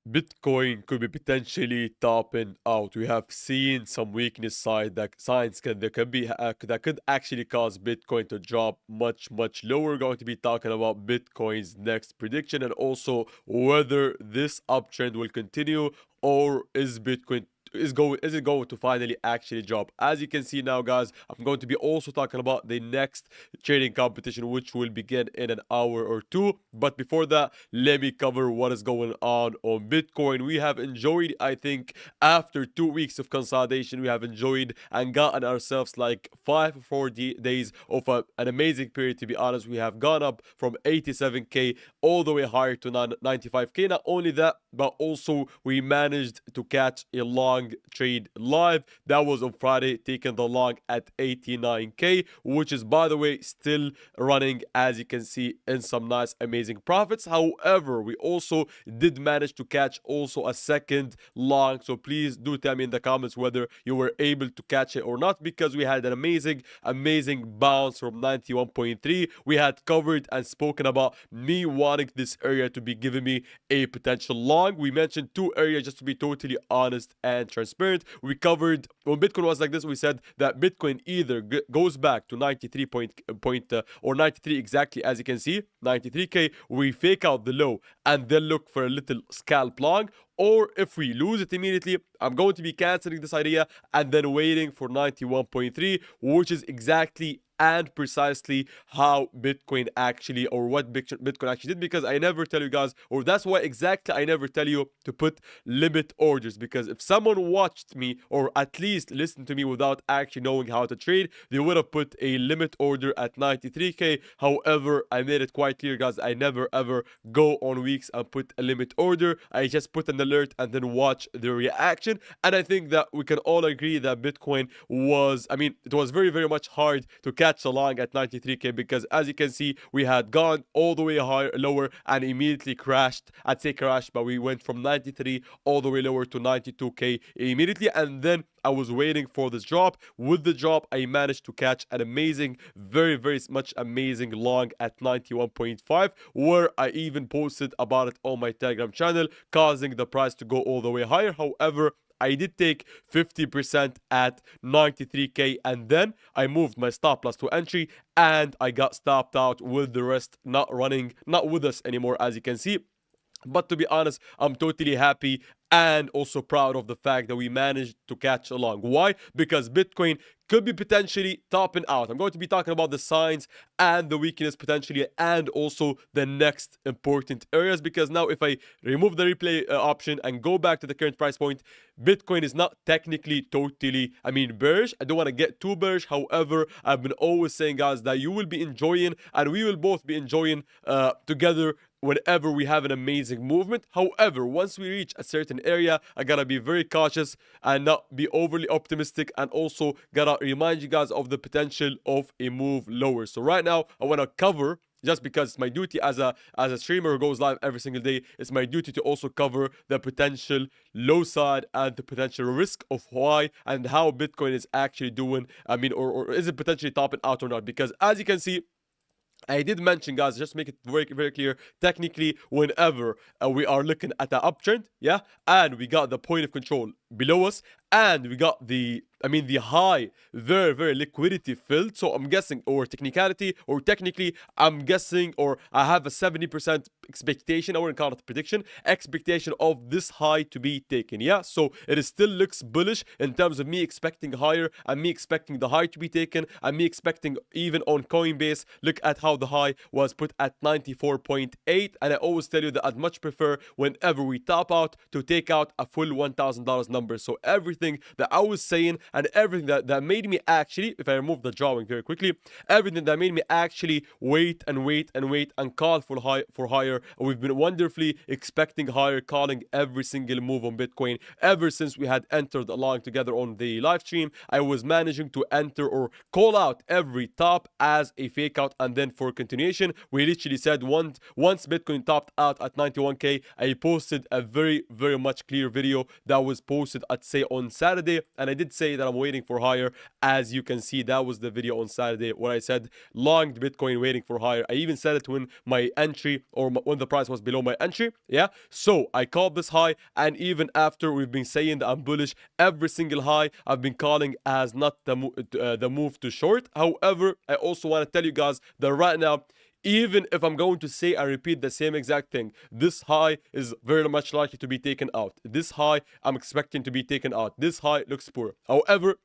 Bitcoin could be potentially topping out. We have seen some weakness side that signs that could actually cause Bitcoin to drop much lower. We're going to be talking about Bitcoin's next prediction and also whether this uptrend will continue or is it going to finally actually drop. As you can see now, guys, I'm going to be also talking about the next trading competition, which will begin in an hour or two. But before that, let me cover what is going on Bitcoin. We have enjoyed, I think, after 2 weeks of consolidation, we have enjoyed and gotten ourselves like 5 or 4 days of an amazing period. To be honest, we have gone up from 87k all the way higher to 95k. Not only that, but also we managed to catch a long trade live. That was on Friday, taking the long at 89k, which is, by the way, still running, as you can see, in some nice amazing profits. However, we also did manage to catch also a second long, so please do tell me in the comments whether you were able to catch it or not, because we had an amazing bounce from 91.3. We had covered and spoken about me wanting this area to be giving me a potential long. We mentioned two areas, just to be totally honest and transparent. We covered when Bitcoin was like this, we said that Bitcoin either goes back to 93 or 93 exactly, as you can see, 93k. We fake out the low and then look for a little scalp long, or if we lose it immediately, I'm going to be canceling this idea and then waiting for 91.3, which is exactly and precisely how Bitcoin actually, or what Bitcoin actually did, because I never tell you guys, or that's why exactly I never tell you to put limit orders, because if someone watched me or at least listened to me without actually knowing how to trade, they would have put a limit order at 93k. However, I made it quite clear, guys, I never ever go on Weex and put a limit order. I just put an alert and then watch the reaction. And I think that we can all agree that Bitcoin was, I mean, it was very much hard to catch along at 93k, because as you can see, we had gone all the way lower and immediately crashed. I'd say crashed, but we went from 93 all the way lower to 92k immediately, and then I was waiting for this drop. With the drop, I managed to catch an amazing, very much amazing long at 91.5, where I even posted about it on my Telegram channel, causing the price to go all the way higher. However, I did take 50% at 93k, and then I moved my stop loss to entry and I got stopped out, with the rest not with us anymore, as you can see. But to be honest, I'm totally happy and also proud of the fact that we managed to catch along. Why? Because Bitcoin could be potentially topping out. I'm going to be talking about the signs and the weakness potentially, and also the next important areas, because now if I remove the replay option and go back to the current price point, Bitcoin is not technically totally, I mean, bearish. I don't want to get too bearish. However, I've been always saying, guys, that you will be enjoying and we will both be enjoying together whenever we have an amazing movement. However, once we reach a certain area, I gotta be very cautious and not be overly optimistic, and also gotta remind you guys of the potential of a move lower. So right now, I want to cover, just because it's my duty as a streamer who goes live every single day, it's my duty to also cover the potential low side and the potential risk of why and how Bitcoin is actually doing. I mean, or is it potentially topping out or not? Because as you can see, I did mention, guys, just make it very clear, technically, whenever we are looking at the uptrend, yeah, and we got the point of control below us, and we got the, I mean, the high, very liquidity filled. So I'm guessing, or technicality, or technically, I'm guessing, or I have a 70% expectation, I wouldn't call it prediction, expectation of this high to be taken, yeah? So it still looks bullish in terms of me expecting higher, and me expecting the high to be taken, and me expecting even on Coinbase, look at how the high was put at 94.8, and I always tell you that I'd much prefer whenever we top out to take out a full $1,000 number. So everything that I was saying and everything that made me actually, if I remove the drawing very quickly, everything that made me actually wait and call for higher. We've been wonderfully expecting higher, calling every single move on Bitcoin ever since we had entered along together on the live stream. I was managing to enter or call out every top as a fake out, and then for continuation, we literally said once Bitcoin topped out at 91k, I posted a very much clear video that was posted posted, I'd say on Saturday, and I did say that I'm waiting for higher. As you can see, that was the video on Saturday where I said long the Bitcoin waiting for higher. I even said it when my entry or when the price was below my entry. Yeah, so I called this high, and even after we've been saying that I'm bullish, every single high I've been calling as not the move to short. However, I also want to tell you guys that right now, even if I'm going to say and repeat the same exact thing, this high is very much likely to be taken out. This high I'm expecting to be taken out. This high looks poor. However,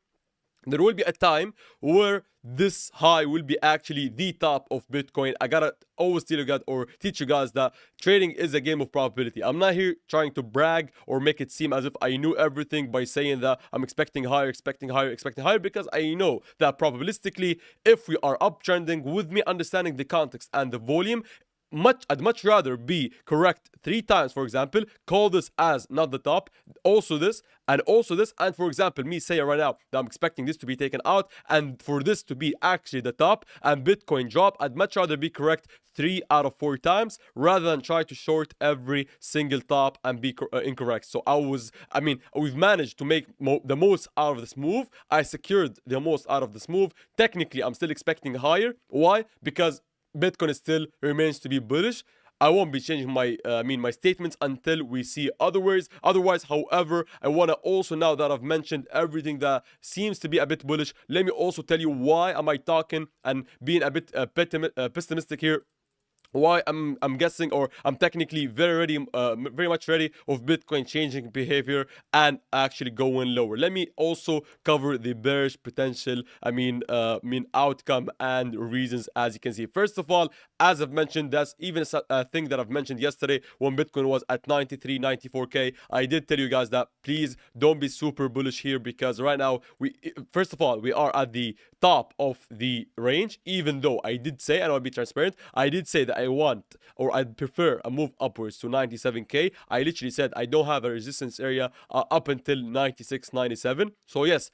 there will be a time where this high will be actually the top of Bitcoin. I gotta always tell you guys or teach you guys that trading is a game of probability. I'm not here trying to brag or make it seem as if I knew everything by saying that I'm expecting higher, expecting higher, expecting higher, because I know that probabilistically, if we are uptrending with me understanding the context and the volume, I'd much rather be correct 3 times, for example, call this as not the top, also this, and also this, and for example, me saying right now that I'm expecting this to be taken out, and for this to be actually the top, and Bitcoin drop, I'd much rather be correct 3 out of 4 times, rather than try to short every single top and be incorrect. So we've managed to make the most out of this move. I secured the most out of this move. Technically, I'm still expecting higher. Why? Because Bitcoin still remains to be bullish. I won't be changing my statements until we see otherwise. However, I want to also, now that I've mentioned everything that seems to be a bit bullish, let me also tell you why am I talking and being a bit pessimistic here. Why I'm guessing, or I'm technically very much ready of Bitcoin changing behavior and actually going lower. Let me also cover the bearish potential outcome and reasons. As you can see, first of all, as I've mentioned, that's even a thing that I've mentioned yesterday when Bitcoin was at 94k. I did tell you guys that please don't be super bullish here, because right now first of all, we are at the top of the range. Even though I did say, and I'll be transparent, I did say that I want, or I'd prefer a move upwards to 97k. I literally said I don't have a resistance area up until 96, 97. So yes,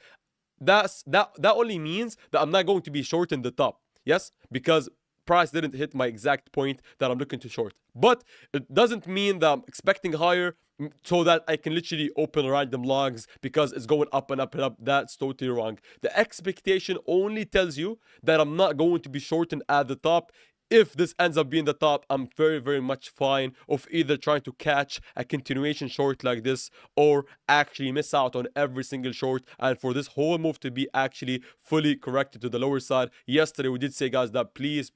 that only means that I'm not going to be shorting the top. Yes, because price didn't hit my exact point that I'm looking to short. But it doesn't mean that I'm expecting higher so that I can literally open random longs because it's going up and up and up. That's totally wrong. The expectation only tells you that I'm not going to be shorting at the top. If this ends up being the top, I'm very much fine of either trying to catch a continuation short like this, or actually miss out on every single short, and for this whole move to be actually fully corrected to the lower side. Yesterday we did say, guys, that please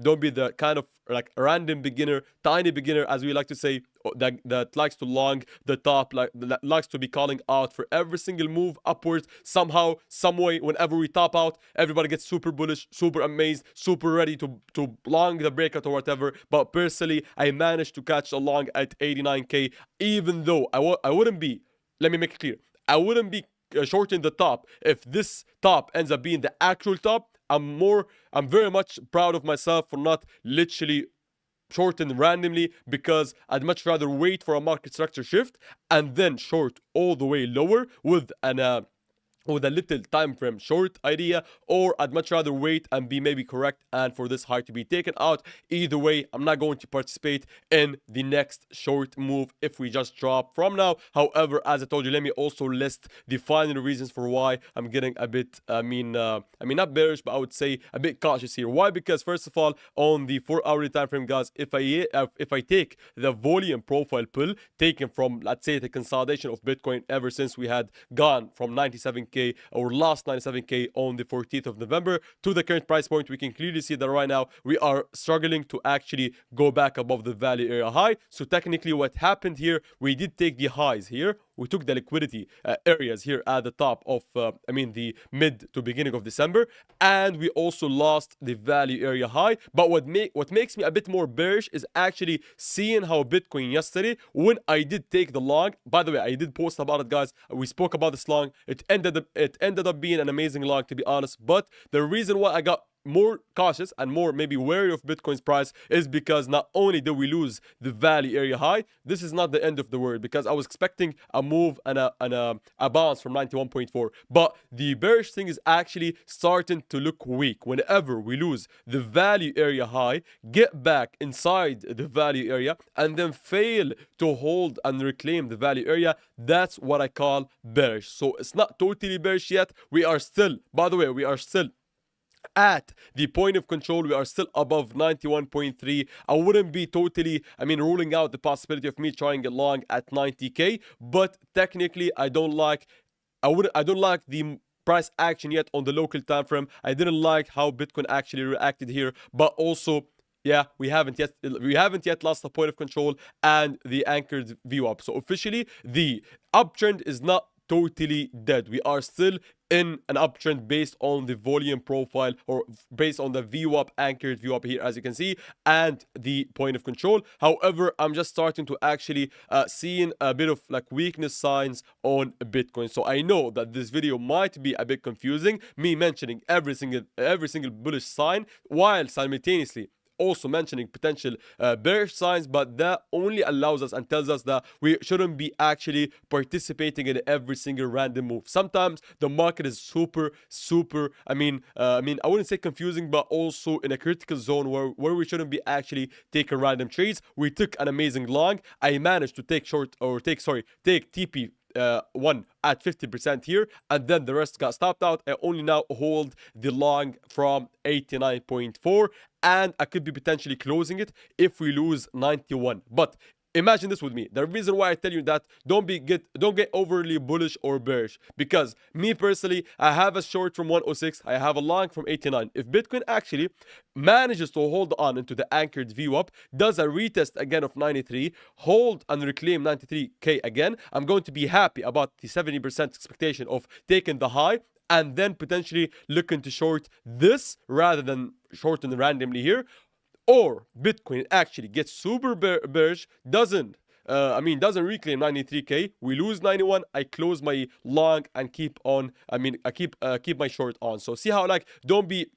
don't be the kind of like random beginner, tiny beginner, as we like to say, that likes to long the top, that likes to be calling out for every single move upwards. Somehow, some way, whenever we top out, everybody gets super bullish, super amazed, super ready to long the breakout or whatever. But personally, I managed to catch a long at 89k, even though I wouldn't be, let me make it clear, I wouldn't be shorting the top if this top ends up being the actual top. I'm very much proud of myself for not literally shorten randomly, because I'd much rather wait for a market structure shift and then short all the way lower with a little time frame short idea, or I'd much rather wait and be maybe correct and for this high to be taken out. Either way, I'm not going to participate in the next short move if we just drop from now. However, as I told you, let me also list the final reasons for why I'm getting a bit not bearish, but I would say a bit cautious here. Why? Because first of all, on the 4-hourly time frame, guys, if I take the volume profile pull taken from, let's say, the consolidation of Bitcoin ever since we had gone from 97k or lost 97k on the 14th of November to the current price point, we can clearly see that right now we are struggling to actually go back above the value area high. So technically what happened here, we did take the highs here, we took the liquidity areas here at the top of the mid to beginning of December, and we also lost the value area high. But what makes me a bit more bearish is actually seeing how Bitcoin yesterday, when I did take the long, by the way, I did post about it, guys, we spoke about this long, it ended up being an amazing long, to be honest. But the reason why I got more cautious and more maybe wary of Bitcoin's price is because not only did we lose the value area high, this is not the end of the world, because I was expecting a move and a bounce from 91.4, but the bearish thing is actually starting to look weak. Whenever we lose the value area high, get back inside the value area and then fail to hold and reclaim the value area, that's what I call bearish. So it's not totally bearish yet. We are still, by the way, we are still at the point of control. We are still above 91.3. I wouldn't be totally, ruling out the possibility of me trying it long at 90k, but technically I don't like the price action yet on the local time frame. I didn't like how Bitcoin actually reacted here, but also, yeah, we haven't yet lost the point of control and the anchored view up. So officially the uptrend is not totally dead. We are still in an uptrend based on the volume profile, or based on the view up, anchored view up here, as you can see, and the point of control. However, I'm just starting to actually seeing a bit of like weakness signs on Bitcoin. So I know that this video might be a bit confusing, me mentioning every single bullish sign while simultaneously also mentioning potential bearish signs, but that only allows us and tells us that we shouldn't be actually participating in every single random move. Sometimes the market is super I wouldn't say confusing, but also in a critical zone where we shouldn't be actually taking random trades. We took an amazing long. I managed to take TP one at 50% here, and then the rest got stopped out. I only now hold the long from 89.4, and I could be potentially closing it if we lose 91. But imagine this with me. The reason why I tell you that don't get overly bullish or bearish, because me personally, I have a short from 106, I have a long from 89. If Bitcoin actually manages to hold on into the anchored view up, does a retest again of 93, hold and reclaim 93k again, I'm going to be happy about the 70% expectation of taking the high, and then potentially looking to short this rather than shorten randomly here. Or Bitcoin actually gets super bearish, doesn't reclaim 93k, we lose 91, I close my long and keep on, I keep my short on. So see how, like, don't be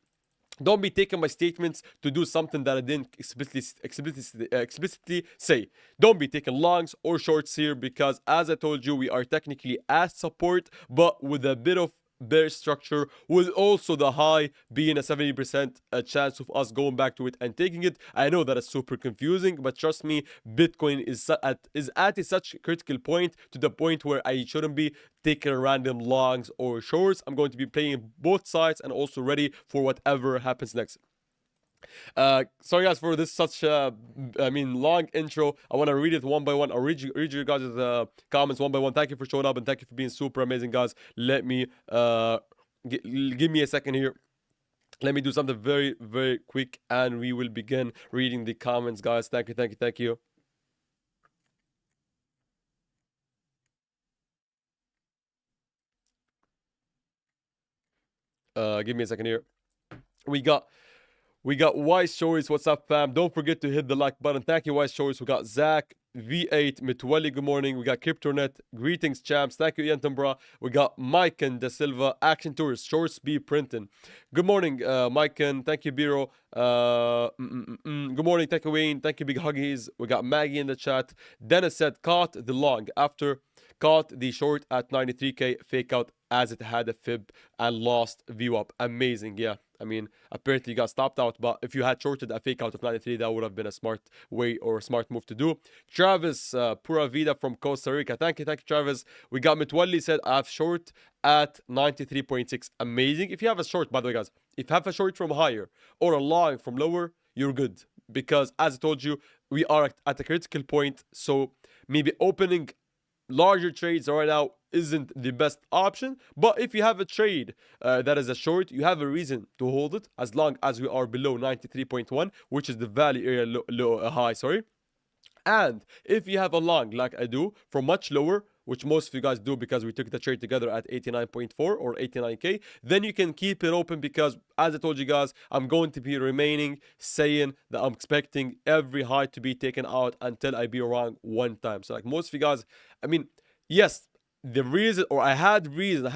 taking my statements to do something that I didn't explicitly say. Don't be taking longs or shorts here, because as I told you, we are technically at support, but with a bit of bearish structure, with also the high being a 70% chance of us going back to it and taking it. I know that it's super confusing, but trust me, Bitcoin is at such a critical point, to the point where I shouldn't be taking random longs or shorts. I'm going to be playing both sides and also ready for whatever happens next. Sorry guys for this such long intro. I want to read it one by one. I'll read you guys' comments one by one. Thank you for showing up and thank you for being super amazing, guys. Let me give me a second here. Let me do something very, very quick and we will begin reading the comments, guys. Thank you. Give me a second here. We got Wise Choice. What's up, fam? Don't forget to hit the like button. Thank you, Wise Choice. We got Zach, V8, Mitwali, good morning. We got CryptoNet. Greetings, champs. Thank you, Ian Tumbra. We got Mike and Da Silva. Action Tours. Shorts be printing. Good morning, Mike, and thank you, Biro. Good morning, thank you, Wayne. Thank you, Big Huggies. We got Maggie in the chat. Dennis said, caught the long after caught the short at 93k, fake out as it had a fib and lost view up. Amazing. Yeah, apparently you got stopped out, but if you had shorted a fake out of 93, that would have been a smart way or a smart move to do. Travis Pura Vida from Costa Rica. Thank you, Travis. We got Mitwali said, I have short at 93.6. Amazing. If you have a short, by the way, guys, if you have a short from higher or a long from lower, you're good, because as I told you, we are at a critical point. So maybe opening larger trades right now isn't the best option, but if you have a trade that is a short, you have a reason to hold it as long as we are below 93.1, which is the value area high, sorry. And if you have a long like I do from much lower, which most of you guys do because we took the trade together at 89.4 or 89k, then you can keep it open, because as I told you guys, I'm going to be remaining saying that I'm expecting every high to be taken out until I be wrong one time. So like most of you guys, yes, the reason, or I had reason,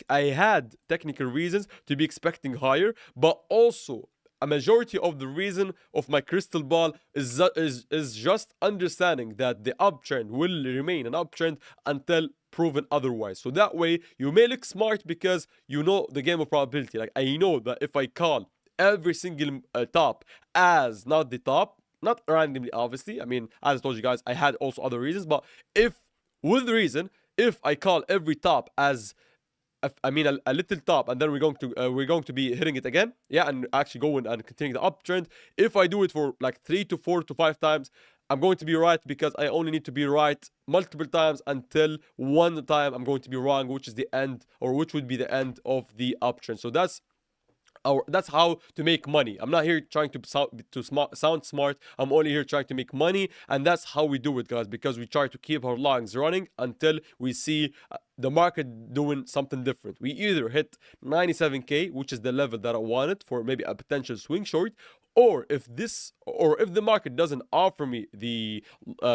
I had technical reasons to be expecting higher, but also a majority of the reason of my crystal ball is just understanding that the uptrend will remain an uptrend until proven otherwise. So that way you may look smart because you know the game of probability. Like, I know that if I call every single top as not the top, not randomly, obviously. I mean, as I told you guys, I had also other reasons, but if with reason, if I call every top as I mean a little top, and then we're going to be hitting it again, yeah, and actually going and continuing the uptrend. If I do it for like 3 to 4 to 5 times, I'm going to be right, because I only need to be right multiple times until one time I'm going to be wrong, which is the end, or which would be the end of the uptrend. So that's how to make money. I'm not here trying to sound smart. I'm only here trying to make money, and that's how we do it, guys, because we try to keep our longs running until we see the market doing something different. We either hit 97k, which is the level that I wanted for maybe a potential swing short, or if the market doesn't offer me the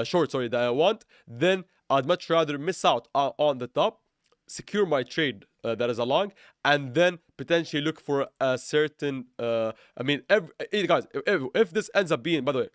short, sorry, that I want, then I'd much rather miss out on the top, secure my trade that is along, and then potentially look for a certain I mean, guys, if this ends up being, by the way,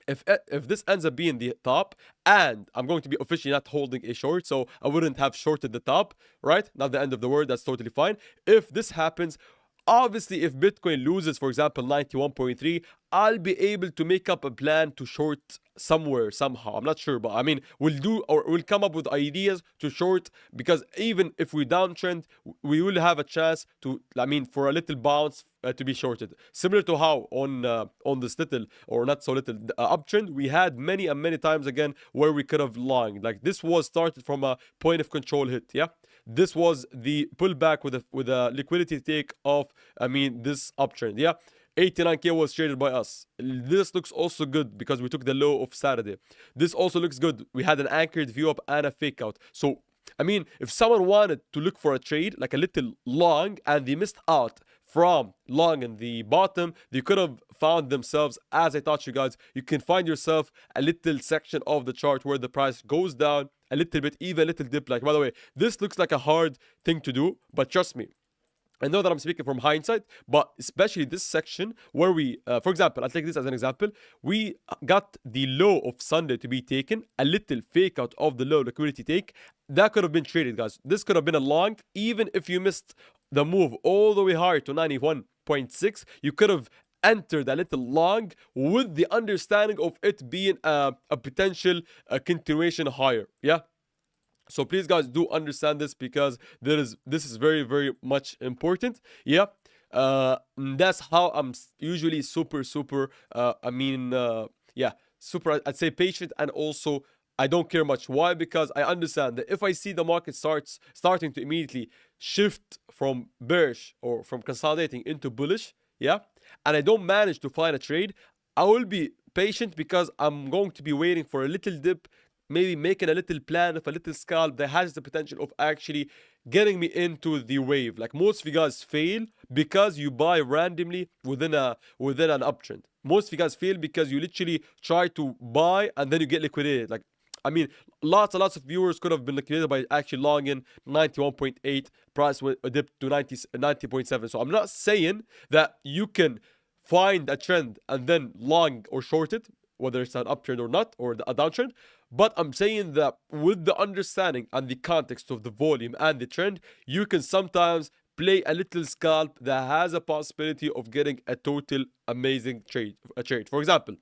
if this ends up being the top, and I'm going to be officially not holding a short, so I wouldn't have shorted the top, right? Not the end of the world, that's totally fine. If this happens, obviously, if Bitcoin loses, for example, 91.3, I'll be able to make up a plan to short somewhere, somehow. I'm not sure, but I mean, we'll come up with ideas to short, because even if we downtrend, we will have a chance to, I mean, for a little bounce to be shorted. Similar to how on this little, or not so little, uptrend, we had many and many times again where we could have longed. Like, this was started from a point of control hit, yeah? This was the pullback with a liquidity take of, I mean, this uptrend, yeah? 89k was traded by us. This looks also good because we took the low of Saturday. This also looks good. We had an anchored view up and a fake out. So, I mean, if someone wanted to look for a trade, like a little long, and they missed out from long in the bottom, they could have found themselves, as I taught you guys, you can find yourself a little section of the chart where the price goes down a little bit, even a little dip. Like, by the way, this looks like a hard thing to do, but trust me, I know that I'm speaking from hindsight, but especially this section where we, for example, I'll take this as an example. We got the low of Sunday to be taken, a little fake out of the low liquidity take. That could have been traded, guys. This could have been a long, even if you missed the move all the way higher to 91.6. You could have entered a little long with the understanding of it being a potential continuation higher, yeah? So please, guys, do understand this, because this is very, very much important. Yeah. That's how I'm usually super yeah, super, I'd say, patient, and also I don't care much. Why? Because I understand that if I see the market starting to immediately shift from bearish, or from consolidating into bullish, yeah, and I don't manage to find a trade, I will be patient, because I'm going to be waiting for a little dip, maybe making a little plan of a little scalp that has the potential of actually getting me into the wave. Like, most of you guys fail because you buy randomly within an uptrend. Most of you guys fail because you literally try to buy and then you get liquidated. Like, I mean, lots and lots of viewers could have been liquidated by actually longing 91.8, price dipped to 90.7. So I'm not saying that you can find a trend and then long or short it, whether it's an uptrend or not, or a downtrend. But I'm saying that with the understanding and the context of the volume and the trend, you can sometimes play a little scalp that has a possibility of getting a total amazing trade. For example,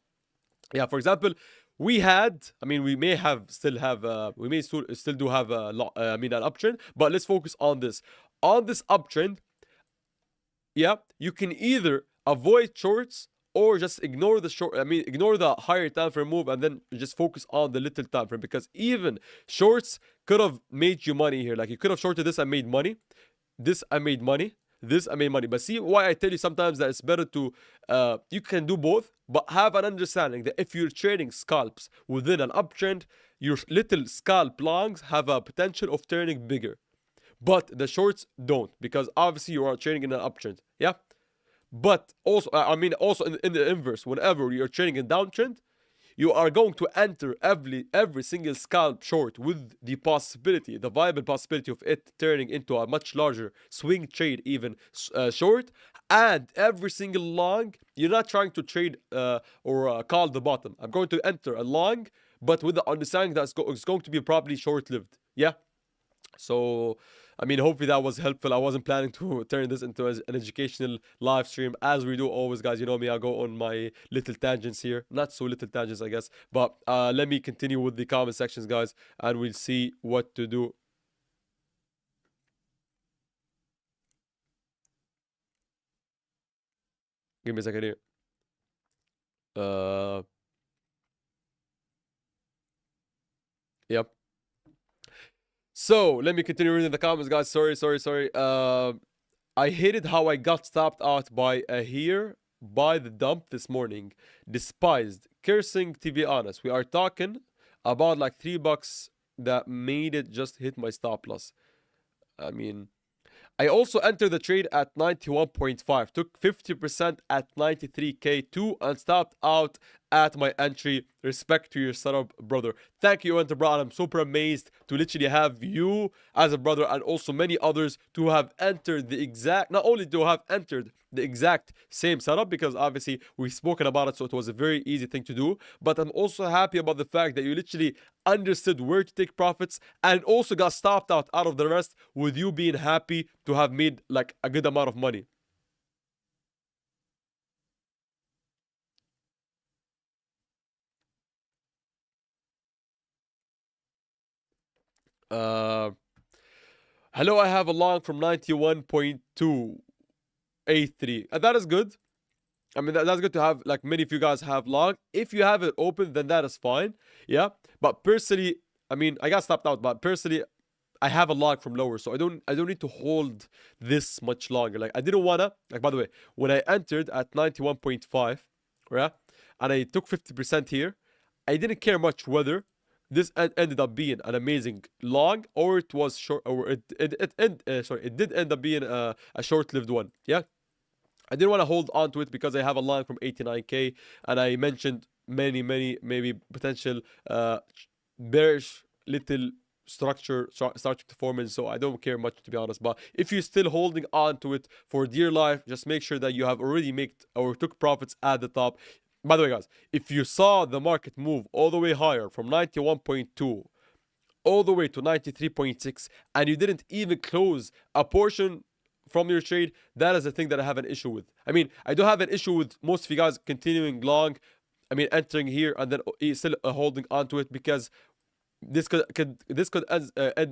yeah, for example, we had, I mean, we may still do have I mean, an uptrend, but let's focus on this. On this uptrend, yeah, you can either avoid shorts, or just ignore the ignore the higher time frame move, and then just focus on the little time frame, because even shorts could have made you money here. Like, you could have shorted this and made money, this I made money, this I made money. But see why I tell you sometimes that it's better to you can do both, but have an understanding that if you're trading scalps within an uptrend, your little scalp longs have a potential of turning bigger, but the shorts don't, because obviously you are trading in an uptrend, yeah. But also, I mean, also in the inverse, whenever you're trading in downtrend, you are going to enter every single scalp short with the possibility, the viable possibility of it turning into a much larger swing trade, even short. And every single long, you're not trying to trade or call the bottom. I'm going to enter a long, but with the understanding that it's going to be probably short-lived. Yeah. So, I mean, hopefully that was helpful. I wasn't planning to turn this into an educational live stream, as we do always, guys. You know me, I go on my little tangents here. Not so little tangents, I guess. But let me continue with the comment sections, guys, and we'll see what to do. Give me a second here. Yep. So, let me continue reading the comments, guys. Sorry. I hated how I got stopped out by a here by the dump this morning. Despised. Cursing, to be honest. We are talking about like $3 that made it just hit my stop loss. I mean, I also entered the trade at 91.5, took 50% at 93k2, and stopped out at my entry. Respect to your setup, brother. Thank you, Enter Bro. I'm super amazed to literally have you as a brother, and also many others to have entered the exact, not only to have entered the exact same setup, because obviously we've spoken about it, so it was a very easy thing to do, but I'm also happy about the fact that you literally understood where to take profits and also got stopped out of the rest, with you being happy to have made like a good amount of money. Hello, I have a long from 91.283, and that is good. I mean, that's good to have, like, many of you guys have long. If you have it open, then that is fine. Yeah. But personally, I mean, I got stopped out, but personally, I have a long from lower, so I don't need to hold this much longer. Like, I didn't wanna, like, by the way, when I entered at 91.5, yeah, and I took 50% here, I didn't care much whether this ended up being an amazing long or it was short, or it did end up being a short-lived one. Yeah. I didn't want to hold on to it because I have a line from 89k, and I mentioned many maybe potential bearish little structure performance, so I don't care much, to be honest. But if you're still holding on to it for dear life, just make sure that you have already made or took profits at the top. By the way, guys, if you saw the market move all the way higher from 91.2 all the way to 93.6 and you didn't even close a portion from your trade, that is the thing that I have an issue with. I mean, I don't have an issue with most of you guys continuing long, I mean, entering here and then still holding on to it, because this could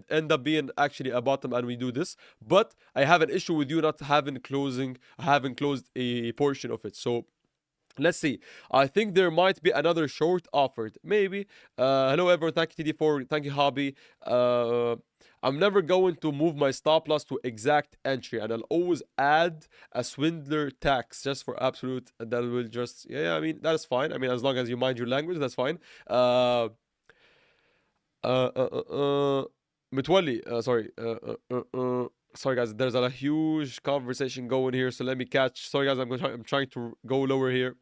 end up being actually a bottom and we do this. But I have an issue with you not having closed a portion of it. So let's see. I think there might be another short offered. Maybe. Hello everyone. Thank you TD4. Thank you Hobby. I'm never going to move my stop loss to exact entry, and I'll always add a swindler tax just for absolute. And that will just, yeah, I mean, that is fine. I mean, as long as you mind your language, that's fine. Mitwali, sorry guys, there's a huge conversation going here, so let me catch. Sorry guys, I'm trying to go lower here.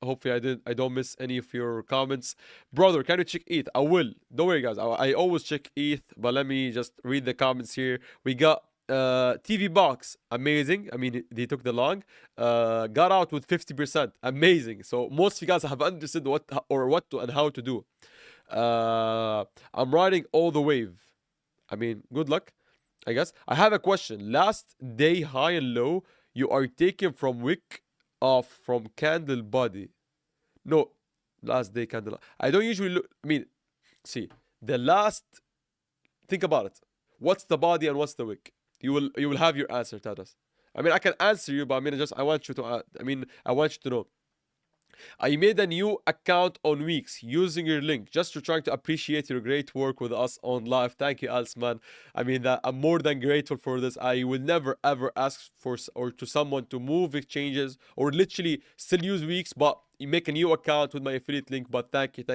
Hopefully I don't miss any of your comments. Brother, can you check ETH? I will. Don't worry guys, I always check ETH, but let me just read the comments here. We got TV box, amazing. I mean, they took the long, got out with 50%, amazing. So most of you guys have understood what to and how to do. I'm riding all the wave. I mean, good luck, I guess. I have a question. Last day high and low, you are taking from wick off from candle body. No, last day candle. I don't usually look. I mean, see, the last. Think about it. What's the body and what's the wick? You will have your answer, Tadas. I mean, I can answer you, but I mean, I want you to. I want you to know. I made a new account on Weex using your link just to try to appreciate your great work with us on live. Thank you, Als, man. I mean, that I'm more than grateful for this. I will never ever ask for or to someone to move exchanges or literally still use Weex, but you make a new account with my affiliate link. But thank you.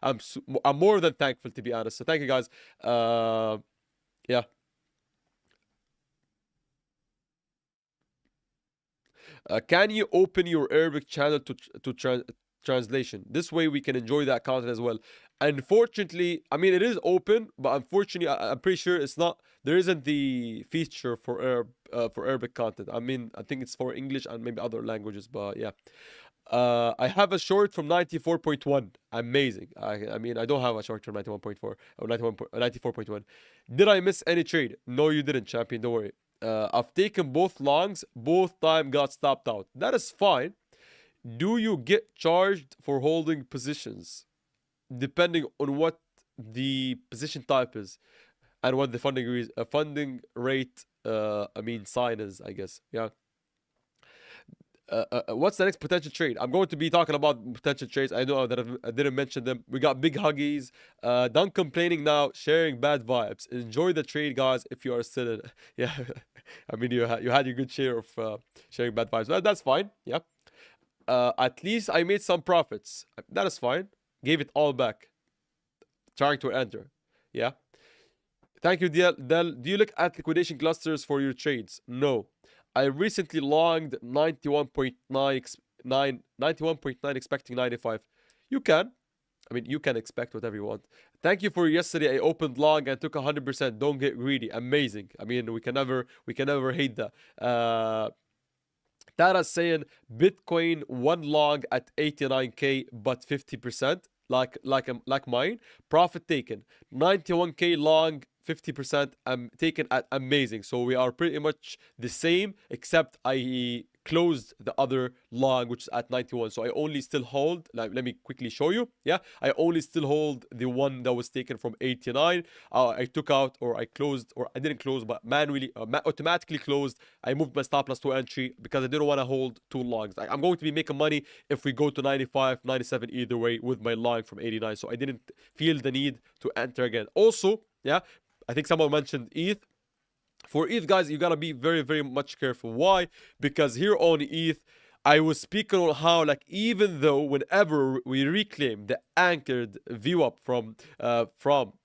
I'm more than thankful, to be honest. So thank you, guys. Yeah. Can you open your Arabic channel to translation? This way we can enjoy that content as well. Unfortunately, I mean, it is open, but unfortunately, I'm pretty sure it's not. There isn't the feature for Arabic content. I mean, I think it's for English and maybe other languages, but yeah. I have a short from 94.1. Amazing. I mean, I don't have a short from 91.4 or 94.1. Did I miss any trade? No, you didn't, champion. Don't worry. I've taken both longs. Both time got stopped out. That is fine. Do you get charged for holding positions? Depending on what the position type is and what the funding rate, I mean, sign is, I guess. Yeah. What's the next potential trade? I'm going to be talking about potential trades. I know that I didn't mention them. We got big huggies. Done complaining now. Sharing bad vibes. Enjoy the trade, guys. If you are still in, yeah. I mean, you had your good share of sharing bad vibes. Well, that's fine. Yeah. At least I made some profits. That is fine. Gave it all back. Trying to enter. Yeah. Thank you, Del. Do you look at liquidation clusters for your trades? No. I recently longed 91.9 expecting 95. You can. I mean, you can expect whatever you want. Thank you for yesterday. I opened long and took 100%. Don't get greedy. Amazing. I mean, we can never hate that. Tara's saying Bitcoin one long at 89k but 50%, like mine. Profit taken. 91k long, 50% taken at amazing. So we are pretty much the same, except I closed the other long, which is at 91. So I only still hold, like, let me quickly show you. Yeah, I only still hold the one that was taken from 89. I took out, or I closed, or I didn't close, but manually, automatically closed. I moved my stop loss to entry because I didn't want to hold two longs. I'm going to be making money if we go to 95, 97 either way with my long from 89. So I didn't feel the need to enter again. Also, yeah, I think someone mentioned ETH. For ETH, guys, you gotta be very, very much careful. Why? Because here on ETH, I was speaking on how, like, even though whenever we reclaim the anchored view up from I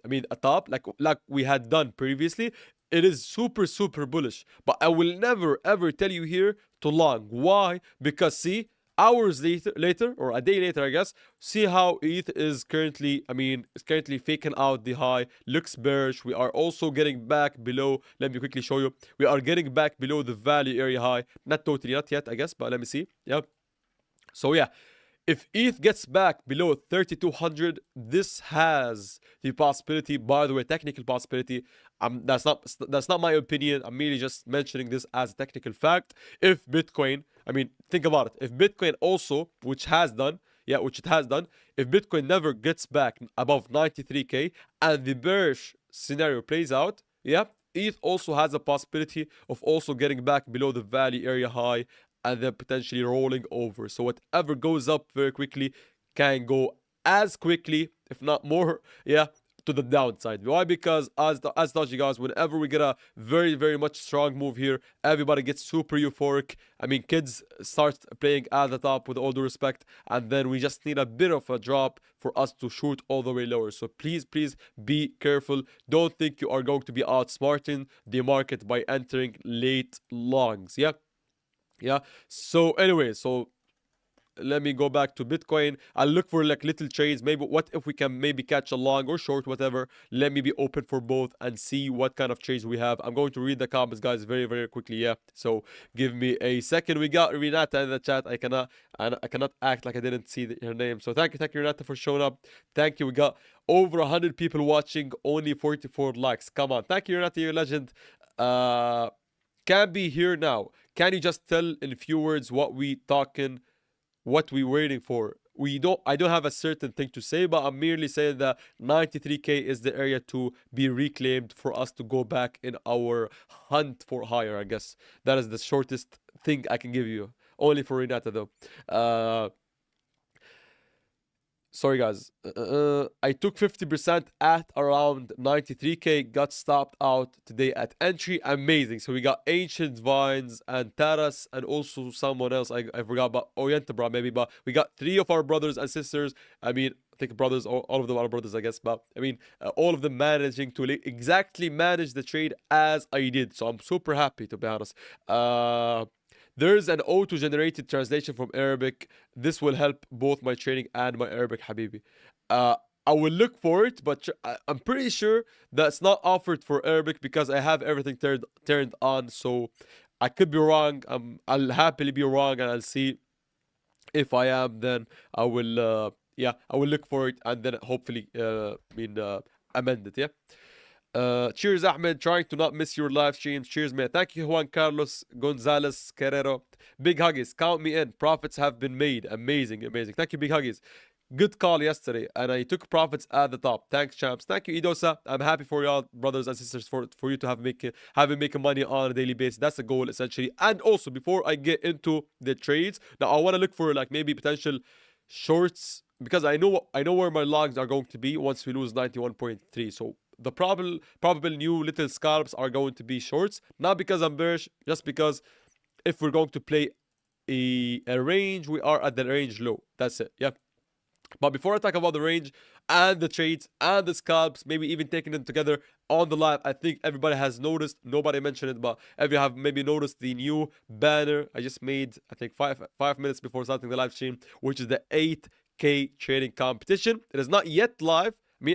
mean, a top, like we had done previously, it is super, super bullish. But I will never, ever tell you here to long. Why? Because, see, hours later, or a day later, I guess, see how ETH is currently, I mean, it's currently faking out the high, looks bearish. We are also getting back below. Let me quickly show you. We are getting back below the value area high. Not totally, not yet, I guess, but let me see. Yep. So yeah, if ETH gets back below 3,200, this has the possibility, by the way, technical possibility. That's not my opinion. I'm merely just mentioning this as a technical fact. If Bitcoin, I mean, think about it. If Bitcoin also, which it has done, if Bitcoin never gets back above 93k and the bearish scenario plays out, yeah, ETH also has a possibility of also getting back below the value area high and then potentially rolling over. So whatever goes up very quickly can go as quickly, if not more, yeah, to the downside. Why? Because as told you guys, whenever we get a very, very much strong move here, everybody gets super euphoric. I mean, kids start playing at the top, with all due respect, and then we just need a bit of a drop for us to shoot all the way lower. So please, please be careful. Don't think you are going to be outsmarting the market by entering late longs. Yeah. So anyway, so let me go back to Bitcoin. I'll look for like little trades. Maybe what if we can maybe catch a long or short, whatever. Let me be open for both and see what kind of trades we have. I'm going to read the comments, guys, very, very quickly. Yeah. So give me a second. We got Renata in the chat. I cannot act like I didn't see her name. So thank you, Renata, for showing up. Thank you. We got over 100 people watching. Only 44 likes. Come on. Thank you, Renata. You're a legend. Can be here now. Can you just tell in a few words what we talking? What we waiting for? I don't have a certain thing to say, but I'm merely saying that 93k is the area to be reclaimed for us to go back in our hunt for higher. I guess that is the shortest thing I can give you. Only for Renata though. Sorry guys, I took 50% at around 93k, got stopped out today at entry. Amazing. So we got Ancient Vines and Taras and also someone else, I forgot about Orientabra maybe, but we got 3 of our brothers and sisters. I mean, I think brothers, all of them are brothers, I guess, but I mean, all of them managing to exactly manage the trade as I did. So I'm super happy, to be honest. There's an auto-generated translation from Arabic. This will help both my trading and my Arabic, habibi. Uh, I will look for it, but I'm pretty sure that's not offered for Arabic because I have everything turned on. So I could be wrong. I'll happily be wrong, and I'll see if I am. Then I will, yeah, I will look for it, and then hopefully, amend it. Yeah. Cheers, Ahmed. Trying to not miss your live streams. Cheers, man. Thank you, Juan Carlos Gonzalez Carrero. Big huggies. Count me in. Profits have been made. Amazing, amazing. Thank you, big huggies. Good call yesterday, and I took profits at the top. Thanks, champs. Thank you, Idosa. I'm happy for y'all, brothers and sisters, for you to have having making money on a daily basis. That's the goal, essentially. And also, before I get into the trades, now I want to look for like maybe potential shorts because I know where my logs are going to be once we lose 91.3. So the probable new little scalps are going to be shorts, not because I'm bearish, just because if we're going to play a range, we are at the range low. That's it. Yep. But before I talk about the range and the trades and the scalps, maybe even taking them together on the live, I think everybody has noticed, nobody mentioned it, but if you have maybe noticed the new banner I just made, I think five minutes before starting the live stream, which is the 8K trading competition. It is not yet live.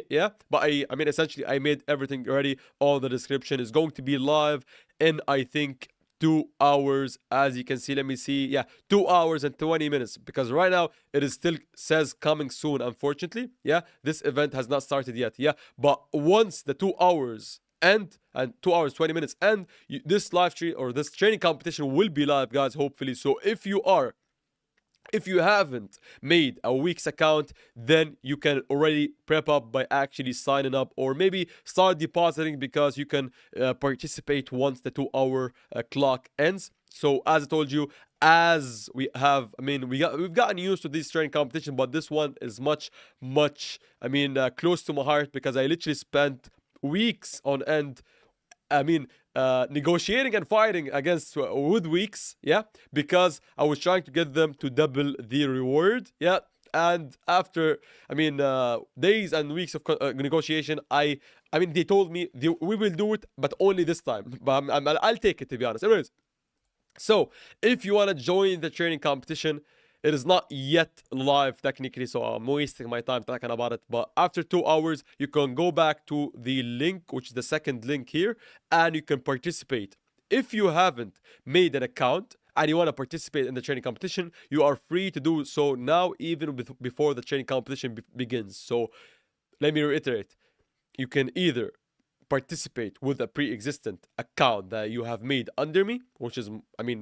Yeah, but I mean, essentially, I made everything ready. All the description is going to be live in, I think, 2 hours, as you can see. Let me see. Yeah, 2 hours and 20 minutes, because right now it is still says coming soon, unfortunately. Yeah, this event has not started yet. Yeah, but once the 2 hours end and 2 hours 20 minutes end, this live stream or this training competition will be live, guys, hopefully. So if you haven't made a Weex account, then you can already prep up by actually signing up, or maybe start depositing, because you can participate once the 2 hour clock ends. So as I told you, as we have, I mean, we've gotten used to this training competition, but this one is much, close to my heart, because I literally spent weeks on end, negotiating and fighting against with Weex, yeah, because I was trying to get them to double the reward, yeah. And after, days and weeks of negotiation, they told me we will do it, but only this time. But I'll take it, to be honest. Anyways, so if you want to join the training competition, it is not yet live technically, so I'm wasting my time talking about it. But after 2 hours, you can go back to the link, which is the second link here, and you can participate. If you haven't made an account and you want to participate in the training competition, you are free to do so now, even before the training competition begins. So let me reiterate. You can either participate with a pre-existent account that you have made under me, which is,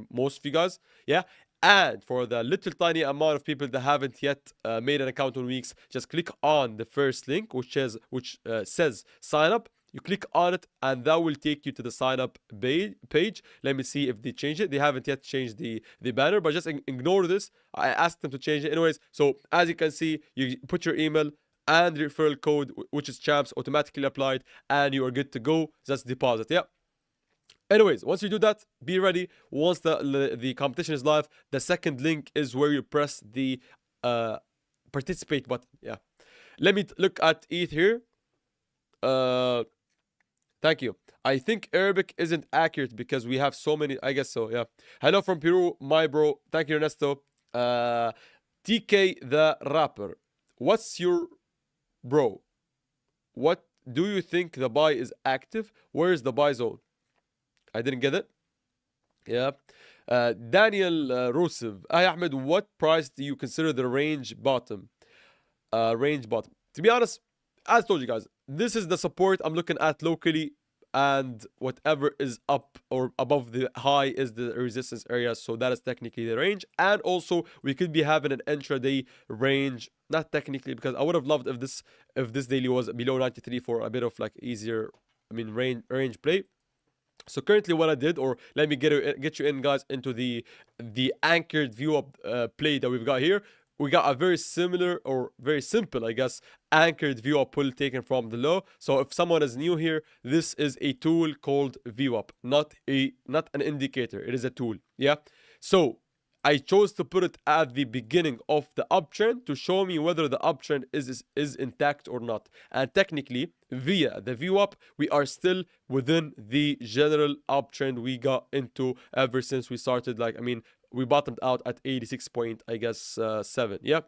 most of you guys, yeah. And for the little tiny amount of people that haven't yet made an account on Weex, just click on the first link, which says sign up. You click on it, and that will take you to the sign up page. Let me see if they change it. They haven't yet changed the banner, but just ignore this. I asked them to change it anyways. So as you can see, you put your email and referral code, which is champs, automatically applied, and you are good to go. Just deposit. Yeah. Anyways, once you do that, be ready. Once the competition is live, the second link is where you press the participate button. Yeah. Let me look at ETH here. Thank you. I think Arabic isn't accurate because we have so many. I guess so, yeah. Hello from Peru, my bro. Thank you, Ernesto. TK the rapper. What's your bro? What do you think the buy is active? Where is the buy zone? I didn't get it. Yeah. Daniel Rusev. Hi, Ahmed. What price do you consider the range bottom? Range bottom. To be honest, as I told you guys, this is the support I'm looking at locally, and whatever is up or above the high is the resistance area. So that is technically the range. And also, we could be having an intraday range. Not technically, because I would have loved if this daily was below 93 for a bit of like easier, range play. So currently what I did, or let me get you in, guys, into the anchored view of play that we've got here. We got a very similar, or very simple, I guess, anchored view up pull taken from the low. So if someone is new here, this is a tool called view up, not an indicator. It is a tool. Yeah. So I chose to put it at the beginning of the uptrend to show me whether the uptrend is intact or not. And technically, via the VWAP, we are still within the general uptrend we got into ever since we started. Like, I mean, we bottomed out at 86 point, I guess, 7. Yeah.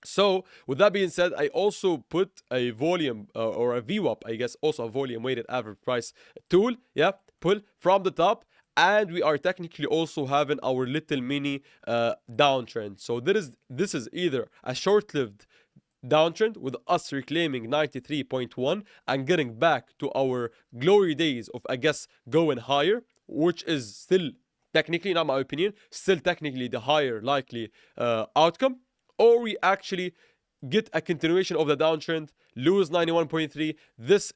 So with that being said, I also put a volume or a VWAP, I guess, also a volume weighted average price tool. Yeah, pull from the top, and we are technically also having our little mini downtrend. So this is either a short-lived downtrend with us reclaiming 93.1 and getting back to our glory days of, I guess, going higher, which is still technically, not my opinion, still technically the higher likely outcome, or we actually get a continuation of the downtrend, lose 91.3. This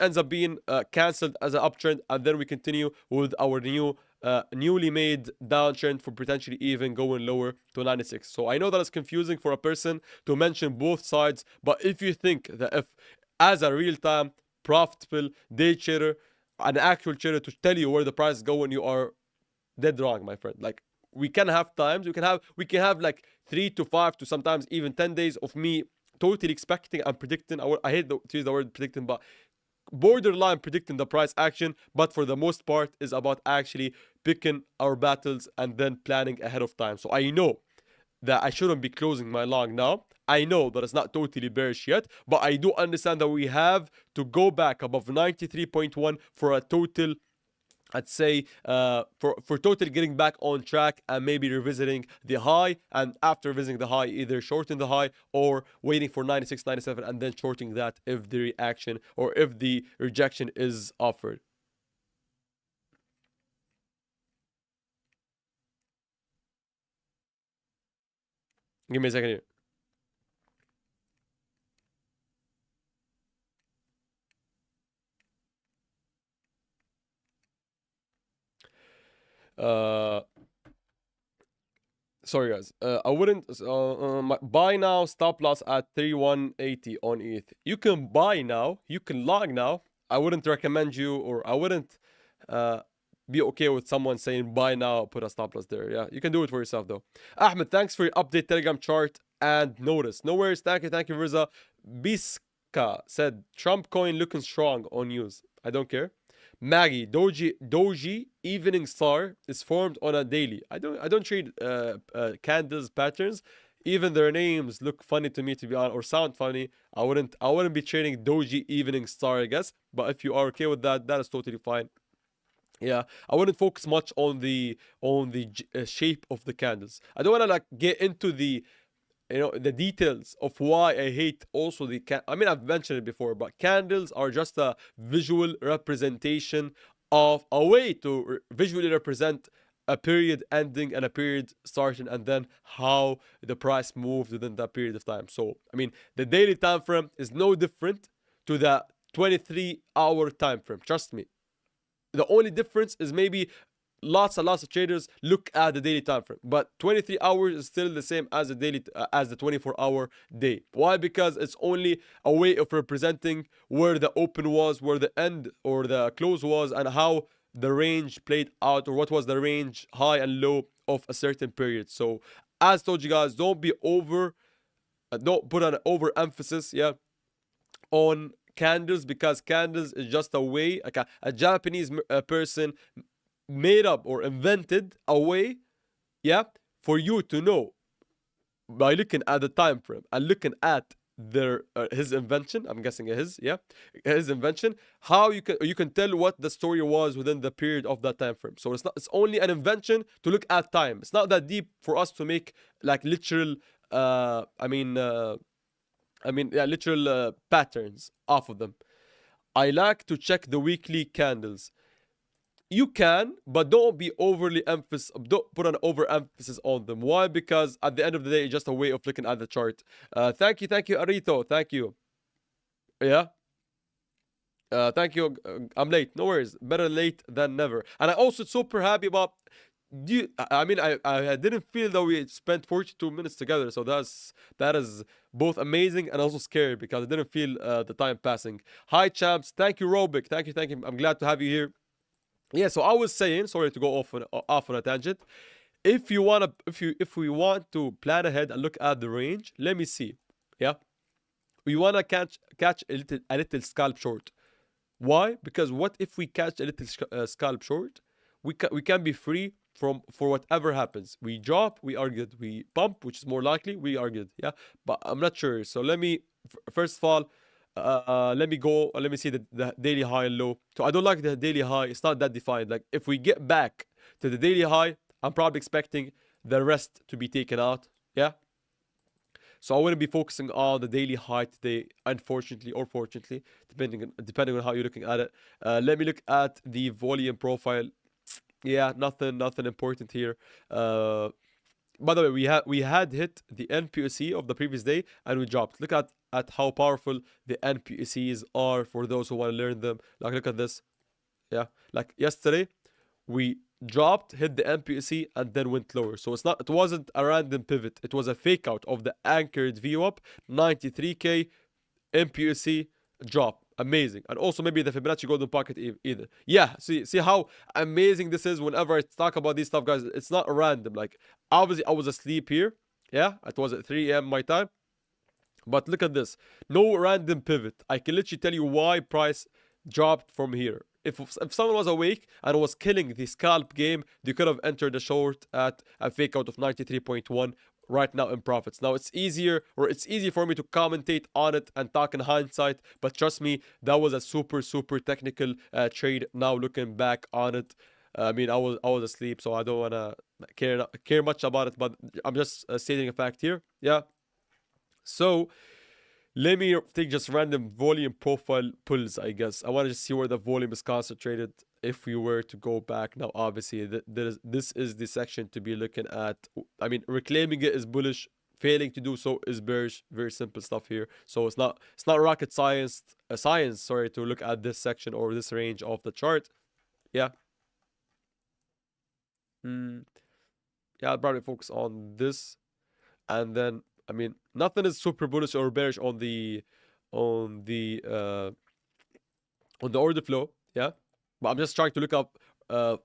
ends up being cancelled as an uptrend, and then we continue with our newly made downtrend for potentially even going lower to 96. So I know that it's confusing for a person to mention both sides, but if you think that if as a real-time profitable day trader, an actual trader, to tell you where the price is going, you are dead wrong, my friend. Like, we can have times, we can have like 3 to 5 to sometimes even 10 days of me totally expecting and predicting. I hate to use the word predicting, but borderline predicting the price action. But for the most part, is about actually picking our battles and then planning ahead of time. So I know that I shouldn't be closing my long now. I know that it's not totally bearish yet, but I do understand that we have to go back above 93.1 for a total, I'd say, for total getting back on track and maybe revisiting the high, and after visiting the high, either shorting the high or waiting for 96, 97 and then shorting that if the reaction or if the rejection is offered. Give me a second here. Sorry guys, I wouldn't buy now, stop loss at 3180 on ETH. You can buy now, you can long now. I wouldn't recommend you, or I wouldn't be okay with someone saying buy now, put a stop loss there. Yeah, you can do it for yourself though. Ahmed, thanks for your update Telegram chart and notice. No worries, thank you Riza. Biska said Trump coin looking strong on news. I don't care. Maggie, Doji Evening Star is formed on a daily. I don't trade candles patterns. Even their names look funny to me, to be honest, or sound funny. I wouldn't be trading Doji Evening Star, I guess. But if you are okay with that, that is totally fine. Yeah, I wouldn't focus much on the shape of the candles. I don't want to like get into the the details of why I hate also the I mean, I've mentioned it before, but candles are just a visual representation of a way to visually represent a period ending and a period starting, and then how the price moved within that period of time. So I mean, the daily time frame is no different to the 23-hour time frame. Trust me. The only difference is maybe lots and lots of traders look at the daily time frame, but 23 hours is still the same as the daily as the 24-hour day. Why? Because it's only a way of representing where the open was, where the end or the close was, and how the range played out, or what was the range high and low of a certain period. So as told you guys, don't put an overemphasis, yeah, on candles, because candles is just a way, like a Japanese person made up or invented a way, yeah, for you to know by looking at the time frame and looking at their his invention. I'm guessing his invention, how you can tell what the story was within the period of that time frame. So it's only an invention to look at time. It's not that deep for us to make like literal literal patterns off of them. I like to check the weekly candles. You can, but don't be overly don't put an overemphasis on them. Why? Because at the end of the day, it's just a way of looking at the chart. Thank you, Arito. Thank you. Yeah. Thank you. I'm late. No worries. Better late than never. And I also super happy about I mean, I didn't feel that we spent 42 minutes together, so that is both amazing and also scary, because I didn't feel the time passing. Hi champs, thank you Robic, thank you. I'm glad to have you here. Yeah, so I was saying, sorry to go off on a tangent. If you wanna, if we want to plan ahead and look at the range, let me see. Yeah, we wanna catch a little scalp short. Why? Because what if we catch a little scalp short? We can be free from for whatever happens. We drop, we are good. We pump, which is more likely, we are good. Yeah, but I'm not sure. So let me first of all, let me go. Let me see the daily high and low. So I don't like the daily high. It's not that defined. Like if we get back to the daily high, I'm probably expecting the rest to be taken out. Yeah. So I wouldn't be focusing on the daily high today, unfortunately or fortunately, depending on how you're looking at it. Let me look at the volume profile. Yeah, nothing important here. By the way, we had hit the NPOC of the previous day and we dropped. Look at how powerful the NPOCs are for those who want to learn them. Like look at this. Yeah, like yesterday we dropped, hit the MPC, and then went lower. So it wasn't a random pivot. It was a fake out of the anchored view up, 93k MPC drop. Amazing. And also maybe the Fibonacci golden pocket either. Yeah, see how amazing this is. Whenever I talk about these stuff, guys, it's not random. Like obviously I was asleep here. Yeah, it was at 3 a.m. my time. But look at this. No random pivot. I can literally tell you why price dropped from here. If someone was awake and was killing the scalp game, they could have entered a short at a fake out of 93.1 right now in profits. Now it's easier, or it's easy for me to commentate on it and talk in hindsight, but trust me, that was a super technical trade. Now looking back on it, I mean, I was asleep, so I don't wanna care much about it, but I'm just stating a fact here. Yeah. So let me take just random volume profile pulls, I guess. I want to just see where the volume is concentrated if we were to go back. Now, obviously, this is the section to be looking at. I mean, reclaiming it is bullish. Failing to do so is bearish. Very simple stuff here. So it's not rocket science, sorry, to look at this section or this range of the chart. Yeah. Yeah, I'll probably focus on this. And then I mean, nothing is super bullish or bearish on the on the uh on the order flow, yeah. But I'm just trying to look up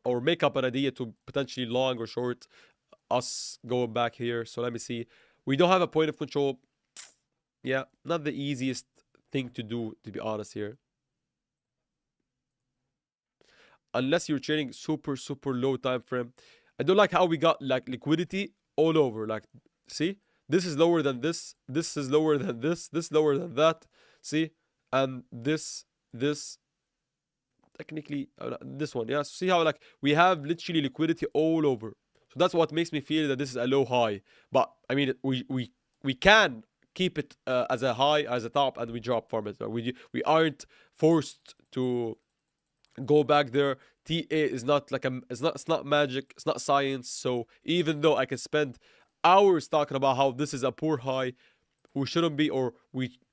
or make up an idea to potentially long or short us going back here. So let me see. We don't have a point of control. Yeah, not the easiest thing to do, to be honest here. Unless you're trading super low time frame. I don't like how we got like liquidity all over. Like, see? This is lower than this. This is lower than this. This lower than that. See? And this technically this one. Yeah. So see how like we have literally liquidity all over. So that's what makes me feel that this is a low high. But I mean, we can keep it as a high, as a top, and we drop from it. We aren't forced to go back there. TA is not like it's not magic. It's not science. So even though I can spend hours talking about how this is a poor high, we shouldn't be, or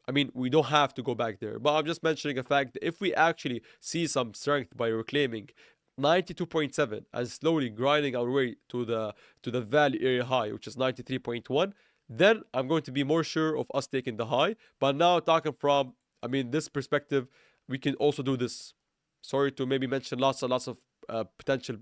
I mean, we don't have to go back there. But I'm just mentioning a fact that if we actually see some strength by reclaiming 92.7 and slowly grinding our way to the value area high, which is 93.1, then I'm going to be more sure of us taking the high. But now talking from, I mean, this perspective, we can also do this. Sorry to maybe mention lots of potential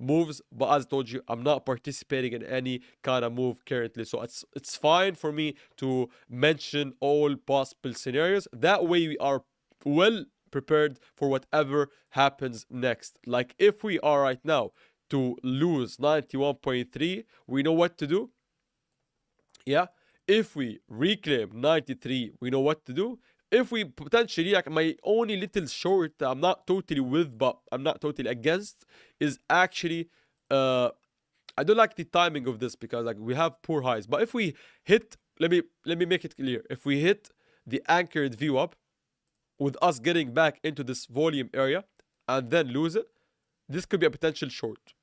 moves, but as I told you, I'm not participating in any kind of move currently, so it's fine for me to mention all possible scenarios. That way we are well prepared for whatever happens next. Like if we are right now to lose 91.3, we know what to do. Yeah, if we reclaim 93, we know what to do. If we potentially, like my only little short that I'm not totally with, but I'm not totally against, is actually I don't like the timing of this because like we have poor highs. But if we hit, let me make it clear. If we hit the anchored view up with us getting back into this volume area and then lose it, this could be a potential short.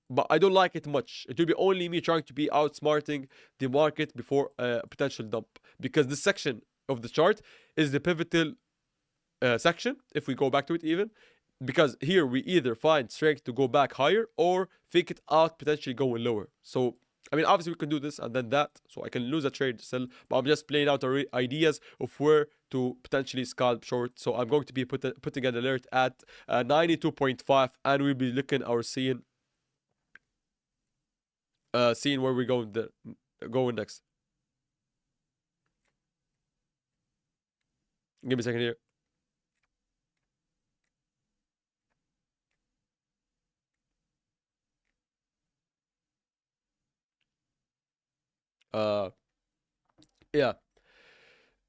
But I don't like it much. It will be only me trying to be outsmarting the market before a potential dump, because this section of the chart is the pivotal section, if we go back to it even, because here we either find strength to go back higher or fake it out, potentially going lower. So I mean, obviously we can do this and then that, so I can lose a trade still, but I'm just playing out ideas of where to potentially scalp short. So I'm going to be putting an alert at 92.5, and we'll be looking or seeing seeing where we're going next. Give me a second here. Yeah.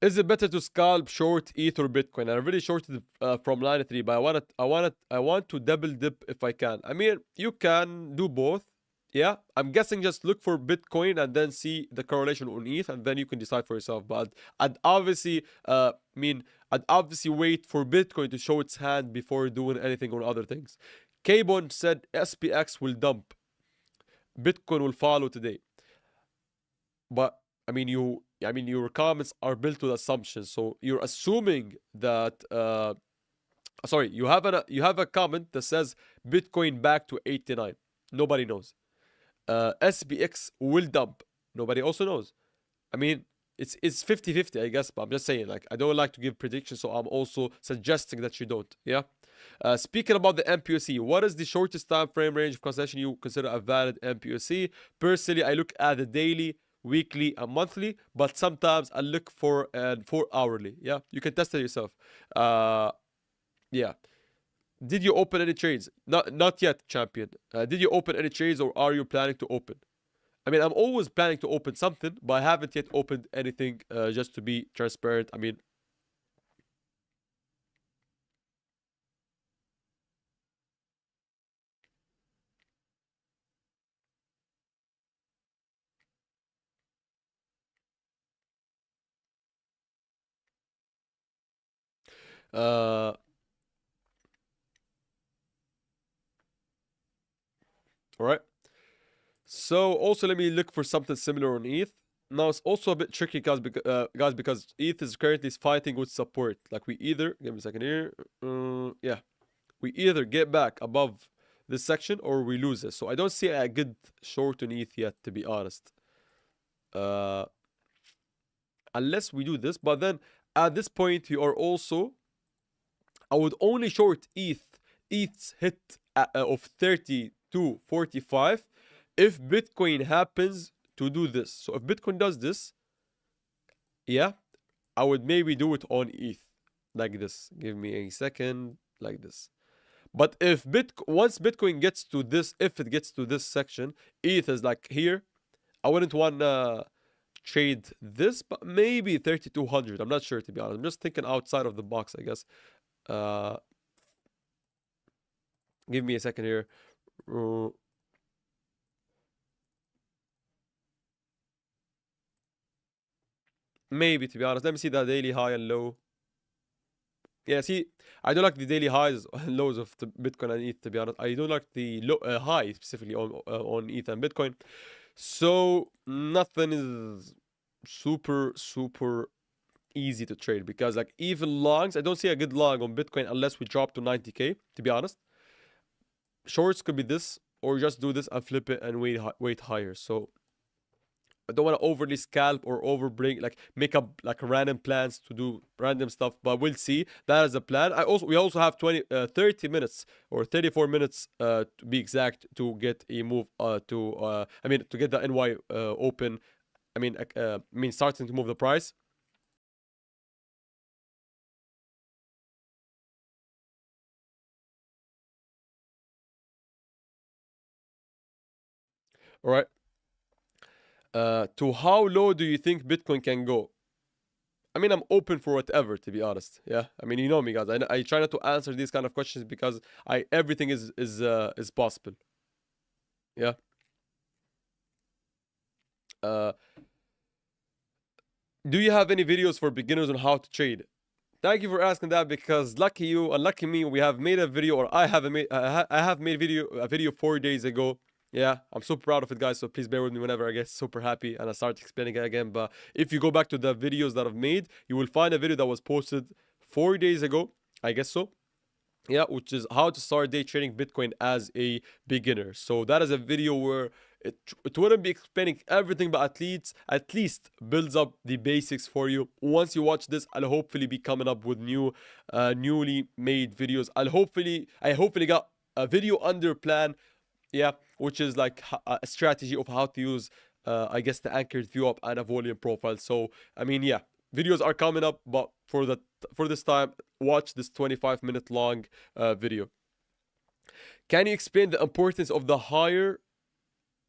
Is it better to scalp short ETH or Bitcoin? I already shorted from 93, but I want to double dip if I can. I mean, you can do both. Yeah, I'm guessing just look for Bitcoin and then see the correlation on ETH, and then you can decide for yourself. But I'd obviously, I'd obviously wait for Bitcoin to show its hand before doing anything on other things. K-Bond said SPX will dump. Bitcoin will follow today. But I mean, your comments are built with assumptions. So you're assuming that sorry, you have a comment that says Bitcoin back to 89. Nobody knows. SPX will dump. Nobody also knows. I mean, it's 50-50, I guess, but I'm just saying, like, I don't like to give predictions, so I'm also suggesting that you don't. Yeah. Speaking about the MPOC, what is the shortest time frame range of consolidation you consider a valid MPOC? Personally, I look at the daily, weekly, and monthly, but sometimes I look for hourly. Yeah, you can test it yourself. Yeah. Did you open any trades? Not yet, champion. Did you open any trades, or are you planning to open? I mean, I'm always planning to open something, but I haven't yet opened anything, just to be transparent. I mean, uh, all right. So also let me look for something similar on ETH. Now it's also a bit tricky, guys, because ETH is currently fighting with support. Like, we either, give me a second here. Yeah, we either get back above this section or we lose it. So I don't see a good short on ETH yet, to be honest. Unless we do this, but then at this point you are also, I would only short ETH's hit of 30 to 45 if Bitcoin happens to do this. So if Bitcoin does this, yeah, I would maybe do it on ETH like this. Give me a second, like this. But if once Bitcoin gets to this, if it gets to this section, ETH is like here. I wouldn't want to trade this, but maybe 3200. I'm not sure, to be honest. I'm just thinking outside of the box, I guess. Uh, give me a second here. Maybe, to be honest. Let me see the daily high and low. Yeah, see, I don't like the daily highs and lows of the Bitcoin and ETH, to be honest. I don't like the low, high specifically on ETH and Bitcoin. So nothing is super easy to trade, because like even longs, I don't see a good long on Bitcoin unless we drop to 90k, to be honest. Shorts could be this, or just do this and flip it and wait higher. So I don't want to overly scalp or like make up like random plans to do random stuff, but we'll see. That is a plan. We also have 30 minutes or 34 minutes to be exact, to get a move to get the NY open. I mean starting to move the price. All right. To how low do you think Bitcoin can go? I mean, I'm open for whatever, to be honest. Yeah, I mean, you know me, guys. I try not to answer these kind of questions because everything is possible. Yeah. Do you have any videos for beginners on how to trade? Thank you for asking that, because lucky you and lucky me, we have made a video, or I have made a video 4 days ago. Yeah, I'm super proud of it, guys. So please bear with me whenever I get super happy and I start explaining it again. But if you go back to the videos that I've made, you will find a video that was posted 4 days ago, I guess so. Yeah, which is how to start day trading Bitcoin as a beginner. So that is a video where it wouldn't be explaining everything, but at least builds up the basics for you. Once you watch this, I'll hopefully be coming up with newly made videos. I hopefully got a video under plan yeah, which is like a strategy of how to use, I guess, the anchored view up and a volume profile. So I mean, yeah, videos are coming up, but for this time, watch this 25-minute long video. Can you explain the importance of the high,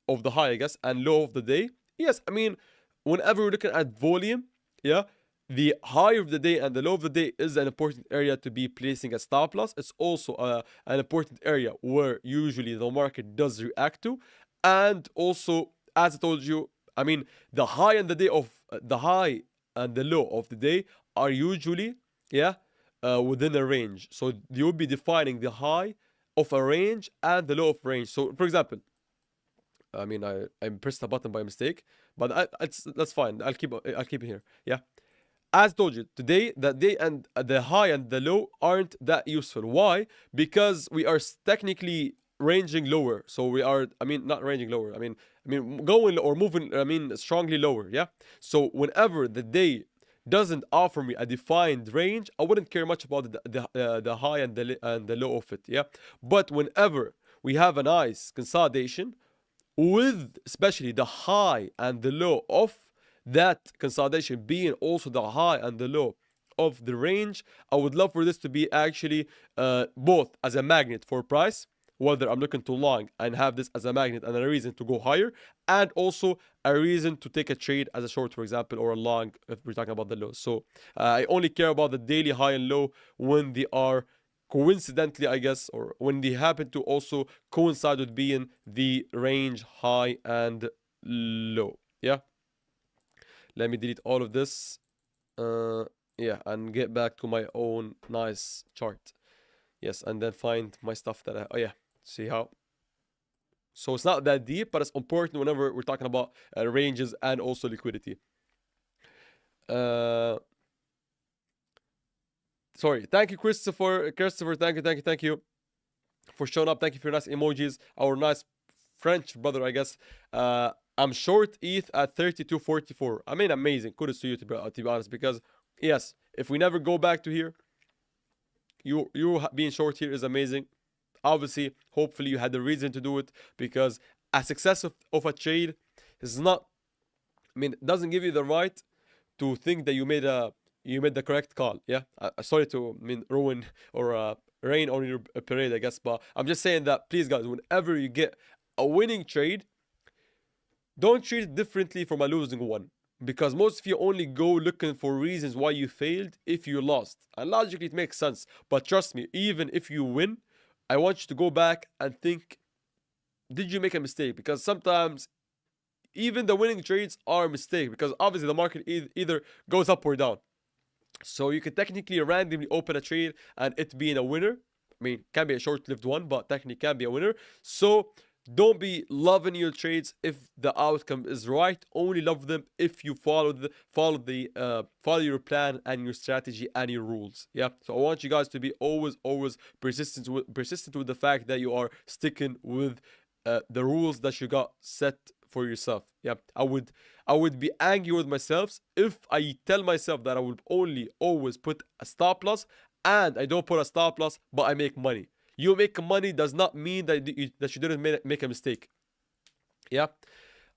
I guess, and low of the day? Yes, I mean, whenever we're looking at volume, yeah, the high of the day and the low of the day is an important area to be placing a stop loss. It's also an important area where usually the market does react to. And also, as I told you, I mean, the high and the high and the low of the day are usually, yeah, within a range. So you'll be defining the high of a range and the low of range. So, for example, I mean, I pressed a button by mistake, but that's fine. I'll keep it here. Yeah. As told you, today the day and the high and the low aren't that useful. Why? Because we are technically ranging lower. So we are, I mean, not ranging lower. I mean going or moving. I mean strongly lower. Yeah. So whenever the day doesn't offer me a defined range, I wouldn't care much about the high and the low of it. Yeah. But whenever we have a nice consolidation with especially the high and the low of that consolidation being also the high and the low of the range, I would love for this to be actually both as a magnet for price, whether I'm looking to long and have this as a magnet and a reason to go higher, and also a reason to take a trade as a short, for example, or a long if we're talking about the low. So I only care about the daily high and low when they are coincidentally, I guess, or when they happen to also coincide with being the range high and low. Yeah. Let me delete all of this. Yeah, and get back to my own nice chart. Yes, and then find my stuff that oh yeah, see how. So it's not that deep, but it's important whenever we're talking about ranges and also liquidity. Sorry, thank you, Christopher. Thank you for showing up. Thank you for your nice emojis. Our nice French brother, I guess. I'm short ETH at 32.44. I mean, amazing. Kudos to you, to be honest, because yes, if we never go back to here, you being short here is amazing. Obviously, hopefully you had the reason to do it, because a success of a trade is not, I mean, it doesn't give you the right to think that you made the correct call. Yeah, sorry to ruin or rain on your parade, I guess, but I'm just saying that please, guys, whenever you get a winning trade, don't treat it differently from a losing one, because most of you only go looking for reasons why you failed if you lost, and logically it makes sense. But trust me, even if you win, I want you to go back and think, did you make a mistake? Because sometimes even the winning trades are a mistake, because obviously the market either goes up or down. So you can technically randomly open a trade and it being a winner. I mean, can be a short-lived one, but technically can be a winner. So don't be loving your trades if the outcome is right. Only love them if you follow your plan and your strategy and your rules. Yeah. So I want you guys to be always persistent with the fact that you are sticking with the rules that you got set for yourself. Yeah. I would be angry with myself if I tell myself that I would only always put a stop loss and I don't put a stop loss, but I make money. You make money does not mean that you didn't make a mistake. Yeah.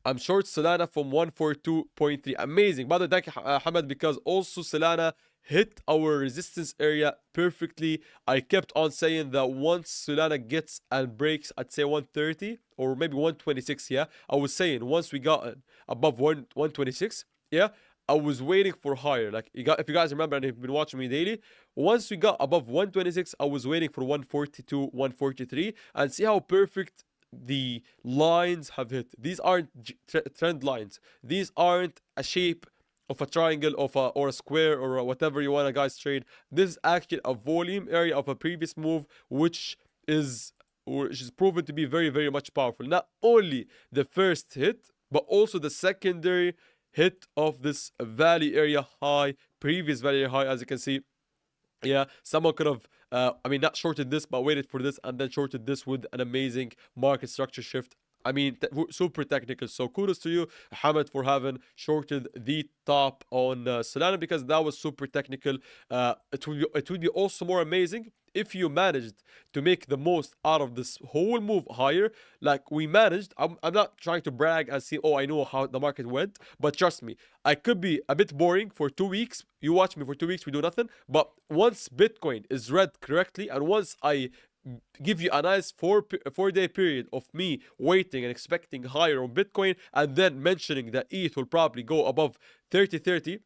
I'm short Solana from 142.3. Amazing. By the way, thank you, Hamad, because also Solana hit our resistance area perfectly. I kept on saying that once Solana gets and breaks, I'd say 130 or maybe 126. Yeah. I was saying once we got above 126, yeah, I was waiting for higher. Like, if you guys remember and you've been watching me daily, once we got above 126, I was waiting for 142, 143, and see how perfect the lines have hit. These aren't trend lines. These aren't a shape of a triangle or a square or whatever you want to guys trade. This is actually a volume area of a previous move, which is proven to be very much powerful. Not only the first hit, but also the secondary hit of this valley area high, previous valley area high, as you can see. Yeah, someone could have, I mean, not shorted this, but waited for this and then shorted this with an amazing market structure shift. I mean, super technical. So kudos to you, Hamad, for having shorted the top on Solana, because that was super technical. It would be also more amazing if you managed to make the most out of this whole move higher, like we managed, I'm not trying to brag and say, oh, I know how the market went, but trust me, I could be a bit boring for 2 weeks. You watch me for 2 weeks, we do nothing. But once Bitcoin is read correctly, and once I give you a nice 4-day period of me waiting and expecting higher on Bitcoin, and then mentioning that ETH will probably go above 3030.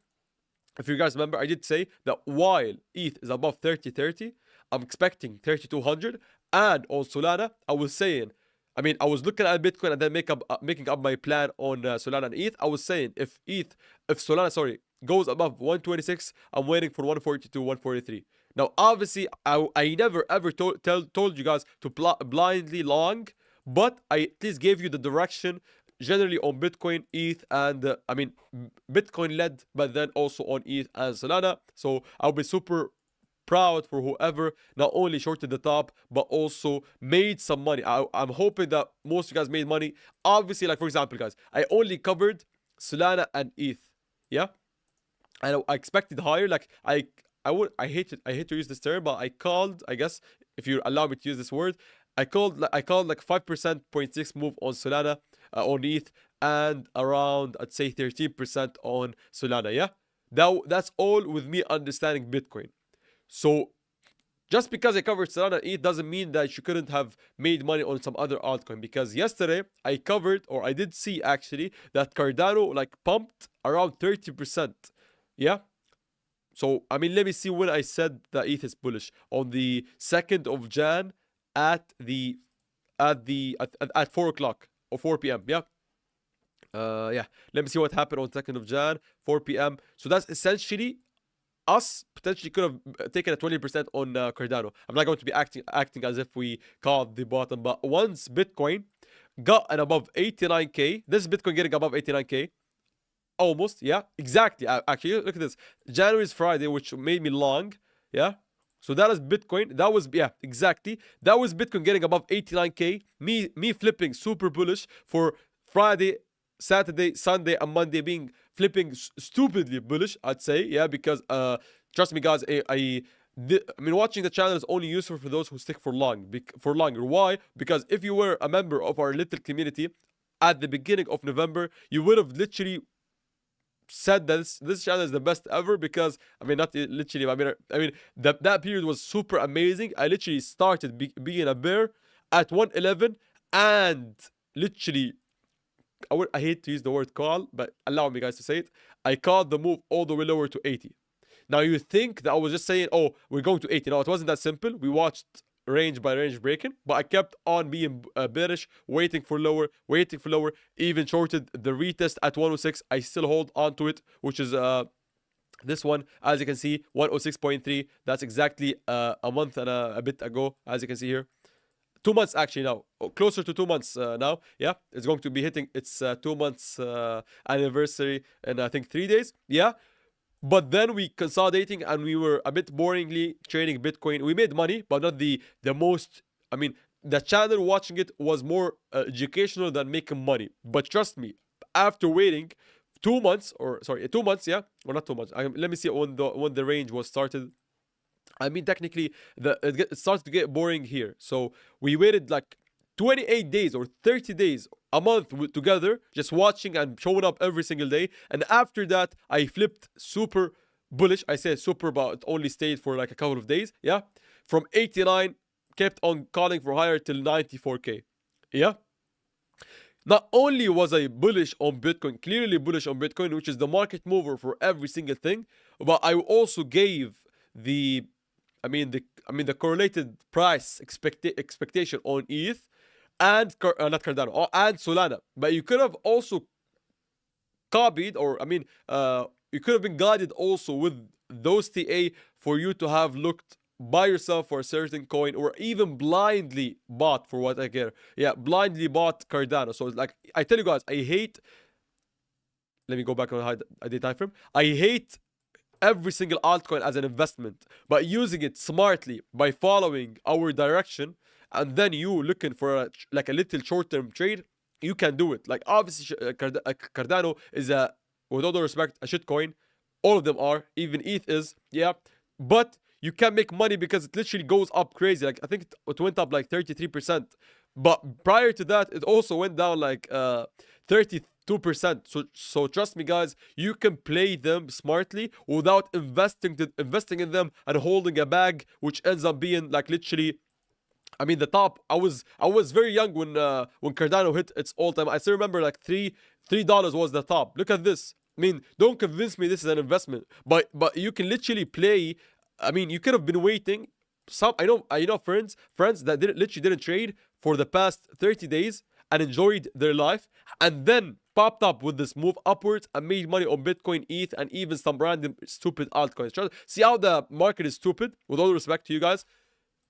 If you guys remember, I did say that while ETH is above 3030, I'm expecting 3200. And on Solana, I was saying, I mean, I was looking at Bitcoin and then making up my plan on Solana and ETH. I was saying if Solana, sorry, goes above 126, I'm waiting for 142, 143. Now, obviously, I never ever told you guys to blindly long, but I at least gave you the direction generally on Bitcoin, ETH, and I mean, Bitcoin led, but then also on ETH and Solana. So I'll be super proud for whoever not only shorted the top, but also made some money. I'm hoping that most of you guys made money. Obviously, like for example, guys, I only covered Solana and ETH. Yeah. And I expected higher. Like I hate to use this term, but I called, I guess, if you allow me to use this word, I called like 5% 0.6 move on Solana, on ETH, and around, I'd say 13% on Solana. Yeah, that's all with me understanding Bitcoin. So just because I covered Solana and ETH doesn't mean that you couldn't have made money on some other altcoin, because yesterday I covered, or I did see actually, that Cardano like pumped around 30%. Yeah. So, I mean, let me see when I said that ETH is bullish. On the 2nd of Jan at 4 o'clock or 4 p.m. Yeah. Yeah. Let me see what happened on 2nd of Jan, 4 p.m. So that's essentially us potentially could have taken a 20% on Cardano. I'm not going to be acting as if we caught the bottom, but once Bitcoin got an above 89k, this is Bitcoin getting above 89k. Almost, yeah, exactly. Actually, look at this. January is Friday, which made me long, yeah. So that is Bitcoin. That was, yeah, exactly. That was Bitcoin getting above 89k. Me flipping super bullish for Friday, Saturday, Sunday, and Monday being flipping stupidly bullish, I'd say, yeah, because trust me, guys, I mean, watching the channel is only useful for those who stick for longer. Why? Because if you were a member of our little community at the beginning of November, you would have literally said that this channel is the best ever, because I mean, not literally, I mean that period was super amazing. I literally started being a bear at 111, and literally I hate to use the word call, but allow me guys to say it, I called the move all the way lower to 80. Now you think that I was just saying, oh, we're going to 80. No, it wasn't that simple. We watched range by range breaking, but I kept on being bearish, waiting for lower, even shorted the retest at 106. I still hold on to it, which is this one, as you can see, 106.3. That's exactly a month and a bit ago, as you can see here. 2 months actually now, closer to 2 months now. Yeah, it's going to be hitting its 2 months anniversary in I think 3 days. Yeah. But then we consolidating, and we were a bit boringly trading Bitcoin. We made money, but not the most. I mean, the channel watching it was more educational than making money. But trust me, after waiting 2 months, or sorry, 2 months, yeah, or not 2 months. Let me see when the range was started. I mean, technically, it started to get boring here. So we waited like 28 days or 30 days, a month together, just watching and showing up every single day. And after that, I flipped super bullish. I said super, but it only stayed for like a couple of days. Yeah. From 89, kept on calling for higher till 94k. Yeah. Not only was I bullish on Bitcoin, clearly bullish on Bitcoin, which is the market mover for every single thing, but I also gave the correlated price expectation on ETH and not Cardano, and Solana. But you could have also copied, or you could have been guided also with those TA for you to have looked by yourself for a certain coin, or even blindly bought, for what I care. Yeah, blindly bought Cardano. So it's like, I tell you guys, I hate. Let me go back on the time frame. I hate every single altcoin as an investment, but using it smartly by following our direction, and then you looking for a little short-term trade, you can do it. Like, obviously, Cardano is with all due respect, a shit coin. All of them are. Even ETH is, yeah. But you can make money because it literally goes up crazy. Like I think it went up like 33%. But prior to that, it also went down like 32%. So trust me, guys, you can play them smartly without investing in them and holding a bag, which ends up being like literally, I mean, the top. I was very young when Cardano hit its all time. I still remember like $3 was the top. Look at this. I mean, don't convince me this is an investment, but you can literally play. I mean, you could have been waiting. I know friends that literally didn't trade for the past 30 days and enjoyed their life, and then popped up with this move upwards and made money on Bitcoin, ETH, and even some random stupid altcoins. See how the market is stupid. With all respect to you guys,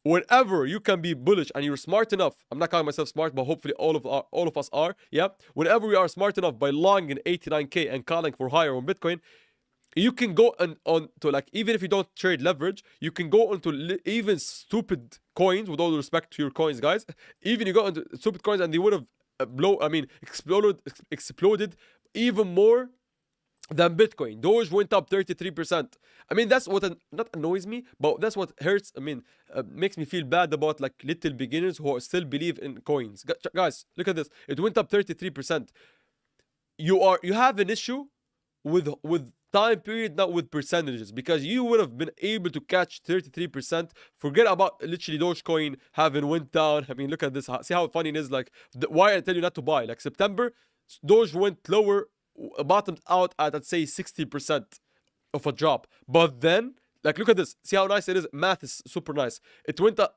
whenever you can be bullish and you're smart enough, I'm not calling myself smart, but hopefully all of us are, yeah, whenever we are smart enough by longing 89k and calling for higher on Bitcoin, you can go on to, like, even if you don't trade leverage, you can go into even stupid coins. With all respect to your coins, guys, even you go into stupid coins and they would have exploded even more than Bitcoin. Doge went up 33%. I mean, that's what not annoys me, but that's what hurts. I mean, makes me feel bad about like little beginners who still believe in coins. Guys, look at this. It went up 33%. You have an issue with time period, not with percentages, because you would have been able to catch 33%. Forget about literally Dogecoin having went down. I mean, look at this. See how funny it is. Like, why I tell you not to buy. Like September, Doge went lower, bottomed out at, let's say, 60% of a drop. But then, like, look at this. See how nice it is. Math is super nice. It went down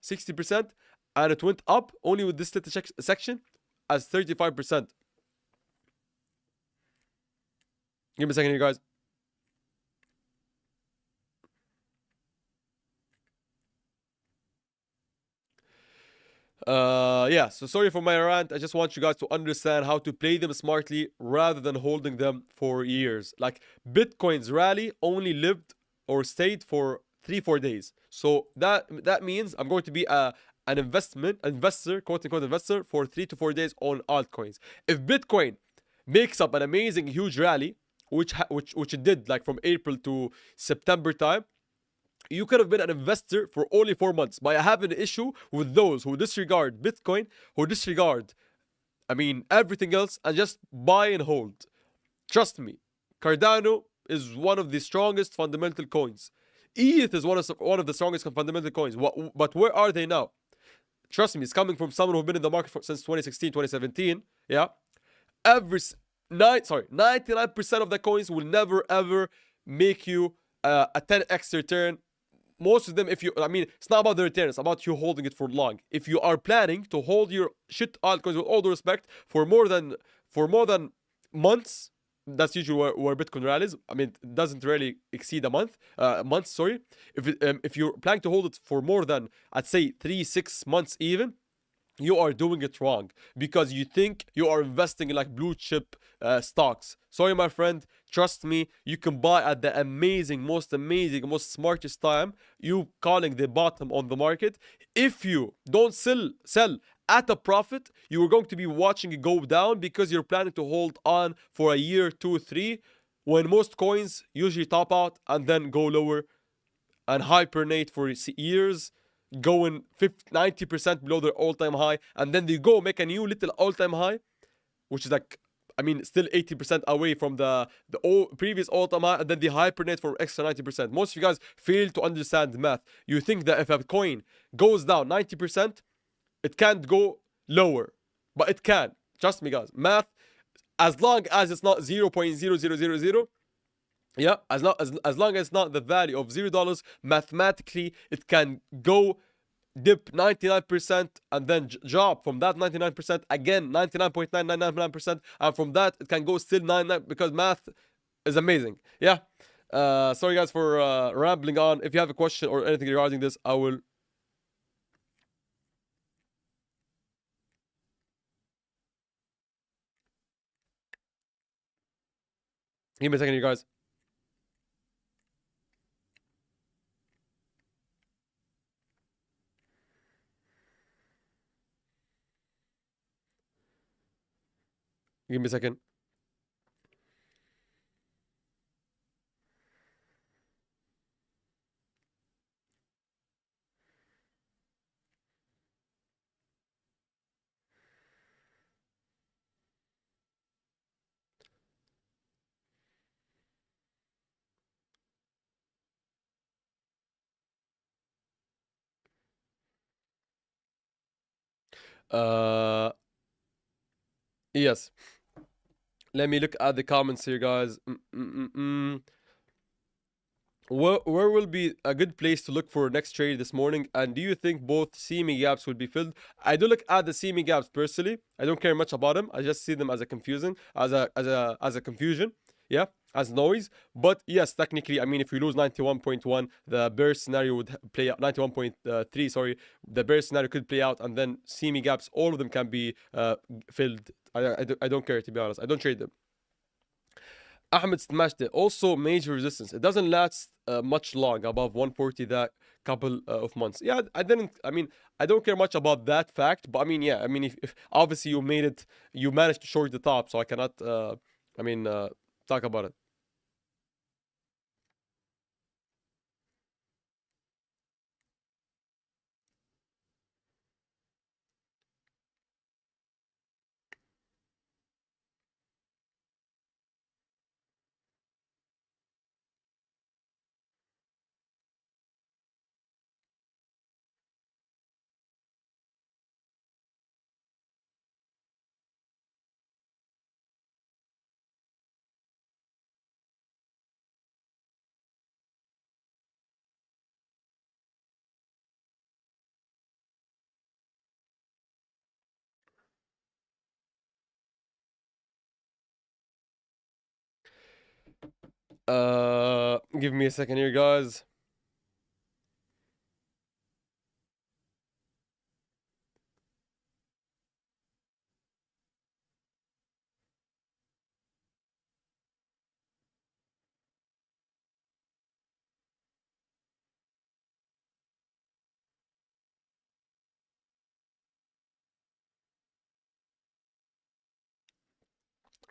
60%, and it went up only with this little section as 35%. Give me a second here, guys. Yeah, so sorry for my rant. I just want you guys to understand how to play them smartly rather than holding them for years. Like, Bitcoin's rally only lived or stayed for 3-4 days. So that means I'm going to be an investor, quote unquote investor, for 3 to 4 days on altcoins. If Bitcoin makes up an amazing huge rally, which it did, like from April to September time, you could have been an investor for only 4 months. But I have an issue with those who disregard Bitcoin, who disregard, I mean, everything else, and just buy and hold. Trust me, Cardano is one of the strongest fundamental coins. ETH is one of the strongest fundamental coins. But where are they now? Trust me, it's coming from someone who's been in the market since 2016, 2017. Yeah, 99% of the coins will never ever make you a 10x return. Most of them, I mean, it's not about the return, it's about you holding it for long. If you are planning to hold your shit altcoins, with all due respect, for more than months, that's usually where Bitcoin rallies. I mean, it doesn't really exceed a month. Sorry. If you're planning to hold it for more than, I'd say, 3-6 months even, you are doing it wrong, because you think you are investing in like blue chip stocks. Sorry, my friend, trust me, you can buy at the most smartest time, you calling the bottom on the market. If you don't sell at a profit, you are going to be watching it go down because you're planning to hold on for a year, 2, 3, when most coins usually top out and then go lower and hibernate for years, going 90% below their all-time high, and then they go make a new little all-time high, which is like, I mean, still 80% away from the previous all-time high, and then they hibernate for extra 90%. Most of you guys fail to understand the math. You think that if a coin goes down 90%, it can't go lower, but it can. Trust me, guys. Math, as long as it's not 0.0000, yeah, as long as it's not the value of $0, mathematically it can go dip 99% and then drop from that 99% again 99.9999%, and from that it can go still 99, because math is amazing. Yeah. Sorry guys for rambling on. If you have a question or anything regarding this, I will. Give me a second, you guys. Give me a second. Uh, yes. Let me look at the comments here, guys. Where will be a good place to look for next trade this morning? And do you think both CME gaps will be filled? I do look at the CME gaps personally. I don't care much about them. I just see them as a confusing, as a confusion. Yeah, as noise. But yes, technically, I mean, if we lose 91.1, the bear scenario would play out. 91.3, sorry, the bear scenario could play out, and then CME gaps, all of them can be filled. I don't care, to be honest. I don't trade them. Ahmed smashed it. Also, major resistance. It doesn't last much long above 140 that couple of months. Yeah, I didn't. I mean, I don't care much about that fact, but I mean, yeah. I mean, if obviously you made it, you managed to short the top, so I cannot. I mean, talk about it. Give me a second here, guys.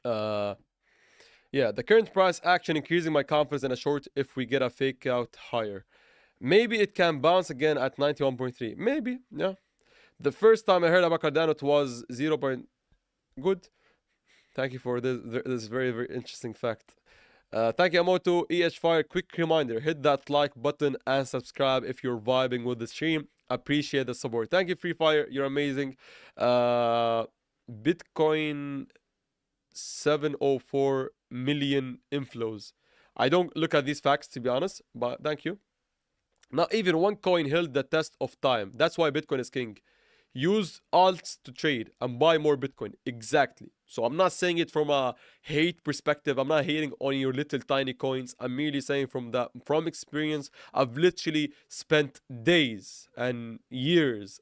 Uh, yeah, the current price action increasing my confidence in a short if we get a fake out higher. Maybe it can bounce again at 91.3. Maybe, yeah. The first time I heard about Cardano, it was 0. Good. Thank you for this very, very interesting fact. Thank you, Amoto. EH Fire, quick reminder, hit that like button and subscribe if you're vibing with the stream. Appreciate the support. Thank you, Free Fire. You're amazing. Bitcoin 704 million inflows. I don't look at these facts, to be honest, but thank you. Not even one coin held the test of time. That's why Bitcoin is king. Use alts to trade and buy more Bitcoin. Exactly. So I'm not saying it from a hate perspective. I'm not hating on your little tiny coins. I'm merely saying from experience. I've literally spent days and years,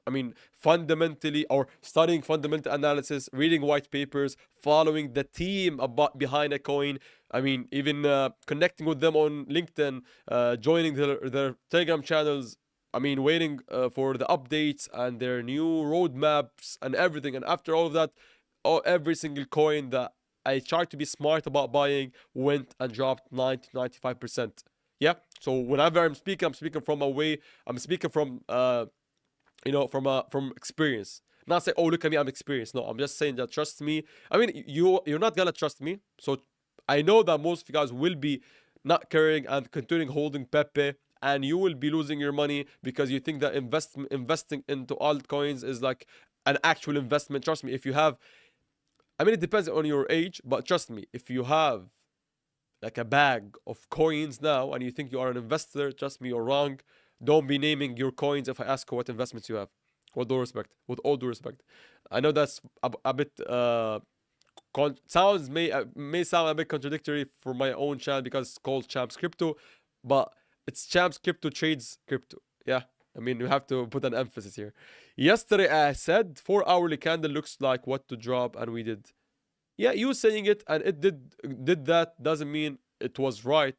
I mean, fundamentally or studying fundamental analysis, reading white papers, following the team about behind a coin. I mean, even connecting with them on LinkedIn, joining their Telegram channels. I mean, waiting for the updates and their new roadmaps and everything. And after all of that, every single coin that I tried to be smart about buying went and dropped 90-95%. Yeah. So whenever I'm speaking from a way, I'm speaking from from experience. Not say, oh, look at me, I'm experienced. No, I'm just saying that trust me. I mean, you're not gonna trust me. So I know that most of you guys will be not caring and continuing holding Pepe, and you will be losing your money because you think that investing into altcoins is like an actual investment. Trust me, if you have, I mean, it depends on your age, but trust me, if you have like a bag of coins now and you think you are an investor, trust me, you're wrong. Don't be naming your coins if I ask you what investments you have. With all respect. With all due respect. I know that's a bit sounds may sound a bit contradictory for my own channel because it's called Champs Crypto, but it's Champs Crypto trades crypto. Yeah. I mean, we have to put an emphasis here. Yesterday I said 4 hourly candle looks like what to drop, and we did. Yeah, you saying it and it did that doesn't mean it was right.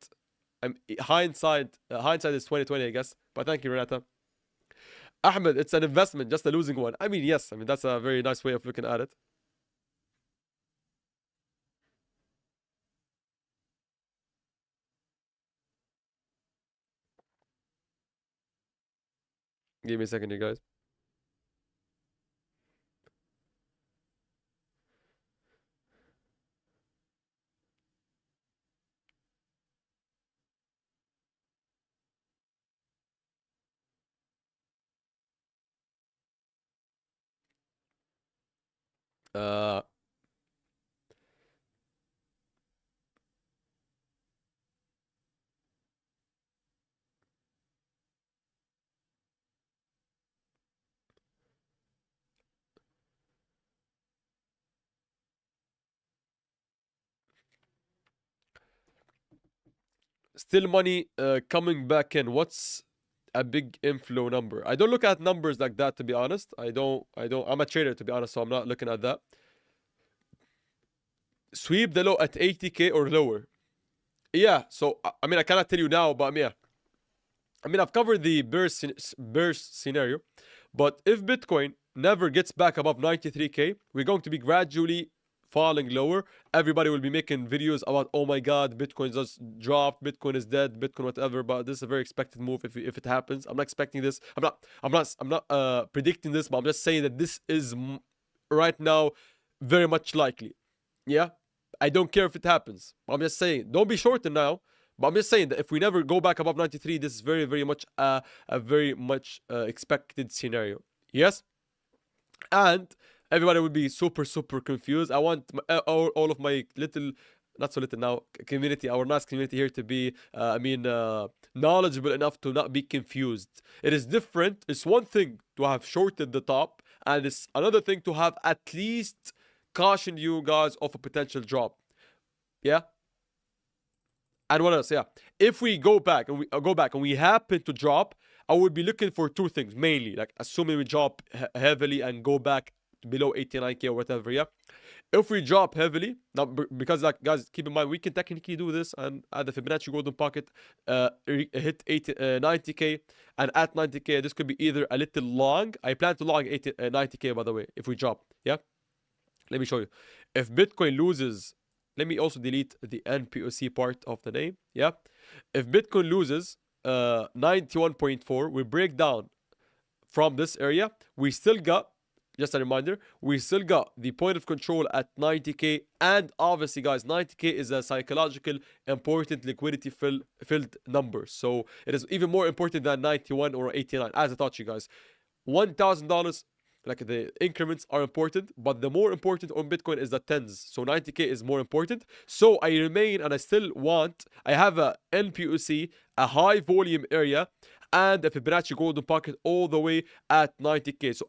Hindsight is 2020, I guess. But thank you, Renata. Ahmed, it's an investment, just a losing one. I mean, yes. I mean, that's a very nice way of looking at it. Give me a second, you guys. Uh, Still money coming back in. What's a big inflow number? I don't look at numbers like that, to be honest. I'm a trader, to be honest, so I'm not looking at that. Sweep the low at 80k or lower. Yeah, so I mean, I cannot tell you now, but yeah. I mean, I've covered the burst scenario, but if Bitcoin never gets back above 93k, we're going to be gradually falling lower. Everybody will be making videos about, oh my god, Bitcoin just dropped, Bitcoin is dead, Bitcoin whatever. But this is a very expected move if it happens. I'm not expecting this. I'm not predicting this, but I'm just saying that this is right now very much likely. Yeah, I don't care if it happens. I'm just saying, don't be shorted now. But I'm just saying that if we never go back above 93, this is very, very much a very much expected scenario. Yes? And everybody will be super, super confused. I want all of my little, not so little now, community, our nice community here to be, knowledgeable enough to not be confused. It is different. It's one thing to have shorted the top, and it's another thing to have at least cautioned you guys of a potential drop. Yeah? And what else? Yeah. If we go back and we happen to drop, I would be looking for two things mainly. Like assuming we drop heavily and go back below 89k or whatever. Yeah. If we drop heavily, now because like guys, keep in mind we can technically do this and at the Fibonacci golden pocket, hit 90k, and at 90k this could be either a little long. I plan to long 90k by the way. If we drop, yeah. Let me show you. If Bitcoin loses. Let me also delete the NPOC part of the name. Yeah. If Bitcoin loses 91.4, we break down from this area. We still got, just a reminder, we still got the point of control at 90k. And obviously, guys, 90k is a psychological important liquidity filled number. So it is even more important than 91 or 89, as I taught you guys. $1,000. Like the increments are important, but the more important on Bitcoin is the tens. So 90k is more important. So I remain and I still want, I have a NPOC, a high volume area, and a Fibonacci golden pocket all the way at 90k. So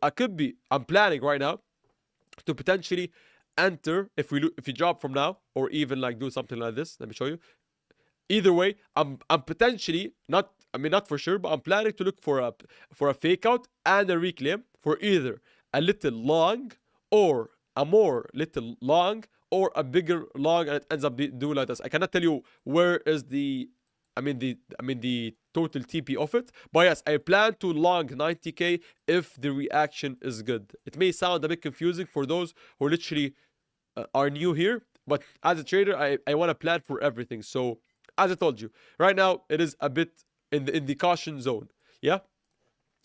I'm planning right now to potentially enter if we drop from now, or even like do something like this. Let me show you. Either way, I'm potentially not for sure, but I'm planning to look for a fake out and a reclaim for either a little long or a more little long or a bigger long, and it ends up doing like this. I cannot tell you where is the total TP of it, but yes, I plan to long 90k if the reaction is good. It may sound a bit confusing for those who literally are new here, but as a trader, I want to plan for everything. So as I told you, right now it is a bit in the caution zone. Yeah,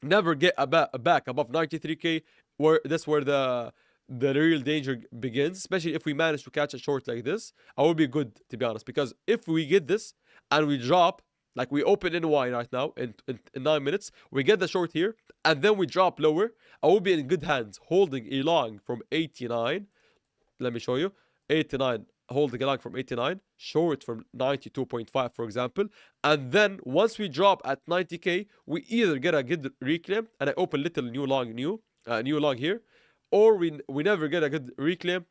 never get back above 93k, where the real danger begins. Especially if we manage to catch a short like this, I will be good, to be honest. Because if we get this and we drop, like we open NY right now in 9 minutes, we get the short here and then we drop lower, I will be in good hands holding a long from 89. Let me show you. 89, holding a long from 89, short from 92.5, for example. And then once we drop at 90k, we either get a good reclaim and I open little new long here, or we never get a good reclaim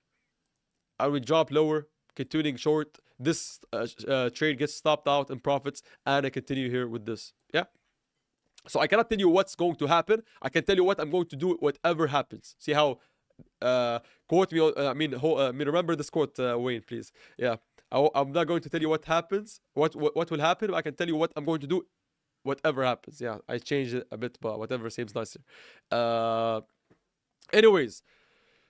and we drop lower, continuing short. This trade gets stopped out in profits, and I continue here with this. Yeah. So I cannot tell you what's going to happen. I can tell you what I'm going to do, whatever happens. See how quote me. Remember this quote, Wayne, please. Yeah, I'm not going to tell you what happens, what will happen. I can tell you what I'm going to do, whatever happens. Yeah, I changed it a bit, but whatever seems nicer. Anyways,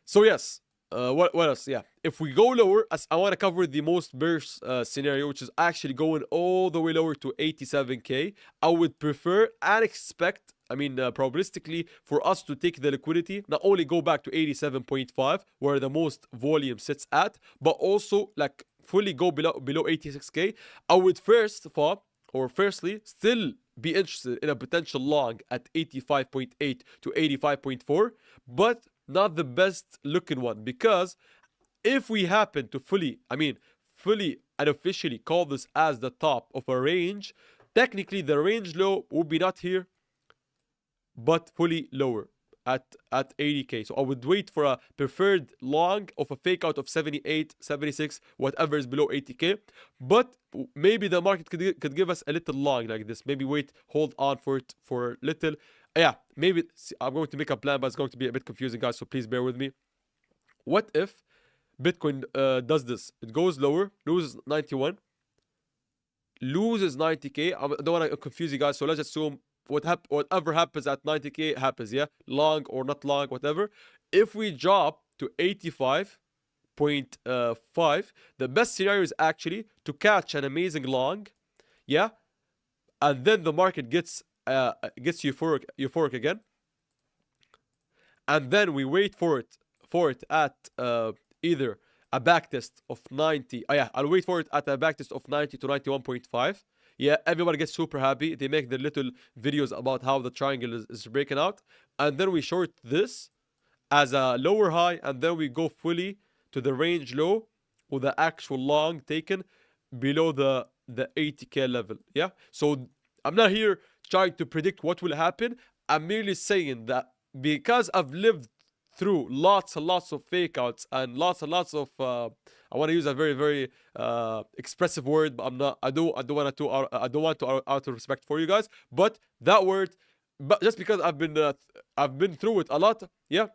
so yes. What else? Yeah, if we go lower, as I want to cover the most bearish scenario, which is actually going all the way lower to 87k. I would prefer and expect, probabilistically, for us to take the liquidity, not only go back to 87.5 where the most volume sits at, but also like fully go below 86k. I would firstly still be interested in a potential long at 85.8 to 85.4, but not the best looking one, because if we happen to fully and officially call this as the top of a range, technically the range low would be not here, but fully lower at 80k. So I would wait for a preferred long of a fake out of 78, 76, whatever is below 80k. But maybe the market could give us a little long like this. Maybe wait, hold on for it for a little. Yeah, maybe I'm going to make a plan, but it's going to be a bit confusing, guys. So please bear with me. What if Bitcoin does this? It goes lower, loses 91, loses 90k. I don't want to confuse you guys, so let's assume whatever happens at 90k happens, yeah? Long or not long, whatever. If we drop to 85.5, the best scenario is actually to catch an amazing long, yeah? And then the market gets euphoric again. And then we wait for it at either a backtest of 90. Oh yeah, I'll wait for it at a backtest of 90 to 91.5. Yeah, everybody gets super happy. They make their little videos about how the triangle is breaking out. And then we short this as a lower high, and then we go fully to the range low with the actual long taken below the 80k level. Yeah, so I'm not here trying to predict what will happen. I'm merely saying that because I've lived through lots and lots of fake outs and lots of I want to use a very expressive word, but I don't want to out of respect for you guys, but that word, but just because I've been through it a lot, yeah,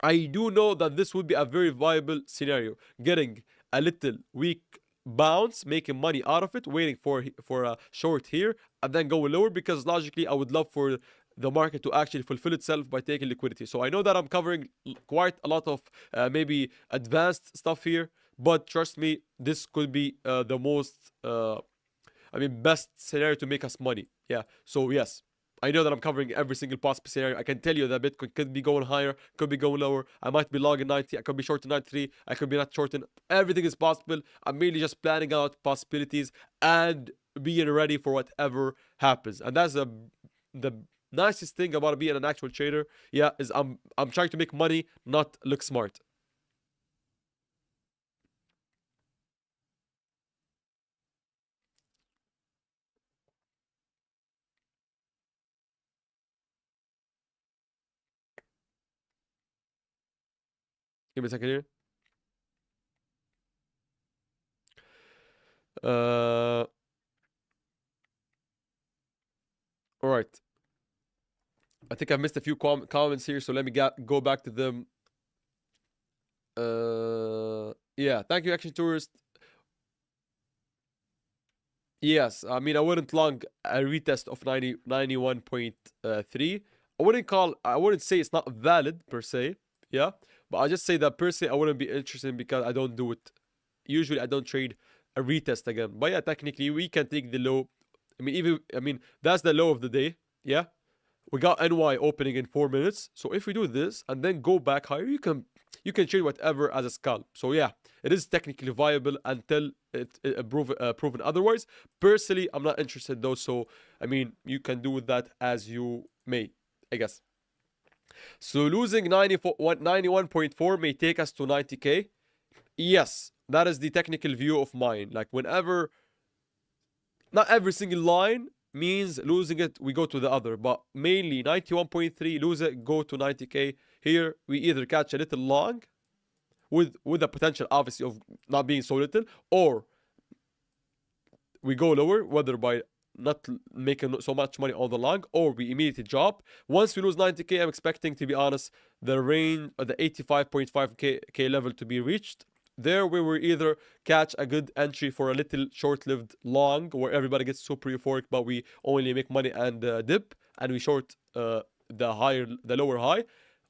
I do know that this would be a very viable scenario. Getting a little weak bounce, making money out of it, waiting for a short here, and then going lower, because logically I would love for the market to actually fulfill itself by taking liquidity. So I know that I'm covering quite a lot of maybe advanced stuff here, but trust me, this could be the most best scenario to make us money. Yeah. So yes, I know that I'm covering every single possible scenario. I can tell you that Bitcoin could be going higher, could be going lower. I might be long in 90. I could be short in 93. I could be not short in. Everything is possible. I'm merely just planning out possibilities and being ready for whatever happens. And that's the nicest thing about being an actual trader. Yeah, is I'm trying to make money, not look smart. Give me a second here. All right. I think I missed a few comments here, so let me go back to them. Yeah, thank you, Action Tourist. Yes, I mean, I wouldn't long a retest of 91.3. I wouldn't say it's not valid per se, yeah, but I just say that per se I wouldn't be interested because I don't do it. Usually I don't trade a retest again. But yeah, technically we can take the low. I mean that's the low of the day, yeah. We got NY opening in 4 minutes. So if we do this and then go back higher, you can trade whatever as a scalp. So yeah, it is technically viable until proven otherwise. Personally, I'm not interested though. So I mean, you can do with that as you may, I guess. So losing 91.4 may take us to 90k. Yes, that is the technical view of mine. Like whenever, not every single line means losing it, we go to the other, but mainly 91.3, lose it, go to 90k. Here we either catch a little long with the potential obviously of not being so little, or we go lower, whether by not making so much money on the long, or we immediately drop. Once we lose 90k, I'm expecting, to be honest, the range the 85.5k level to be reached. There we will either catch a good entry for a little short-lived long where everybody gets super euphoric, but we only make money and dip, and we short the lower high,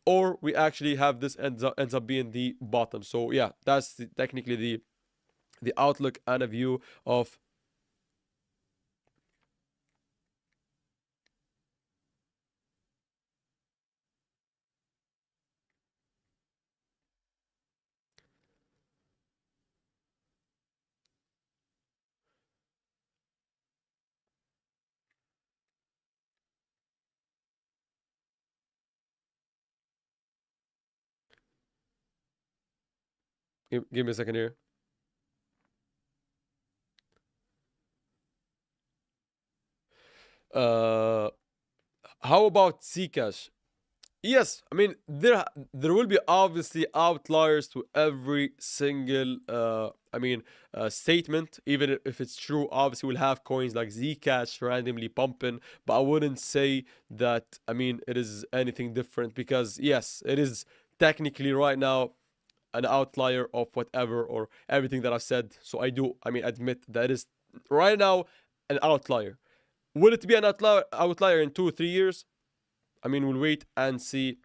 or we actually have this ends up being the bottom. So yeah, that's technically the outlook and a view of Give me a second here. How about Zcash? Yes, I mean there will be obviously outliers to every single statement. Even if it's true, obviously we'll have coins like Zcash randomly pumping, but I wouldn't say that it is anything different, because yes, it is technically right now an outlier of whatever or everything that I've said. So I do admit that it is right now an outlier. Will it be an outlier in 2 or 3 years? We'll wait and see.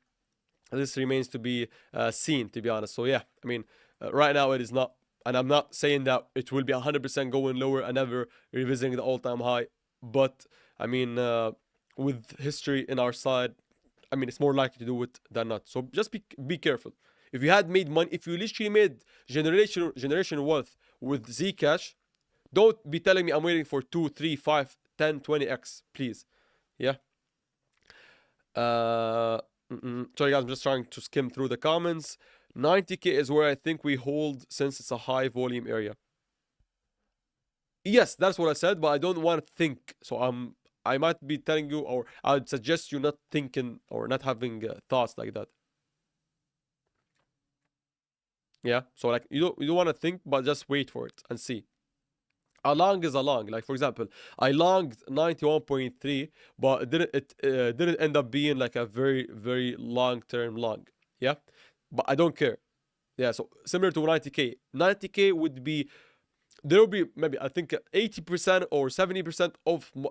This remains to be seen, to be honest. So yeah, right now it is not, and I'm not saying that it will be 100% going lower and never revisiting the all-time high. But with history in our side, it's more likely to do it than not. So just be careful. If you had made money, if you literally made generation wealth with Zcash, don't be telling me I'm waiting for 2, 3, 5, 10, 20x, please. Yeah. Sorry guys, I'm just trying to skim through the comments. 90k is where I think we hold, since it's a high volume area. Yes, that's what I said, but I don't want to think. So I might be telling you, or I'd suggest you not thinking or not having thoughts like that. Yeah, so like you don't want to think, but just wait for it and see. A long is a long. Like for example, I longed 91.3, but it didn't end up being like a very very long term long. Yeah, but I don't care. Yeah, so similar to 90k. 90k would be, there will be maybe I think 80% or 70%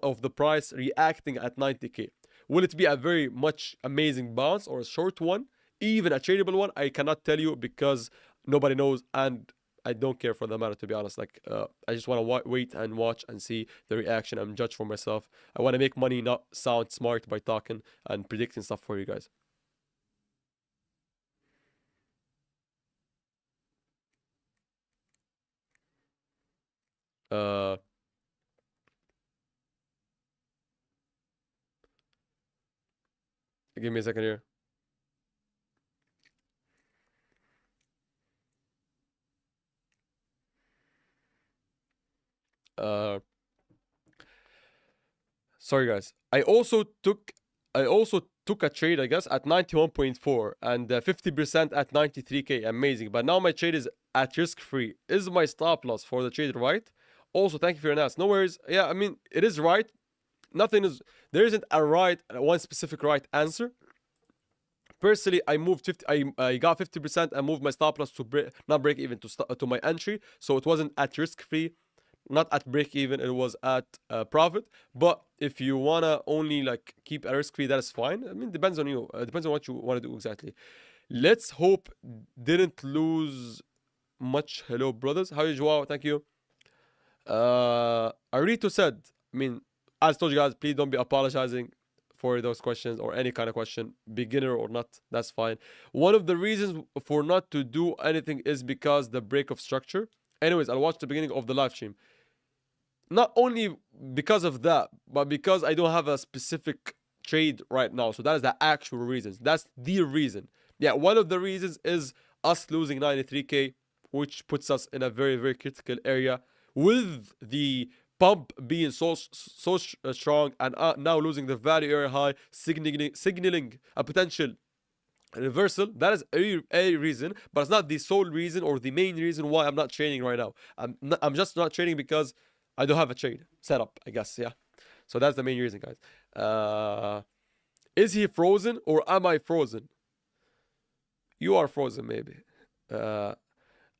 of the price reacting at 90k. Will it be a very much amazing bounce or a short one, even a tradable one? I cannot tell you, because nobody knows, and I don't care for the matter, to be honest. Like I just want to wait and watch and see the reaction and judge for myself. I want to make money, not sound smart by talking and predicting stuff for you guys. Uh, Give me a second here. Uh, Sorry guys. I also took a trade, I guess, at 91.4 and 50% at 93k. Amazing. But now my trade is at risk free. Is my stop loss for the trade right? Also, thank you for your ask. No worries. Yeah, it is right. There isn't a one specific right answer. Personally, I moved 50. I got 50% and moved my stop loss to not break even, to my entry, so it wasn't at risk free, not at break even. It was at profit. But if you wanna only like keep a risk free, that is fine. Depends on you. Depends on what you want to do exactly. Let's hope didn't lose much. Hello, brothers. How are you, Joao? Thank you. Arito said, as told you guys, please don't be apologizing for those questions or any kind of question, beginner or not, that's fine. One of the reasons for not to do anything is because the break of structure. Anyways, I'll watch the beginning of the live stream. Not only because of that, but because I don't have a specific trade right now. So that is the actual reasons. That's the reason. Yeah, one of the reasons is us losing 93k, which puts us in a very, very critical area, with the pump being so strong, and now losing the value area high, signaling a potential reversal. That is a reason, but it's not the sole reason or the main reason why I'm not trading right now. I'm just not trading because I don't have a trade set up, I guess. Yeah, so that's the main reason, guys. Is he frozen or am I frozen? You are frozen, maybe.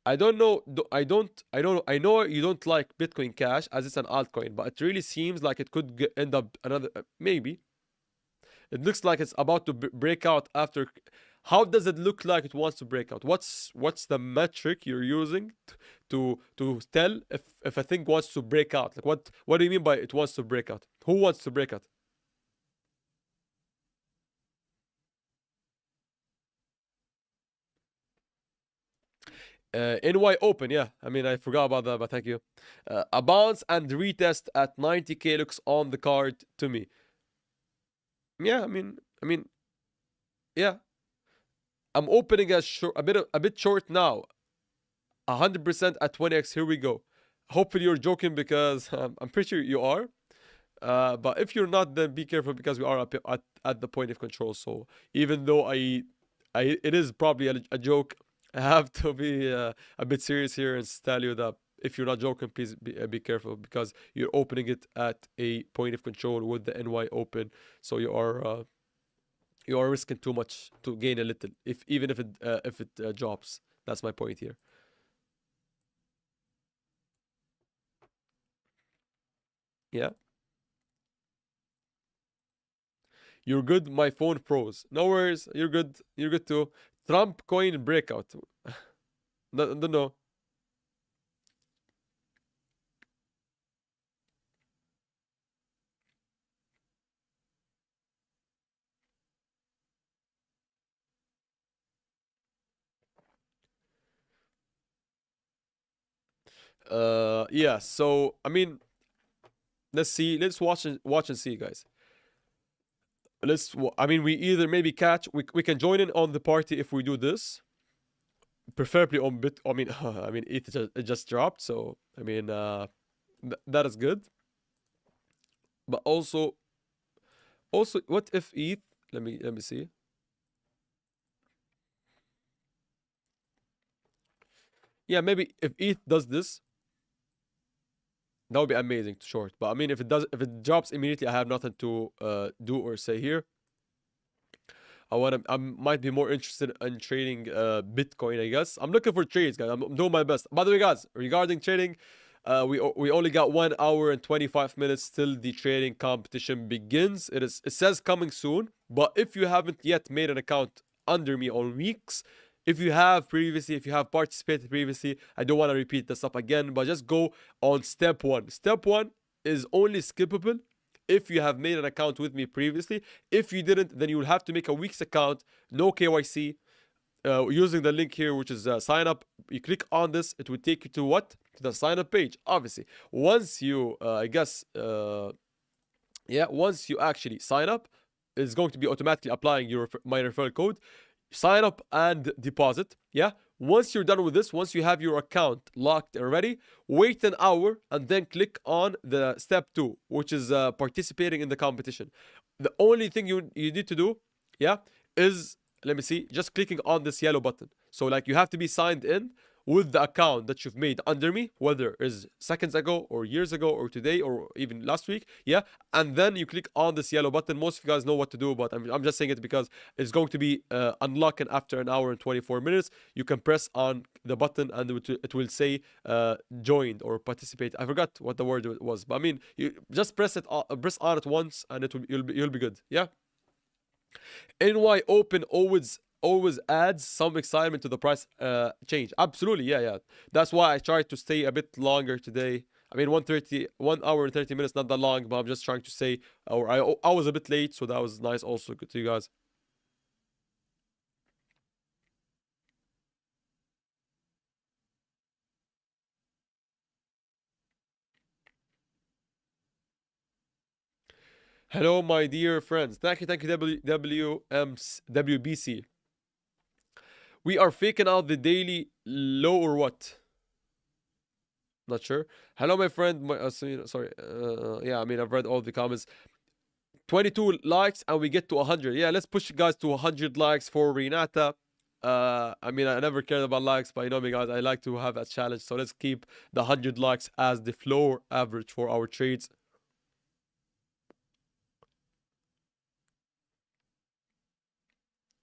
I don't know. I know you don't like Bitcoin Cash as it's an altcoin, but it really seems like it could end up another. Maybe it looks like it's about to break out after. How does it look like it wants to break out? What's the metric you're using to tell if a thing wants to break out? Like what do you mean by it wants to break out? Who wants to break out? NY open, yeah. I forgot about that, but thank you. A bounce and retest at 90k looks on the card to me. Yeah, yeah. I'm opening a bit short now. 100% at 20x. Here we go. Hopefully you're joking, because I'm pretty sure you are. But if you're not, then be careful, because we are at the point of control. So even though it is probably a joke, I have to be a bit serious here and tell you that if you're not joking, please be careful, because you're opening it at a point of control with the NY open. So you are risking too much to gain a little, even if it drops. That's my point here. Yeah. You're good. My phone froze. No worries. You're good. You're good too. Trump coin breakout. No, no, no. Yeah. So I mean, let's see. Let's watch and see, guys. I mean, we either maybe catch. We can join in on the party if we do this. Preferably on bit. I mean, I mean, it just dropped. So I mean, that is good. But also, what if ETH? Let me see. Yeah, maybe if ETH does this, that would be amazing to short. But I mean, if it drops immediately, I have nothing to do or say here. I might be more interested in trading Bitcoin, I guess. I'm looking for trades, guys. I'm doing my best. By the way, guys, regarding trading, we only got 1 hour and 25 minutes till the trading competition begins. It says coming soon, but if you haven't yet made an account under me on Weex, if you have participated previously, I don't want to repeat the stuff again, but just go on step 1. Step 1 is only skippable if you have made an account with me previously. If you didn't, then you will have to make a Weex account, no KYC, using the link here, which is sign up. You click on this, it will take you to what? To the sign up page. Obviously, once you, once you actually sign up, it's going to be automatically applying my referral code. Sign up and deposit. Yeah. Once you're done with this, once you have your account locked and ready, wait an hour and then click on the step 2, which is participating in the competition. The only thing you need to do, yeah, is, let me see, just clicking on this yellow button. So like, you have to be signed in with the account that you've made under me, whether is seconds ago or years ago or today or even last week. Yeah. And then you click on this yellow button. Most of you guys know what to do, but I'm just saying it because it's going to be unlocking after an hour and 24 minutes. You can press on the button and it will say joined or participate. I forgot what the word was, but I mean, you just press on it once and you'll be good. Yeah. NY open always adds some excitement to the price change. Absolutely, yeah. That's why I tried to stay a bit longer today. I mean, 1 hour and 30 minutes, not that long, but I'm just trying to say, or I was a bit late, so that was nice also. Good to you guys. Hello, my dear friends. Thank you, WBC. We are faking out the daily low or what? Not sure. Hello, my friend. Sorry. Yeah, I mean, I've read all the comments. 22 likes and we get to 100. Yeah, let's push you guys to 100 likes for Renata. I mean, I never cared about likes, but you know me, guys. I like to have a challenge. So let's keep the 100 likes as the floor average for our trades.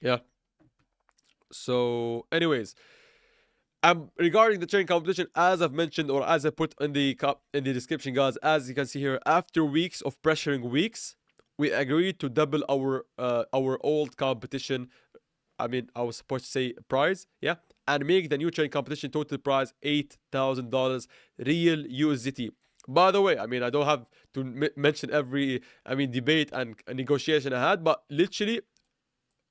Yeah. So, anyways, regarding the trading competition, as I've mentioned or as I put in the description, guys, as you can see here, after weeks of pressuring Weex, we agreed to double our old competition. I mean, I was supposed to say prize, yeah, and make the new trading competition total prize $8,000 real USDT. By the way, I mean, I don't have to mention every, I mean, debate and negotiation I had, but literally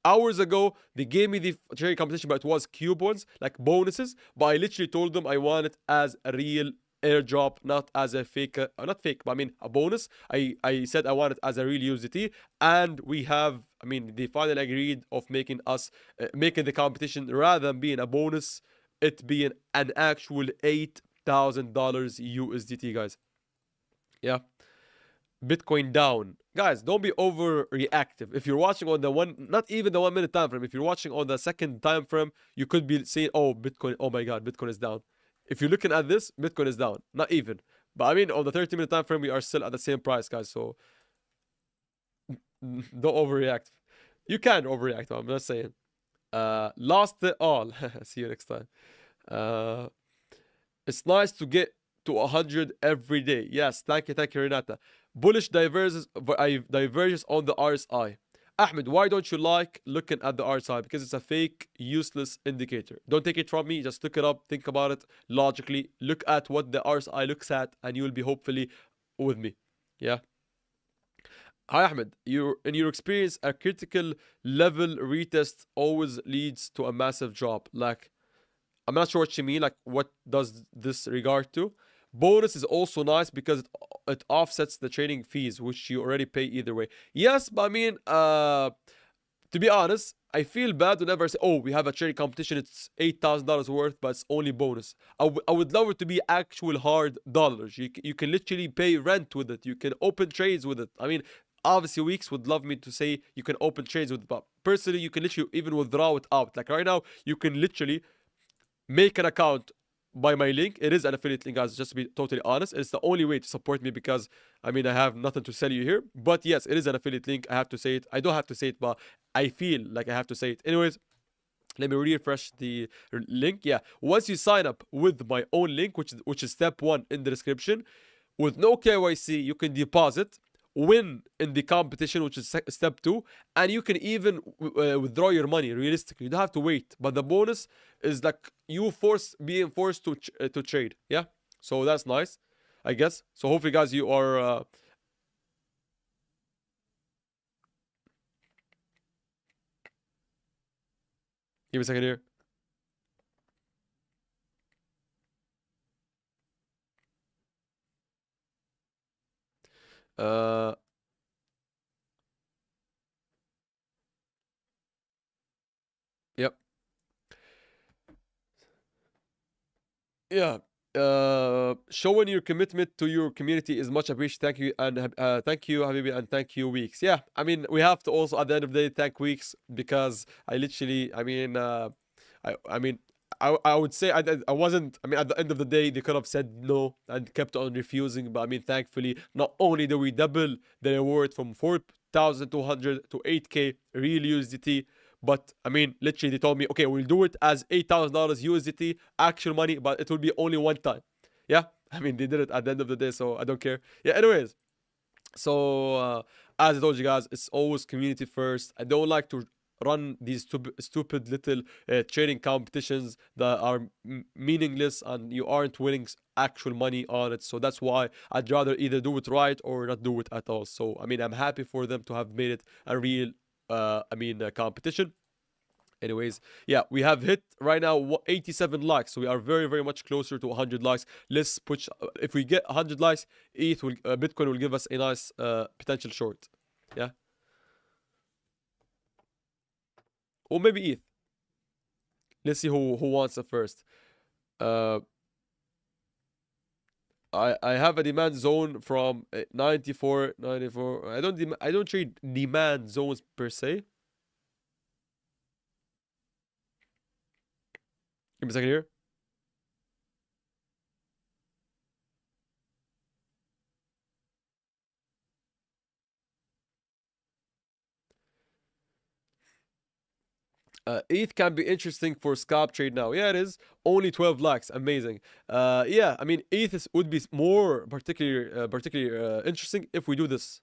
hours ago they gave me the trading competition, but it was coupons, like bonuses. But I literally told them I want it as a real airdrop, not as a fake, not fake, but I mean a bonus. I said I want it as a real USDT, and we have, I mean, they finally agreed of making the competition rather than being a bonus. it being an actual $8,000 USDT, guys. Yeah. Bitcoin down. Guys, don't be overreactive. If you're watching on the one, not even the 1 minute time frame, if you're watching on the second time frame, you could be saying, oh, Bitcoin, oh my God, Bitcoin is down. If you're looking at this, Bitcoin is down. Not even. But I mean, on the 30-minute time frame, we are still at the same price, guys. So don't overreact. You can overreact, I'm not saying. Lost it all. See you next time. It's nice to get to 100 every day. Yes, thank you, Renata. Bullish diverges on the RSI. Ahmed, why don't you like looking at the RSI? Because it's a fake, useless indicator. Don't take it from me. Just look it up. Think about it logically. Look at what the RSI looks at, and you will be hopefully with me. Yeah. Hi, Ahmed. In your experience, a critical level retest always leads to a massive drop. Like, I'm not sure what you mean. Like, what does this regard to? Bonus is also nice because it offsets the trading fees, which you already pay either way. Yes, but I mean, to be honest, I feel bad whenever I say, oh, we have a trading competition, it's $8,000 worth, but it's only bonus. I would love it to be actual hard dollars. You can literally pay rent with it. You can open trades with it. I mean, obviously, Weex would love me to say you can open trades with it, but personally, you can literally even withdraw it out. Like right now, you can literally make an account by my link. It is an affiliate link, guys, just to be totally honest. It's the only way to support me because, I mean, I have nothing to sell you here. But yes, it is an affiliate link. I have to say it. I don't have to say it, but I feel like I have to say it. Anyways, let me refresh the link. Yeah, once you sign up with my own link, which is step 1 in the description, with no KYC, you can deposit, win in the competition, which is step 2, and you can even withdraw your money realistically. You don't have to wait, but the bonus is like you being forced to trade. Yeah, so that's nice, I guess. So hopefully, guys, you are give me a second here. uh yep. Yeah. Showing your commitment to your community is much appreciated. Thank you, and thank you, Habibi, and thank you, Weex. Yeah, I mean, we have to also at the end of the day thank Weex because I literally, I mean, I mean, I would say I wasn't. I mean, at the end of the day, they could have said no and kept on refusing. But I mean, thankfully, not only did we double the reward from 4,200 to 8K real USDT, but I mean, literally, they told me, okay, we'll do it as $8,000 USDT, actual money, but it will be only one time. Yeah, I mean, they did it at the end of the day, so I don't care. Yeah, anyways, so as I told you guys, it's always community first. I don't like to run these stupid little trading competitions that are meaningless and you aren't winning actual money on it. So that's why I'd rather either do it right or not do it at all. So I mean, I'm happy for them to have made it a real competition. Anyways, yeah, we have hit right now 87 likes, so we are very, very much closer to 100 likes. Let's push. If we get 100 likes, Bitcoin will give us a nice potential short. Yeah, or maybe ETH. Let's see who wants it first. Uh, I have a demand zone from 94, 94. I don't trade demand zones per se. Give me a second here. ETH can be interesting for scalp trade now. Yeah, it is. Only 12 lakhs. Amazing. Yeah, I mean, ETH would be more particularly interesting if we do this.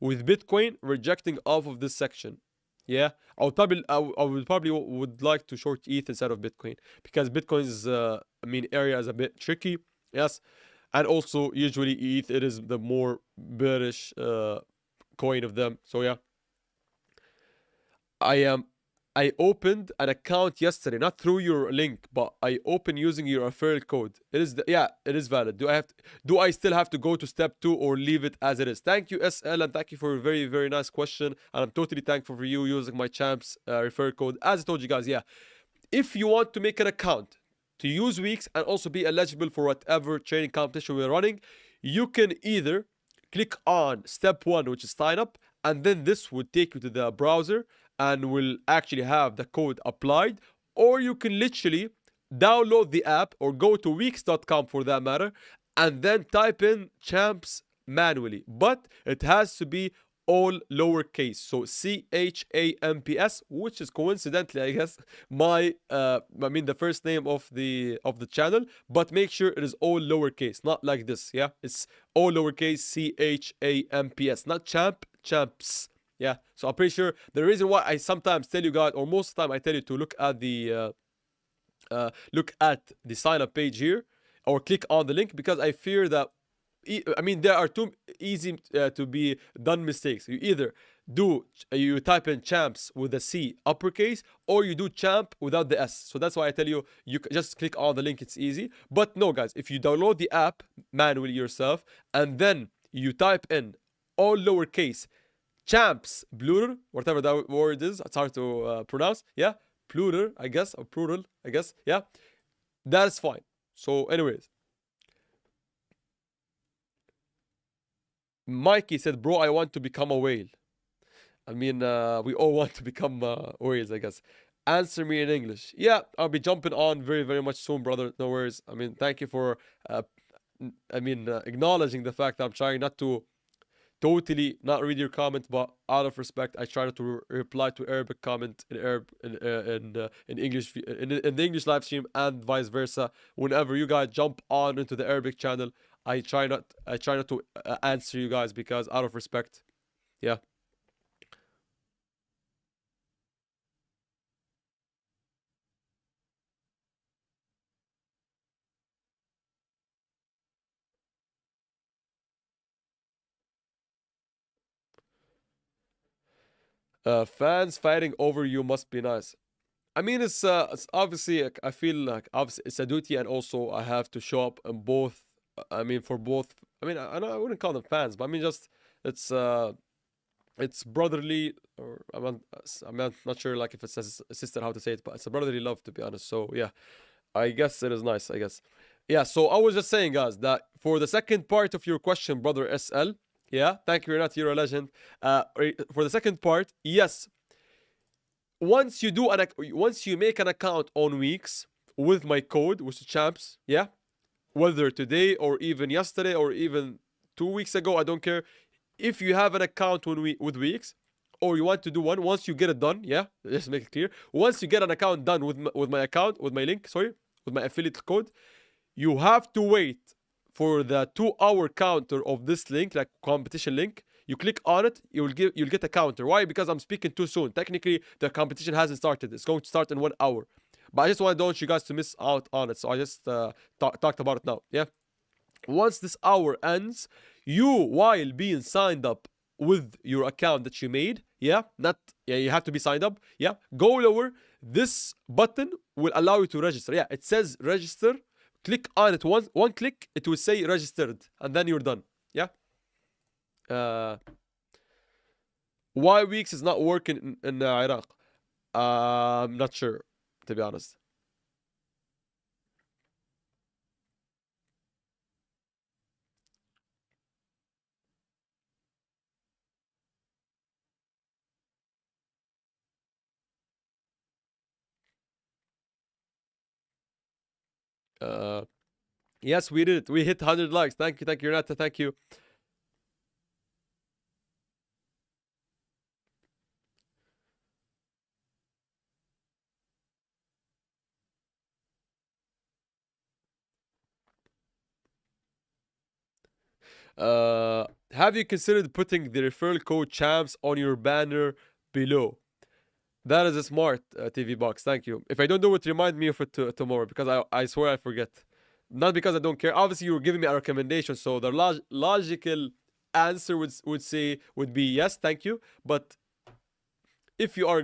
With Bitcoin rejecting off of this section. Yeah, I would probably would like to short ETH instead of Bitcoin. Because Bitcoin's, I mean, area is a bit tricky. Yes. And also, usually ETH, it is the more bearish coin of them. So yeah. I opened an account yesterday, not through your link, but I opened using your referral code. Yeah, it is valid. Do I still have to go to step 2 or leave it as it is? Thank you, SL, and thank you for a very, very nice question. And I'm totally thankful for you using my champs referral code. As I told you guys, yeah, if you want to make an account to use Weex and also be eligible for whatever trading competition we're running, you can either click on step 1, which is sign up, and then this would take you to the browser and will actually have the code applied, or you can literally download the app or go to weex.com for that matter and then type in champs manually, but it has to be all lowercase, so CHAMPS, which is coincidentally, I guess, the first name of the channel, but make sure it is all lowercase, not like this. Yeah, it's all lowercase, CHAMPS, not champs. Yeah, so I'm pretty sure the reason why I sometimes tell you guys, or most of the time I tell you to look at the sign up page here or click on the link, because I fear that there are two easy to be done mistakes. You either you type in champs with a C uppercase, or you do champ without the S. So that's why I tell you, you just click on the link, it's easy. But no guys, if you download the app manually yourself and then you type in all lowercase champs plural, whatever that word is, it's hard to pronounce. Yeah, plural I guess, or plural I guess. Yeah, that's fine. So anyways, Mikey said, bro, I want to become a whale. We all want to become whales, I guess. Answer me in English. Yeah, I'll be jumping on very, very much soon, brother. No worries. Thank you for, acknowledging the fact that I'm trying not to totally not read your comment, but out of respect, I try not to reply to Arabic comment in English in the English live stream, and vice versa. Whenever you guys jump on into the Arabic channel, I try not to answer you guys, because out of respect. Yeah. Fans fighting over you must be nice. It's obviously, I feel like obviously it's a duty, and also I have to show up in both. For both. I wouldn't call them fans, but just it's brotherly, or I'm not sure like if it's a sister how to say it, but it's a brotherly love, to be honest. So yeah, I guess it is nice. I guess. Yeah. So I was just saying, guys, that for the second part of your question, brother SL. Yeah, thank you, Renat. You're a legend. For the second part, yes. Once you make an account on Weex with my code, which is champs, yeah, whether today or even yesterday or even 2 weeks ago, I don't care. If you have an account with Weex, or you want to do one, once you get it done, yeah, let's make it clear. Once you get an account done with my account, with my link, sorry, with my affiliate code, you have to wait for the 2-hour counter of this link, like competition link. You click on it, you'll get a counter. Why? Because I'm speaking too soon. Technically, the competition hasn't started. It's going to start in 1 hour. But I just don't want you guys to miss out on it. So I just talked about it now. Yeah. Once this hour ends, you, while being signed up with your account that you made, yeah, you have to be signed up. Yeah. Go lower. This button will allow you to register. Yeah, it says register. Click on it. One click, it will say registered, and then you're done. Yeah. Why Weex is not working in Iraq? I'm not sure, to be honest. Yes, we did it. We hit 100 likes. Thank you, Renata. Thank you. Have you considered putting the referral code champs on your banner below? That is a smart TV box. Thank you. If I don't do it, remind me of it tomorrow, because I swear I forget. Not because I don't care. Obviously, you were giving me a recommendation, so the logical answer would be yes, thank you. But if you are,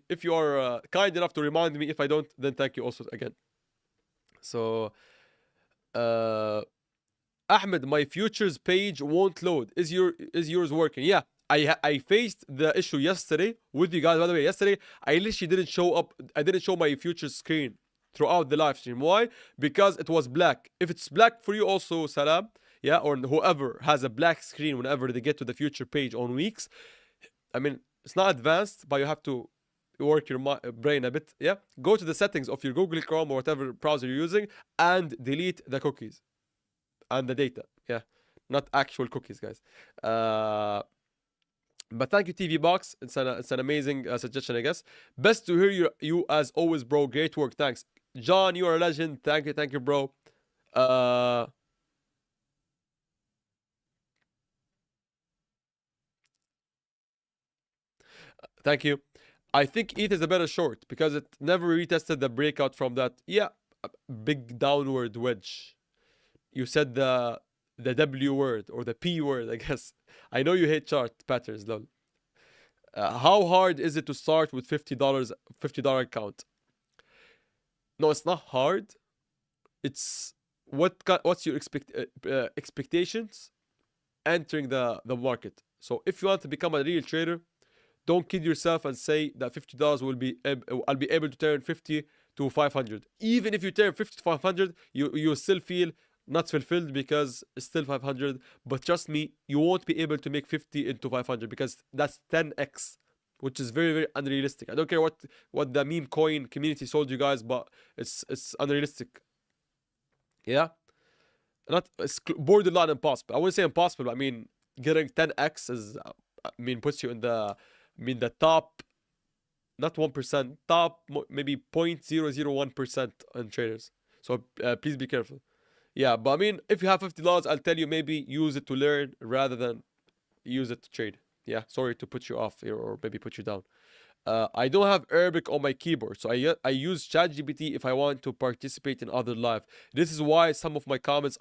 if you are kind enough to remind me, if I don't, then thank you also again. So, Ahmed, my futures page won't load. Is yours working? Yeah, I faced the issue yesterday with you guys. By the way, yesterday I literally didn't show up. I didn't show my future screen throughout the live stream. Why? Because it was black. If it's black for you also, Salam, yeah, or whoever has a black screen whenever they get to the future page on Weex, I mean, it's not advanced, but you have to work your brain a bit. Yeah, go to the settings of your Google Chrome or whatever browser you're using and delete the cookies and the data. Yeah, not actual cookies, guys. But thank you, TV Box. It's an amazing suggestion, I guess. Best to hear you as always, bro. Great work. Thanks, John. You are a legend. Thank you, bro. Thank you. I think ETH is a better short because it never retested the breakout from that. Yeah, big downward wedge. You said the W word or the P word, I guess. I know you hate chart patterns, though. How hard is it to start with $50 account? No, it's not hard. It's what's your expectations entering the market. So if you want to become a real trader, don't kid yourself and say that $50 will be I'll be able to turn 50 to 500. Even if you turn 50 to 500, you still feel not fulfilled because it's still 500. But trust me, you won't be able to make 50 into 500 because that's 10x, which is very, very unrealistic. I don't care what the meme coin community sold you guys, but it's unrealistic. Yeah, it's borderline impossible. I wouldn't say impossible, but I mean getting 10x is puts you in the the top, not 1%, top maybe 0.001% on traders. So please be careful. Yeah, but I mean, if you have $50, I'll tell you maybe use it to learn rather than use it to trade. Yeah, sorry to put you off here or maybe put you down. I don't have Arabic on my keyboard, so I use ChatGPT if I want to participate in other live. This is why some of my comments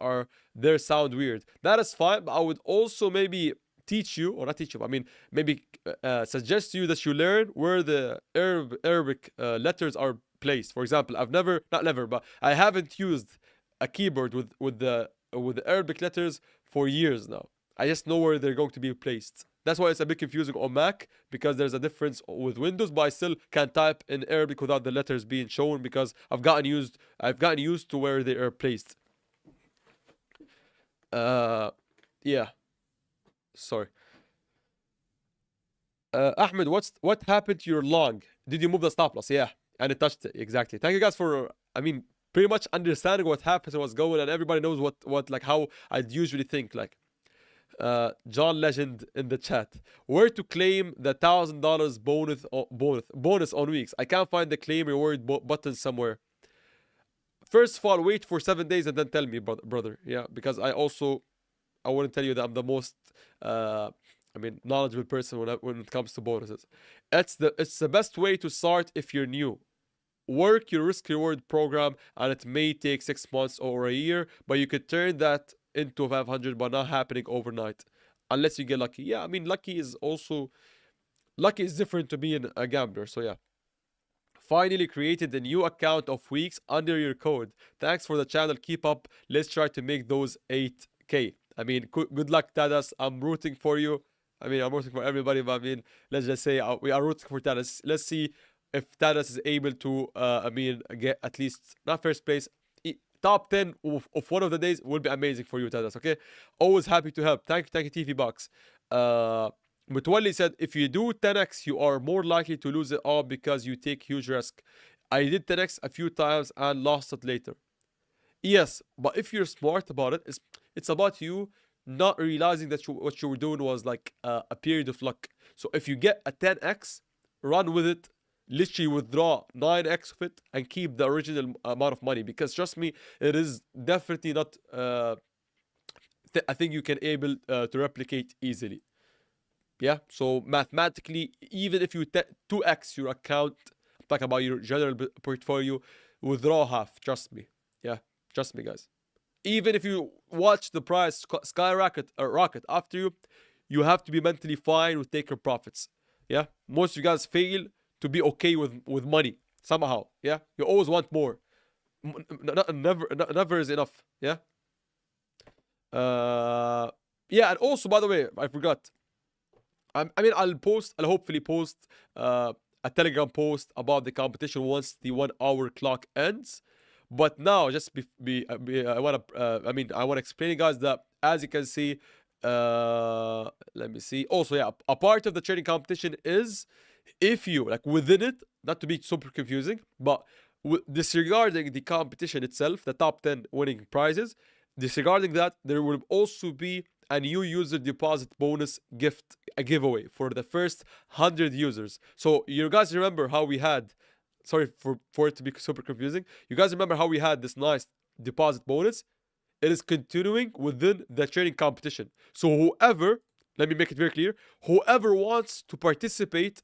sound weird. That is fine, but I would also maybe teach you, or not teach you, I mean, maybe suggest to you that you learn where the Arabic letters are placed. For example, but I haven't used a keyboard with the Arabic letters for years now. I just know where they're going to be placed. That's why it's a bit confusing on Mac, because there's a difference with Windows, but I still can type in Arabic without the letters being shown because I've gotten used to where they are placed. Yeah. Sorry. Ahmed, what happened to your long? Did you move the stop loss? Yeah, and it touched it. Exactly. Thank you guys for, I mean, pretty much understanding what happens and what's going, and everybody knows what like how I'd usually think. Like John Legend in the chat, where to claim the $1,000 bonus on Weex? I can't find the claim reward button somewhere. First of all, wait for 7 days and then tell me, brother. Yeah, because I wouldn't tell you that I'm the most knowledgeable person when it comes to bonuses. It's the best way to start if you're new. Work your risk reward program, and it may take 6 months or a year, but you could turn that into 500, but not happening overnight unless you get lucky. Yeah, I mean, lucky is different to being a gambler. So yeah. Finally created a new account of Weex under your code. Thanks for the channel. Keep up. Let's try to make those 8K. I mean, good luck, Tadas. I'm rooting for you. I mean, I'm rooting for everybody, but I mean, let's just say we are rooting for Tadas. Let's see if Tadas is able to, get at least, not first place, top 10 of one of the days will be amazing for you, Tadas, okay? Always happy to help. Thank you, TV Box. Mutwalli said, if you do 10x, you are more likely to lose it all because you take huge risk. I did 10x a few times and lost it later. Yes, but if you're smart about it, it's about you not realizing that what you were doing was like a period of luck. So if you get a 10x, run with it, literally withdraw 9x of it and keep the original amount of money, because trust me, it is definitely not I think you can able to replicate easily. Yeah, so mathematically, even if you 2x your account, talk about your general portfolio, withdraw half. Trust me. Yeah, trust me, guys. Even if you watch the price skyrocket or rocket after you have to be mentally fine with taking profits. Yeah, most of you guys fail to be okay with money somehow. Yeah, you always want more. Never is enough. Yeah. Yeah, and also, by the way, I forgot. I mean, I'll hopefully post a Telegram post about the competition once the 1 hour clock ends. But now, just I want to, I want to explain you guys that, as you can see, let me see. Also, yeah, a part of the trading competition is, if you, like, within it, not to be super confusing, but disregarding the competition itself, the top 10 winning prizes, disregarding that, there will also be a new user deposit bonus a giveaway for the first 100 users. So you guys remember how we had, sorry for it to be super confusing, you guys remember how we had this nice deposit bonus? It is continuing within the trading competition. So whoever, let me make it very clear, whoever wants to participate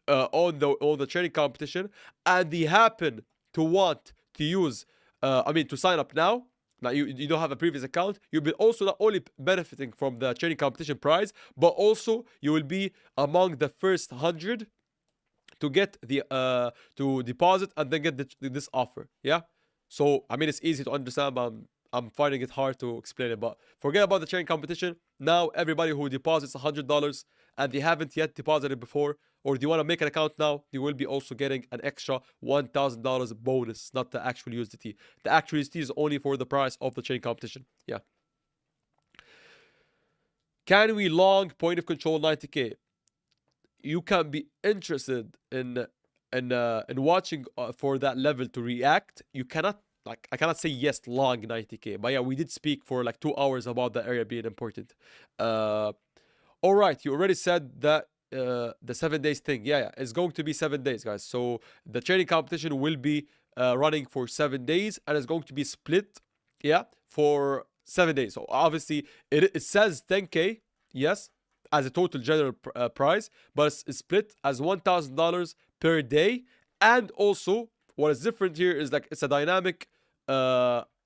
on the trading competition, and they happen to want to use, to sign up now. Now you don't have a previous account, you'll be also not only benefiting from the trading competition prize, but also you will be among the first 100 to get the to deposit and then get this offer. Yeah. So I mean, it's easy to understand, but I'm finding it hard to explain it. But forget about the trading competition. Now everybody who deposits $100 and they haven't yet deposited before, or they want to make an account now, they will be also getting an extra $1,000 bonus, not the actual USDT. The actual USDT is only for the price of the trading competition. Yeah. Can we long point of control 90k? You can be interested in watching for that level to react. You cannot, like, I cannot say yes long 90k, but yeah, we did speak for like 2 hours about the area being important. All right, you already said that the 7 days thing. Yeah, it's going to be 7 days, guys. So the trading competition will be running for 7 days, and it's going to be split, yeah, for 7 days. So obviously it says 10k, yes, as a total general prize, but it's split as $1,000 per day. And also what is different here is, like, it's a dynamic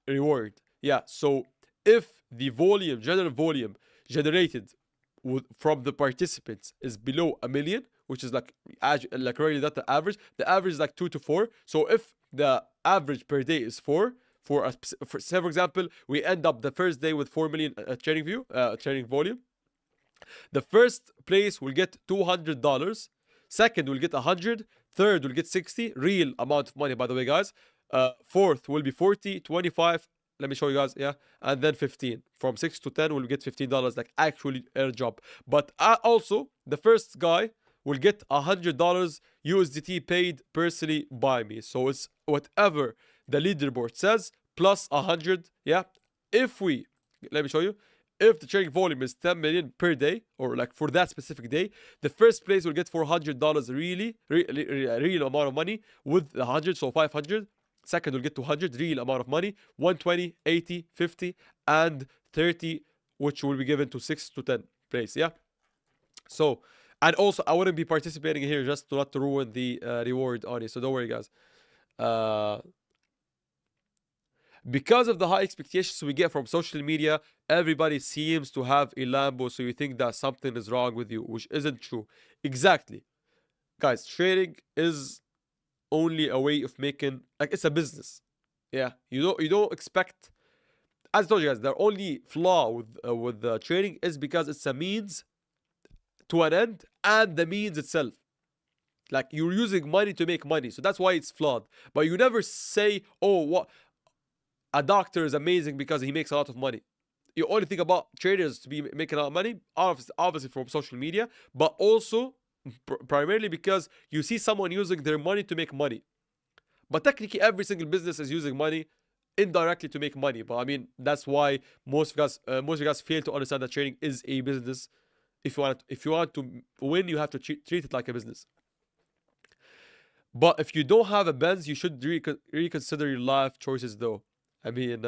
reward. Yeah, so if the general volume generated from the participants is below 1 million, which is like really not the average is like 2 to 4. So if the average per day is 4, say for example we end up the first day with 4 million trading volume, the first place will get $200, second will get 100, third will get 60, real amount of money, by the way, guys. Fourth will be 40, 25, let me show you guys, yeah, and then 15. From 6 to 10 will get $15, like actually airdrop. But also the first guy will get $100 USDT paid personally by me. So it's whatever the leaderboard says plus 100. Yeah, let me show you. If the trading volume is 10 million per day, or like for that specific day, the first place will get $400 real amount of money with 100, so 500. Second will get 200, real amount of money, 120, 80, 50, and 30, which will be given to 6 to 10 place. Yeah. So, and also I wouldn't be participating here just to not to ruin the reward on you. So don't worry, guys. Because of the high expectations we get from social media, everybody seems to have a Lambo, so you think that something is wrong with you, which isn't true. Exactly. Guys, trading is only a way of making, like, it's a business. Yeah, you don't expect, as I told you guys, the only flaw with trading is because it's a means to an end, and the means itself, like, you're using money to make money, so that's why it's flawed. But you never say, oh, what, a doctor is amazing because he makes a lot of money. You only think about traders to be making a lot of money, obviously from social media, but also primarily because you see someone using their money to make money. But technically every single business is using money indirectly to make money. But I mean, that's why most of you guys fail to understand that trading is a business. If you want to win, you have to treat it like a business. But if you don't have a Benz, you should reconsider your life choices, though. I mean,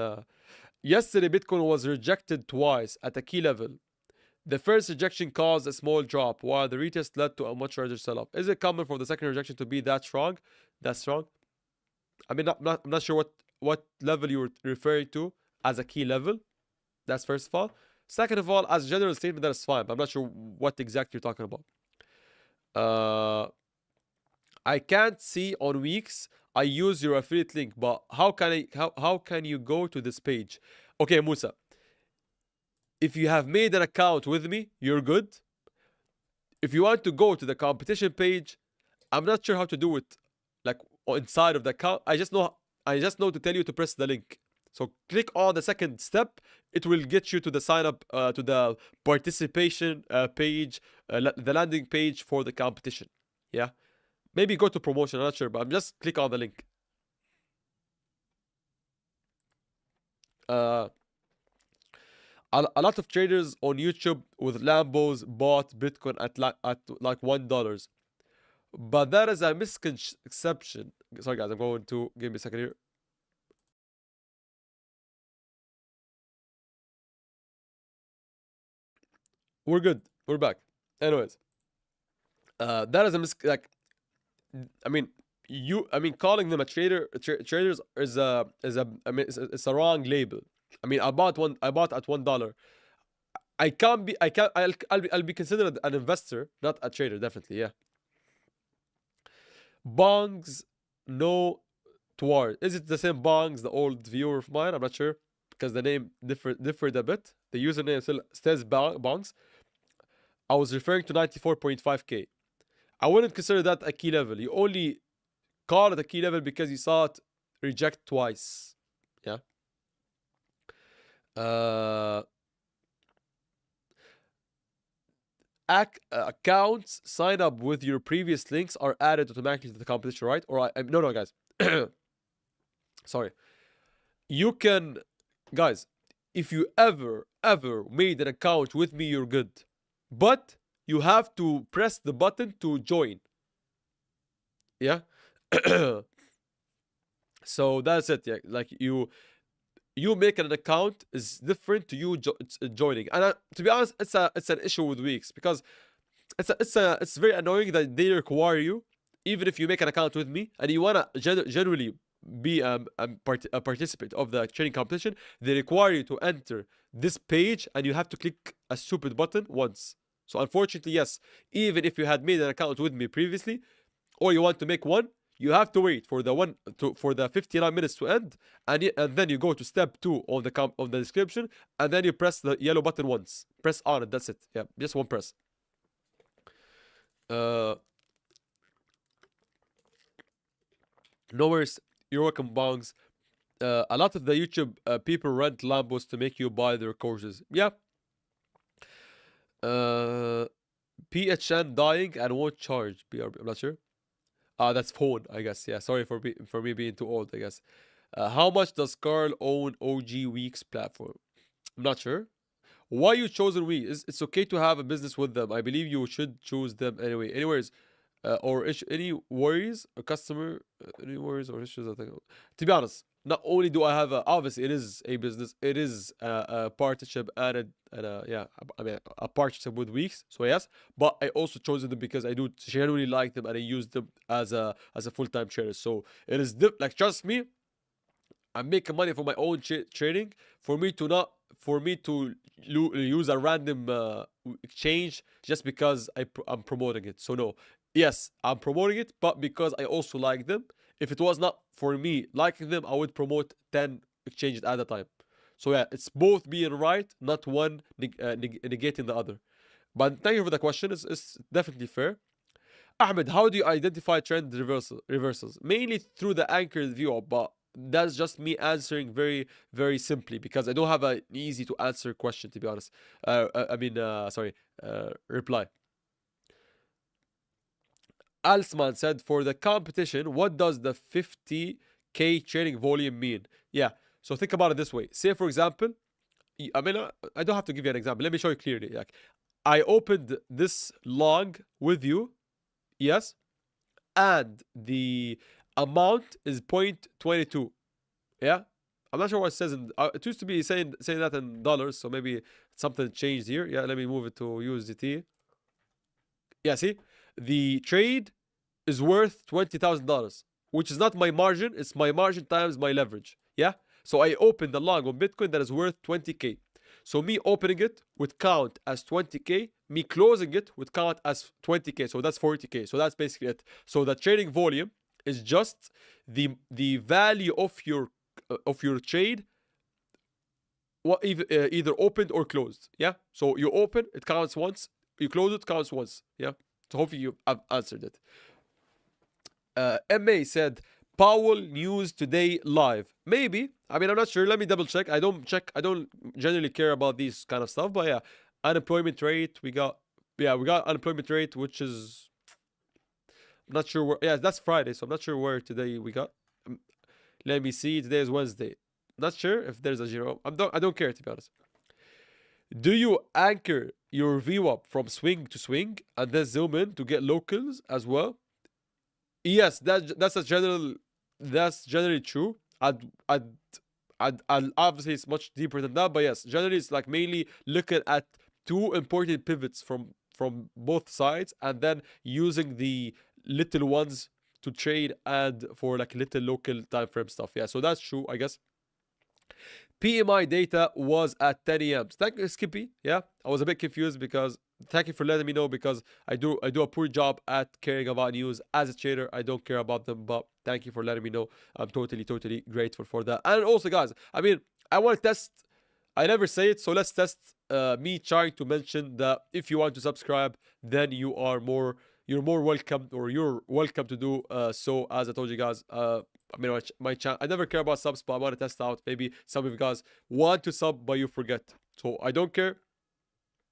yesterday Bitcoin was rejected twice at a key level. The first rejection caused a small drop, while the retest led to a much larger sell-off. Is it common for the second rejection to be that strong? That's strong. I mean, I'm not sure what level you were referring to as a key level. That's first of all. Second of all, as a general statement, that's fine. But I'm not sure what exactly you're talking about. I can't see on Weex. I use your affiliate link, but how can you go to this page? Okay, Musa. If you have made an account with me, you're good. if you want to go to the competition page, I'm not sure how to do it, like inside of the account. I just know to tell you to press the link. So click on the second step. It will get you to the sign up to the participation page, the landing page for the competition. Yeah, maybe go to promotion. I'm not sure, but I'm just click on the link. A lot of traders on YouTube with Lambos bought Bitcoin at like $1. But that is a misconception. Sorry guys, I'm going to give me a second here. We're good. We're back. Anyways, that is a like. I mean, calling them a trader, traders is a it's a wrong label. I mean, I bought at $1. I'll be considered an investor, not a trader, definitely, yeah. Bongs, no toward. Is it the same Bongs, the old viewer of mine? I'm not sure, because the name differed a bit. The username still says Bongs. I was referring to 94.5k. I wouldn't consider that a key level. You only call it a key level because you saw it reject twice. Yeah. Accounts sign up with your previous links are added automatically to the competition, right? Or no, guys. Sorry. You can, guys, if you ever made an account with me, you're good. But you have to press the button to join. Yeah. So that's it. Yeah, like you making an account is different to you joining. And to be honest, it's an issue with Weex, because it's very annoying that they require you, even if you make an account with me and you wanna generally be a participant of the trading competition, they require you to enter this page and you have to click a stupid button once. So unfortunately, yes, even if you had made an account with me previously, or you want to make one, you have to wait for the 59 minutes to end, and then you go to step 2 on the description, and then you press the yellow button once. Press on it. That's it. Yeah, just one press. No worries. You're welcome, Bongs. A lot of the YouTube people rent Lambos to make you buy their courses. Yeah. PHN dying and won't charge. BRB. I'm not sure. That's phone, I guess. Yeah, sorry for me being too old, I guess. How much does Carl own OG Weex platform? I'm not sure. Why you chosen Weex? It's okay to have a business with them. I believe you should choose them anyway. Anyways, or any worries or customer, any worries or issues? I think. To be honest, not only do I have obviously it is a business, it is a partnership and yeah, I mean a partnership with Weex. So yes, but I also chose them because I do genuinely like them and I use them as a full-time trader. So it is like, trust me, I'm making money for my own trading. For me to use a random exchange just because I'm promoting it. So no, yes, I'm promoting it, but because I also like them. If it was not for me liking them, I would promote 10 exchanges at a time. So yeah, it's both being right, not one negating the other. But thank you for the question. It's definitely fair. Ahmed, how do you identify trend reversals? Mainly through the anchored view, but that's just me answering very, very simply because I don't have an easy to answer question, to be honest. Reply. Alsman said, for the competition, what does the 50k trading volume mean? Yeah, so think about it this way. Say, for example, I mean, I don't have to give you an example. Let me show you clearly. Like, I opened this long with you, yes, and the amount is 0.22. Yeah, I'm not sure what it says in. It used to be saying that in dollars, so maybe something changed here. Yeah, let me move it to USDT. Yeah, see, the trade is worth $20,000, which is not my margin. It's my margin times my leverage. Yeah, so I opened the long on Bitcoin that is worth 20k. So me opening it would count as 20k. Me closing it would count as 20k. So that's 40k. So that's basically it. So the trading volume is just the value of your trade, either opened or closed. Yeah. So you open, it counts once. you close it, counts once. Yeah. So hopefully you have answered it. MA said Powell news today live. Maybe. I mean, I'm not sure. Let me double check. I don't generally care about these kind of stuff. But yeah, unemployment rate. We got unemployment rate, which is, I'm not sure where. Yeah, that's Friday, so I'm not sure where today we got. Let me see. Today is Wednesday. Not sure if there's a zero. I don't care, to be honest. Do you anchor your VWAP from swing to swing and then zoom in to get locals as well? Yes, that's generally true. I'd obviously it's much deeper than that, but yes, generally it's like mainly looking at two important pivots from both sides and then using the little ones to trade and for like little local time frame stuff. Yeah, so that's true, I guess. PMI data was at 10 a.m. Thank you, Skippy. Yeah, I was a bit confused because thank you for letting me know, because I do a poor job at caring about news as a trader. I don't care about them, but thank you for letting me know. I'm totally grateful for that. And also, guys, I mean, I want to test. I never say it, so let's test me trying to mention that if you want to subscribe, then you're more welcome, or you're welcome to do so. As I told you guys, I mean, my channel, I never care about subs, but I want to test out. Maybe some of you guys want to sub, but you forget. So I don't care.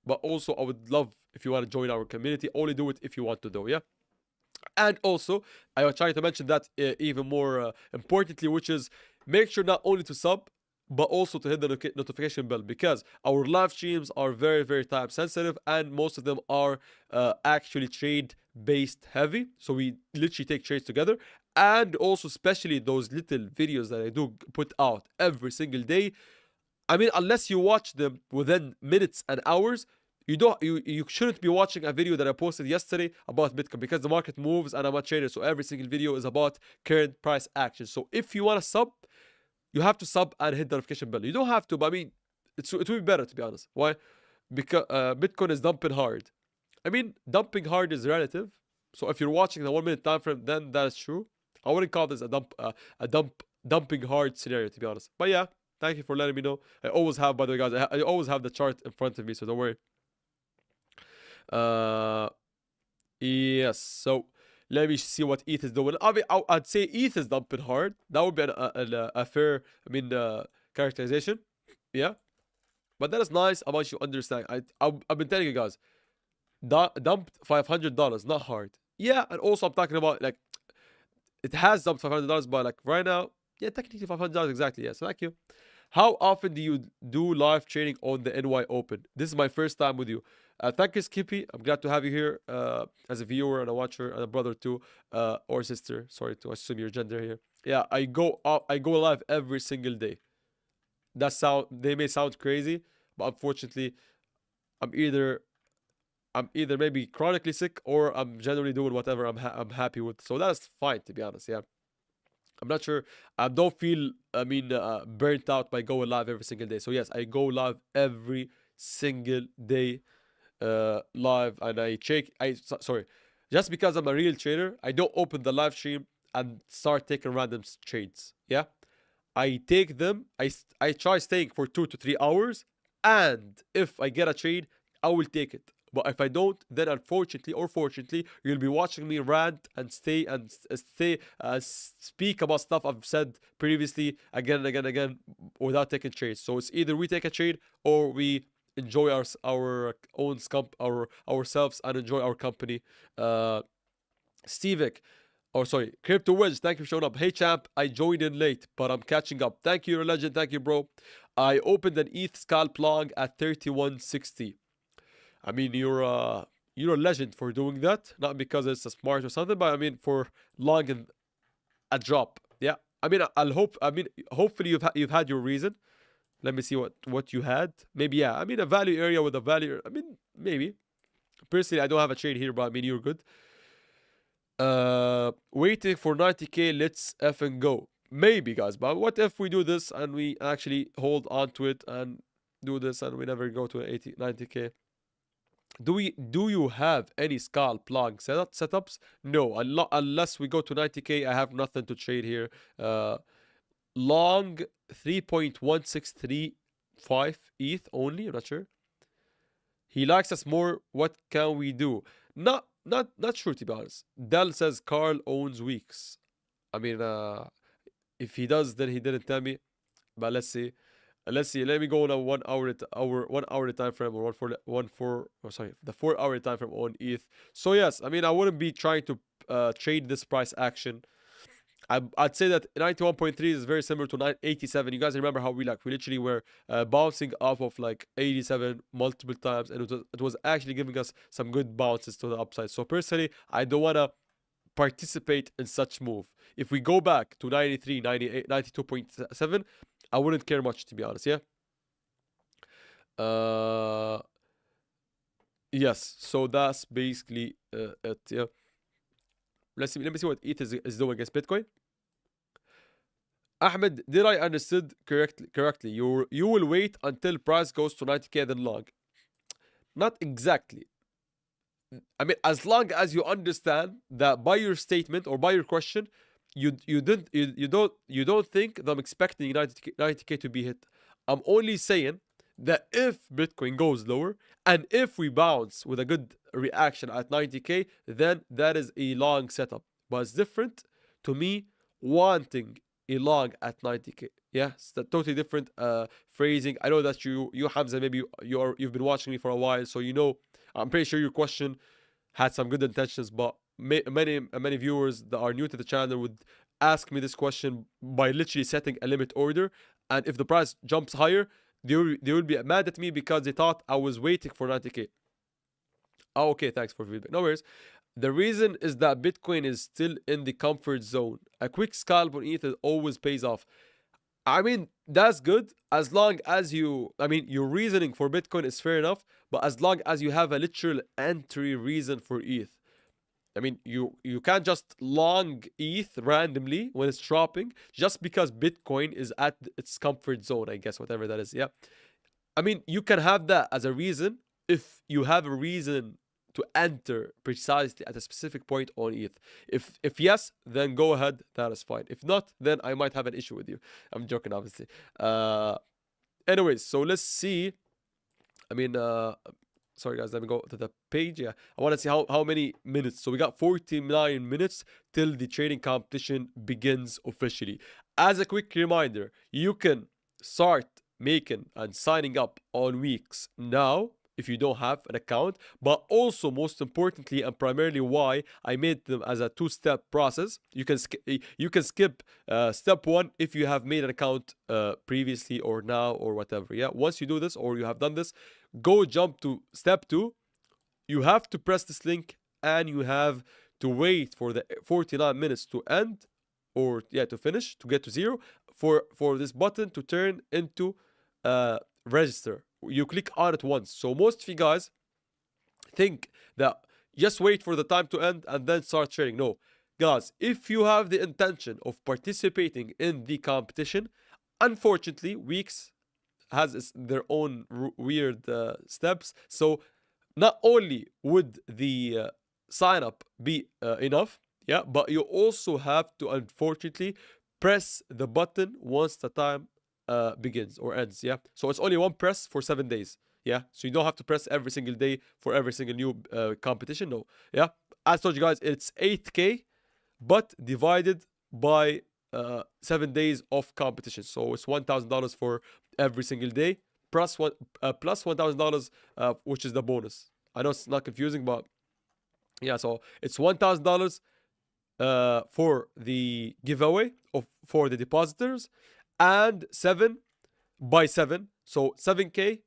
But also, I would love if you want to join our community. Only do it if you want to, though, yeah? And also, I was trying to mention that even more importantly, which is make sure not only to sub, but also to hit the notification bell, because our live streams are very time sensitive, and most of them are actually trade based heavy. So we literally take trades together. And also, especially those little videos that I do put out every single day. I mean, unless you watch them within minutes and hours, you shouldn't be watching a video that I posted yesterday about Bitcoin, because the market moves and I'm a trader. So every single video is about current price action. So if you want to sub, you have to sub and hit the notification bell. You don't have to, but I mean, it would be better, to be honest. Why? Because Bitcoin is dumping hard. I mean, dumping hard is relative. So if you're watching the 1 minute time frame, then that is true. I wouldn't call this a dumping hard scenario, to be honest. But yeah, thank you for letting me know. I always have, by the way, guys, I always have the chart in front of me, so don't worry. Yes, so let me see what ETH is doing. I'd say ETH is dumping hard. That would be a fair, I mean, characterization. Yeah, but that is nice about you understand. I've been telling you guys, dumped $500, not hard. Yeah, and also I'm talking about like, it has dumped $500, but like right now, yeah, technically $500 exactly. Yeah, so thank you. How often do you do live trading on the NY Open? This is my first time with you. Thank you, Skippy. I'm glad to have you here as a viewer and a watcher and a brother too, or sister. Sorry to assume your gender here. Yeah, I go live every single day. They may sound crazy, but unfortunately, I'm either maybe chronically sick, or I'm generally doing whatever I'm happy with. So that's fine, to be honest. Yeah. I'm not sure. I don't feel, I mean, burnt out by going live every single day. So yes, I go live every single day, live, and I check. Sorry, just because I'm a real trader, I don't open the live stream and start taking random trades. Yeah, I take them. I try staying for 2 to 3 hours, and if I get a trade, I will take it. But if I don't, then unfortunately or fortunately, you'll be watching me rant and speak about stuff I've said previously again and again without taking trades. So it's either we take a trade or we enjoy our own ourselves and enjoy our company. Stevic, or sorry, Crypto Wedge, thank you for showing up. Hey champ, I joined in late, but I'm catching up. Thank you, you're a legend. Thank you, bro. I opened an ETH scalp long at 3160. I mean, you're a legend for doing that. Not because it's a smart or something, but I mean for long and a drop. Yeah. I mean, hopefully you've had your reason. Let me see what you had. Maybe, yeah. I mean, a value area with a value. I mean, maybe. Personally, I don't have a trade here, but I mean, you're good. Waiting for 90k. Let's effing go. Maybe, guys. But what if we do this and we actually hold on to it and do this and we never go to 90k? Do you have any scalp long setups? No, unless we go to 90k, I have nothing to trade here. Long 3.1635 ETH only. I'm not sure. He likes us more. What can we do? Not sure, to be honest. Dell says Carl owns Weex. I mean, if he does, then he didn't tell me. But let's see. Let's see. Let me go on a 1 hour time frame, or the 4 hour time frame on ETH. So yes, I mean, I wouldn't be trying to trade this price action. I'd say that 91.3 is very similar to 87. You guys remember how we literally were bouncing off of like 87 multiple times, and it was actually giving us some good bounces to the upside. So personally, I don't want to participate in such move. If we go back to 93, 98, 92.7, I wouldn't care much, to be honest. Yeah. Yes. So that's basically it. Yeah. Let me see what ETH is doing against Bitcoin. Ahmed, did I understood correctly? You will wait until price goes to 90k then long. Not exactly. I mean, as long as you understand that by your statement or by your question, you don't think that I'm expecting 90k to be hit. I'm only saying that if Bitcoin goes lower and if we bounce with a good reaction at 90k, then that is a long setup. But it's different to me wanting a long at 90k. Yeah, it's a totally different phrasing. I know that you Hamza, maybe you've been watching me for a while, so you know. I'm pretty sure your question had some good intentions, but many viewers that are new to the channel would ask me this question by literally setting a limit order, and if the price jumps higher, they will be mad at me because they thought I was waiting for 90k. Oh, okay, thanks for feedback. No worries. The reason is that Bitcoin is still in the comfort zone. A quick scalp on ETH always pays off. I mean, that's good as long as your reasoning for Bitcoin is fair enough, but as long as you have a literal entry reason for ETH. I mean, you can't just long ETH randomly when it's dropping just because Bitcoin is at its comfort zone, I guess, whatever that is. Yeah. I mean, you can have that as a reason if you have a reason to enter precisely at a specific point on ETH. If yes, then go ahead. That is fine. If not, then I might have an issue with you. I'm joking, obviously. Anyways, so let's see. I mean, sorry guys, let me go to the page. Yeah, I want to see how many minutes. So we got 49 minutes till the trading competition begins officially. As a quick reminder, you can start making and signing up on Weex now if you don't have an account, but also most importantly and primarily why I made them as a two-step process. You can skip step one if you have made an account previously or now or whatever. Yeah, once you do this or you have done this, go jump to step two. You have to press this link and you have to wait for the 49 minutes to end, or yeah, to finish, to get to zero, for this button to turn into register. You click on it once. So most of you guys think that just wait for the time to end and then start trading. No, guys, if you have the intention of participating in the competition, unfortunately, Weex has their own weird steps. So not only would the sign up be enough, yeah, but you also have to unfortunately press the button once the time begins or ends. Yeah, so it's only one press for 7 days. Yeah, so you don't have to press every single day for every single new competition. No. Yeah, as I told you guys, it's 8k but divided by 7 days of competition. So it's $1,000 for every single day plus $1,000 which is the bonus. I know it's not confusing, but yeah, so it's $1,000 for the giveaway for the depositors, and 7 by 7, so 7k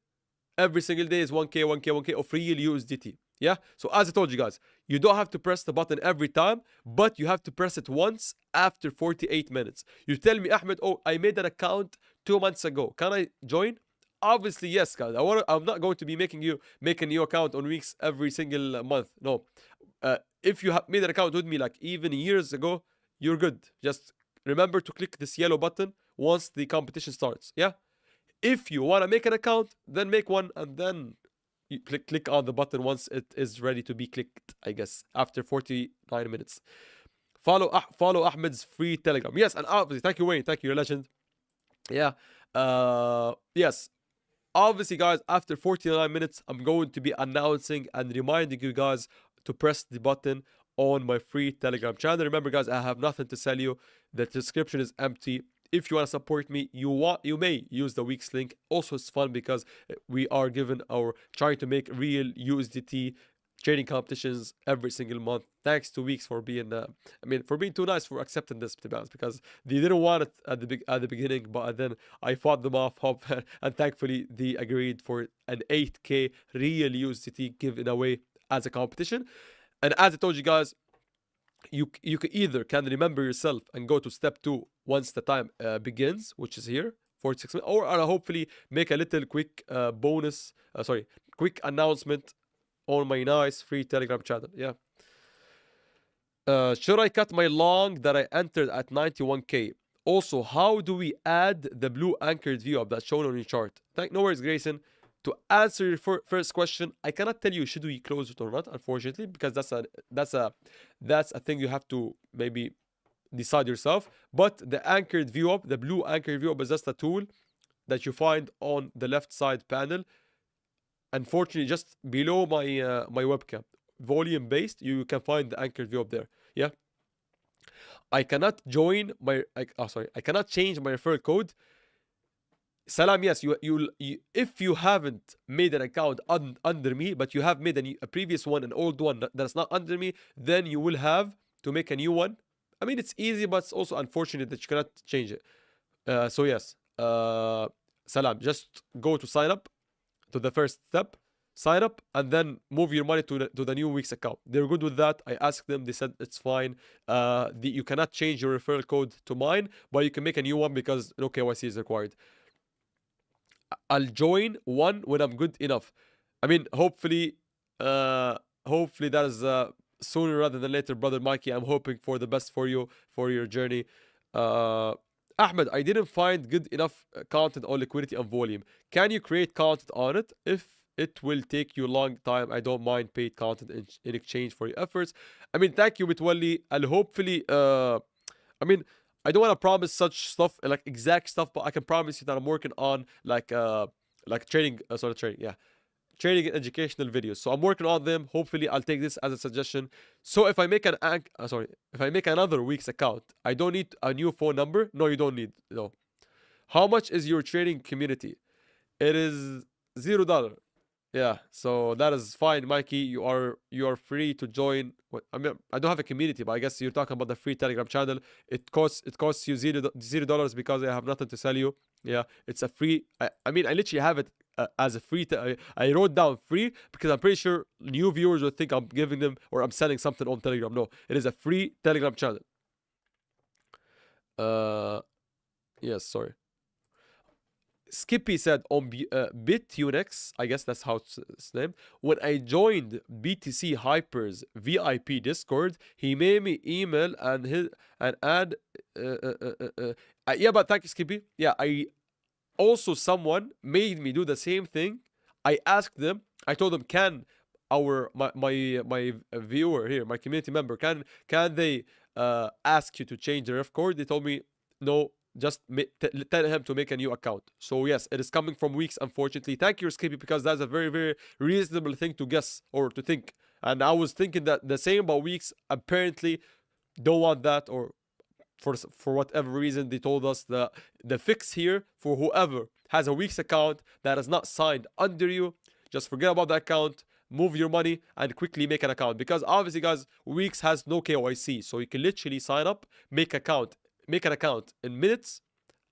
every single day is 1k of Real USDT. Yeah, so as I told you guys, you don't have to press the button every time, but you have to press it once after 48 minutes. You tell me, Ahmed, oh, I made an account 2 months ago, can I join? Obviously yes, guys. I'm not going to be making you make a new account on Weex every single month. No. If you have made an account with me like even years ago, you're good. Just remember to click this yellow button once the competition starts. Yeah, if you want to make an account, then make one, and then you click on the button once it is ready to be clicked, I guess, after 49 minutes. Follow Ahmed's free Telegram. Yes, and obviously, thank you, Wayne. Thank you, you're a legend. Yeah. Yes. Obviously, guys, after 49 minutes, I'm going to be announcing and reminding you guys to press the button on my free Telegram channel. Remember, guys, I have nothing to sell you. The description is empty. If you want to support me, you may use the Weex link. Also, it's fun because we are trying to make real USDT trading competitions every single month. Thanks to Weex for being for being too nice for accepting this, to be honest, because they didn't want it at the beginning, but then I fought them off, and thankfully they agreed for an 8K real USDT given away as a competition. And as I told you guys, you can either remember yourself and go to step 2 once the time begins, which is here 46 minutes, or I'll hopefully make a little quick quick announcement on my nice free Telegram channel. Yeah. Should I cut my long that I entered at 91K? Also, how do we add the blue anchored view up that's shown on your chart? No worries, Grayson. To answer your first question, I cannot tell you should we close it or not, unfortunately, because that's a thing you have to maybe decide yourself. But the anchored view up, the blue anchored view up, is just a tool that you find on the left side panel. Unfortunately, just below my webcam, volume based, you can find the anchored view up there. Yeah. I cannot join my I cannot change my referral code. Salam, yes, you if you haven't made an account under me, but you have made a previous one, an old one that's not under me, then you will have to make a new one. I mean, it's easy, but it's also unfortunate that you cannot change it. So yes, Salam, just go to sign up, to the first step, sign up, and then move your money to the new Weex account. They're good with that. I asked them, they said it's fine. You cannot change your referral code to mine, but you can make a new one because no KYC is required. I'll join one when I'm good enough. I mean, hopefully that is sooner rather than later, brother Mikey. I'm hoping for the best for you, for your journey. Ahmed, I didn't find good enough content on liquidity and volume. Can you create content on it? If it will take you a long time, I don't mind paid content in exchange for your efforts. I mean, thank you, Mitwalli. I'll hopefully, I mean, I don't want to promise such stuff, like exact stuff, but I can promise you that I'm working on like trading, trading and educational videos. So I'm working on them. Hopefully, I'll take this as a suggestion. So if I make if I make another Weex account, I don't need a new phone number. No, you don't need. No. How much is your trading community? It is $0. Yeah, so that is fine, Mikey. You are free to join. I mean, I don't have a community, but I guess you're talking about the free Telegram channel. It costs you $0 because I have nothing to sell you. Yeah, it's a free. I mean, I literally have it as a free. I wrote down free because I'm pretty sure new viewers will think I'm giving them or I'm selling something on Telegram. No, it is a free Telegram channel. Yes, sorry. Skippy said on BitUnix, I guess that's how it's named. When I joined BTC Hyper's VIP Discord, he made me email and add. Yeah, but thank you, Skippy. Yeah, someone made me do the same thing. I asked them. I told them, can my viewer here, my community member, can they ask you to change the ref code? They told me no. Just tell him to make a new account. So yes, it is coming from Weex, unfortunately. Thank you, Skippy, because that's a very, very reasonable thing to guess or to think. And I was thinking that the same about Weex. Apparently, don't want that, or for whatever reason, they told us the fix here for whoever has a Weex account that is not signed under you. Just forget about the account, move your money, and quickly make an account. Because obviously, guys, Weex has no KYC, so you can literally sign up, make an account in minutes,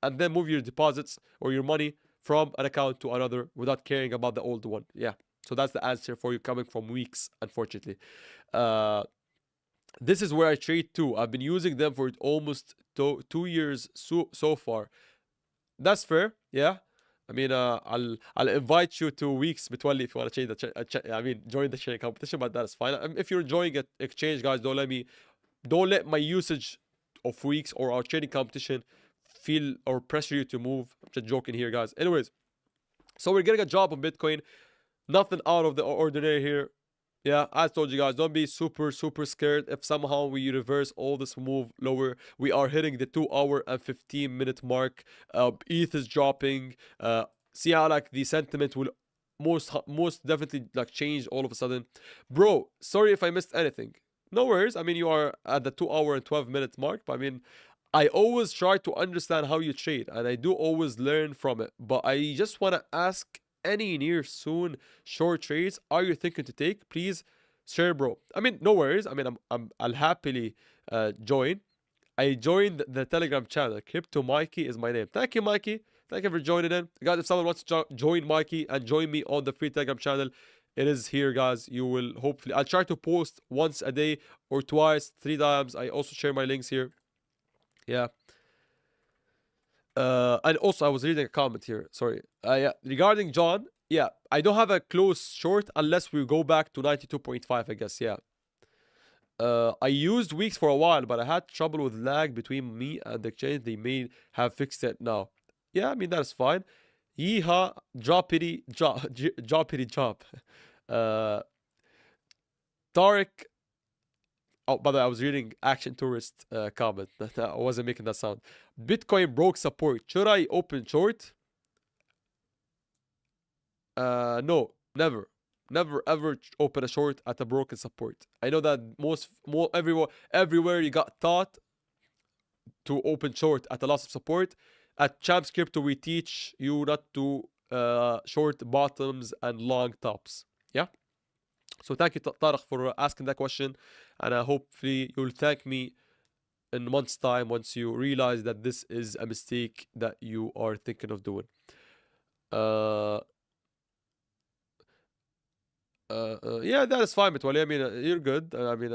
and then move your deposits or your money from an account to another without caring about the old one. Yeah, so that's the answer for you coming from Weex, unfortunately. This is where I trade too. I've been using them for almost 2 years so far. That's fair. Yeah, I mean, I'll invite you to Weex Bitwalli if you want to join the trading competition, but that's fine. If you're enjoying it, exchange, guys, don't let my usage of Weex or our trading competition feel or pressure you to move. I'm just joking here, guys. Anyways, so we're getting a job on Bitcoin. Nothing out of the ordinary here. Yeah, I told you guys, don't be super scared if somehow we reverse all this move lower. We are hitting the 2 hour and 15 minute mark. ETH is dropping. See how like the sentiment will most definitely like change all of a sudden. Bro, sorry if I missed anything. No worries. I mean, you are at the 2 hour and 12 minute mark, but I mean, I always try to understand how you trade, and I do always learn from it. But I just want to ask, any near soon short trades are you thinking to take? Please share, bro. I mean, no worries. I mean, I'll happily join. I joined the Telegram channel. Crypto Mikey is my name. Thank you, Mikey. Thank you for joining in. Guys, if someone wants to join Mikey and join me on the free Telegram channel, it is here, guys. You will hopefully... I'll try to post once a day or twice, 3 times. I also share my links here. Yeah. And also, I was reading a comment here. Sorry. Yeah. Regarding John, yeah, I don't have a close short unless we go back to 92.5, I guess. Yeah. I used Weex for a while, but I had trouble with lag between me and the exchange. They may have fixed it now. Yeah, I mean, that's fine. Yeehaw, droppity, droppity, drop. Tariq. Oh, by the way, I was reading Action Tourist comment. I wasn't making that sound. Bitcoin broke support. Should I open short? No, never. Never ever open a short at a broken support. I know that everywhere you got taught to open short at a loss of support. At Champs Crypto, we teach you not to short bottoms and long tops. Yeah. So thank you, Tariq, for asking that question, and hopefully you'll thank me in months' time once you realize that this is a mistake that you are thinking of doing. Yeah, that is fine, Mitwali. I mean, you're good. I mean,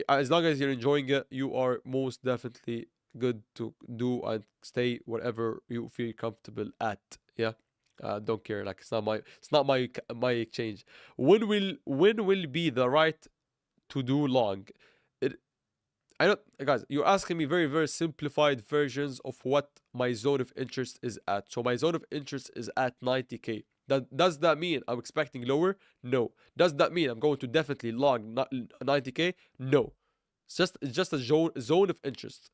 as long as you're enjoying it, you are most definitely good to do and stay wherever you feel comfortable at. Yeah. Don't care. Like, it's not my exchange. When will be the right to do long? I don't, guys, you're asking me very, very simplified versions of what my zone of interest is at. So my zone of interest is at 90k. Does that mean I'm expecting lower? No. Does that mean I'm going to definitely long 90k? No. It's just a zone of interest.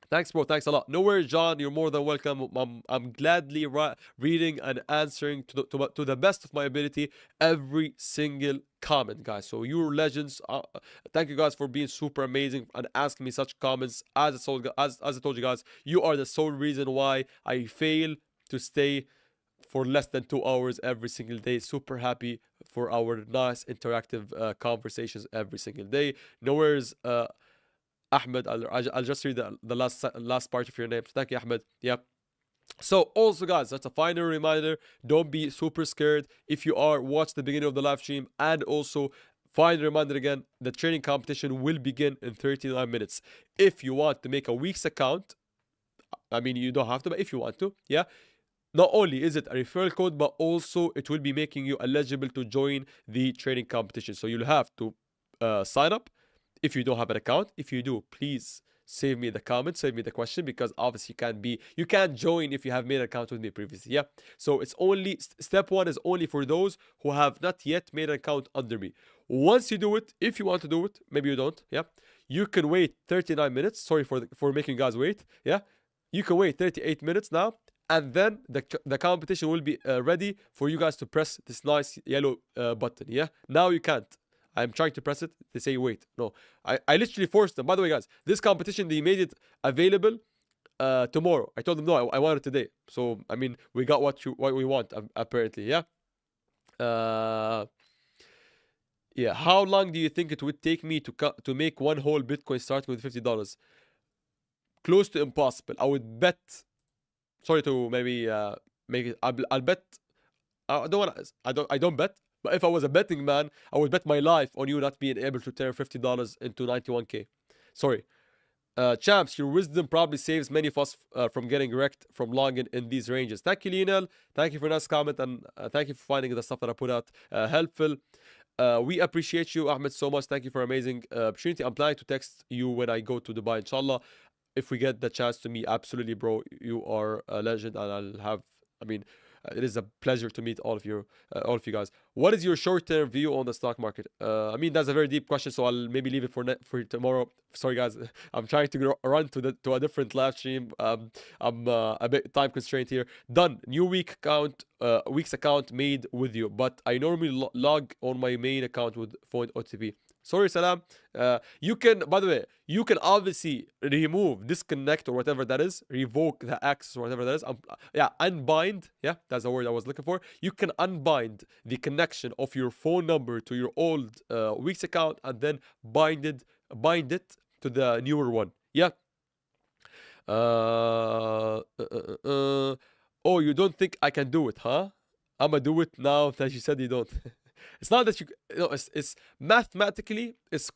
Thanks, bro. Thanks a lot. No worries, John. You're more than welcome. I'm gladly reading and answering to the best of my ability every single comment, guys. So you're legends. Thank you, guys, for being super amazing and asking me such comments. As I told you guys, you are the sole reason why I fail to stay for less than 2 hours every single day. Super happy for our nice interactive conversations every single day. No worries. Ahmed, I'll just read the last part of your name. Thank you, Ahmed. Yep. So also, guys, that's a final reminder. Don't be super scared. If you are, watch the beginning of the live stream. And also, final reminder again, the training competition will begin in 39 minutes. If you want to make a Weex account, I mean, you don't have to, but if you want to, yeah. Not only is it a referral code, but also it will be making you eligible to join the training competition. So you'll have to sign up if you don't have an account. If you do, please save me the comment, save me the question, because obviously you can't join if you have made an account with me previously. Yeah. So it's only step 1 is only for those who have not yet made an account under me. Once you do it, if you want to do it, maybe you don't. Yeah. You can wait 39 minutes. Sorry for making you guys wait. Yeah. You can wait 38 minutes now. And then the competition will be ready for you guys to press this nice yellow button. Yeah. Now you can't. I'm trying to press it. They say wait. No. I literally forced them. By the way, guys, this competition, they made it available tomorrow. I told them no, I want it today. So I mean, we got what we want apparently. Yeah. Yeah. How long do you think it would take me to make one whole Bitcoin starting with $50? Close to impossible. I would bet. Sorry to maybe make it. I'll bet. I don't bet. But if I was a betting man, I would bet my life on you not being able to turn $50 into 91k. Sorry. Champs, your wisdom probably saves many of us from getting wrecked from long in these ranges. Thank you, Lionel. Thank you for nice comment, and thank you for finding the stuff that I put out helpful. We appreciate you, Ahmed, so much. Thank you for amazing opportunity. I'm planning to text you when I go to Dubai, inshallah. If we get the chance to meet, absolutely, bro. You are a legend, and I'll have, I mean, It is a pleasure to meet all of you guys. What is your short-term view on the stock market? I mean, that's a very deep question, so I'll maybe leave it for tomorrow. Sorry, guys. I'm trying to run to a different live stream. I'm a bit time constrained here. Done. New Weex account made with you, but I normally log on my main account with phone OTP. Sorry, Salam. You can, by the way, you can obviously remove, disconnect, or whatever that is, revoke the access or whatever that is. Yeah, unbind. Yeah, that's the word I was looking for. You can unbind the connection of your phone number to your old Weex account and then bind it to the newer one. Yeah. Oh, you don't think I can do it, huh? I'ma do it now that you said you don't. It's not that it's mathematically it's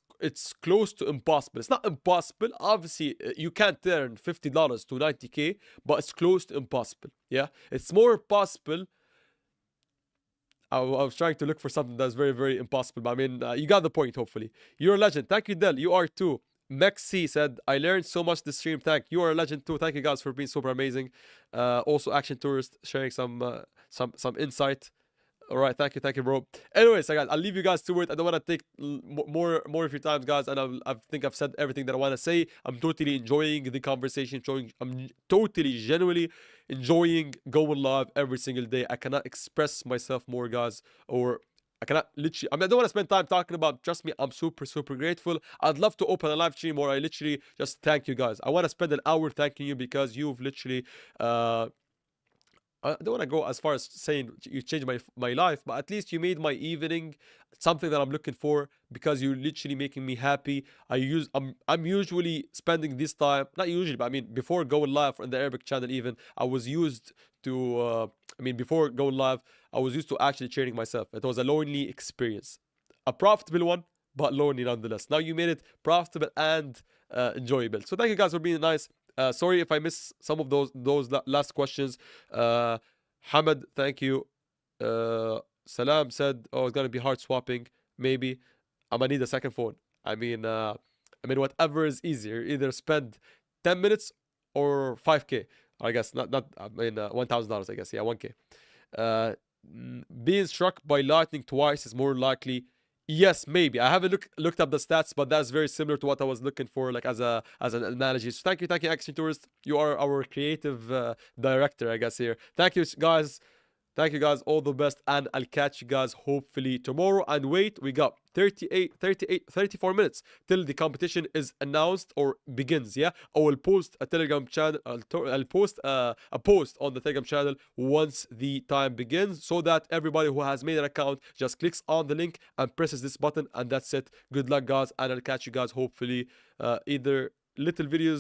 close to impossible. It's not impossible. Obviously, you can't turn $50 to 90K, but it's close to impossible. Yeah, it's more possible. I was trying to look for something that's very, very impossible, but I mean, you got the point, hopefully. You're a legend. Thank you, Del. You are too. Mexi said, I learned so much this stream. You are a legend too. Thank you guys for being super amazing. Also, Action Tourist sharing some insight. All right, thank you, bro. Anyways, guys, I'll leave you guys to it. I don't want to take more of your time, guys, and I think I've said everything that I want to say. I'm totally enjoying the conversation. I'm totally, genuinely enjoying going live every single day. I cannot express myself more, guys, or I cannot literally. I mean, I don't want to spend time talking about. Trust me, I'm super, super grateful. I'd love to open a live stream where I literally just thank you guys. I want to spend an hour thanking you because you've literally. I don't want to go as far as saying you changed my life, but at least you made my evening something that I'm looking for because you're literally making me happy. I'm usually spending this time, not usually, but I mean before going live on the Arabic channel even, I was used to before going live, I was used to actually training myself. It was a lonely experience. A profitable one, but lonely nonetheless. Now you made it profitable and enjoyable. So thank you guys for being nice. Sorry if I missed some of those last questions. Hamad, thank you. Salam said, "Oh, it's gonna be hard swapping. Maybe I'm gonna need a second phone. I mean, whatever is easier. Either spend 10 minutes or 5K. I guess not. I mean, $1,000. I guess, yeah, 1K. Being struck by lightning twice is more likely." Yes, maybe. I haven't looked up the stats, but that's very similar to what I was looking for, like as an analogy. So thank you, Action Tourist. You are our creative director, I guess, here. Thank you, guys. Thank you, guys. All the best, and I'll catch you guys hopefully tomorrow. And wait, we got 34 minutes till the competition is announced or begins. Yeah, I will post a Telegram channel. I'll post a post on the Telegram channel once the time begins, so that everybody who has made an account just clicks on the link and presses this button, and that's it. Good luck, guys, and I'll catch you guys hopefully either little videos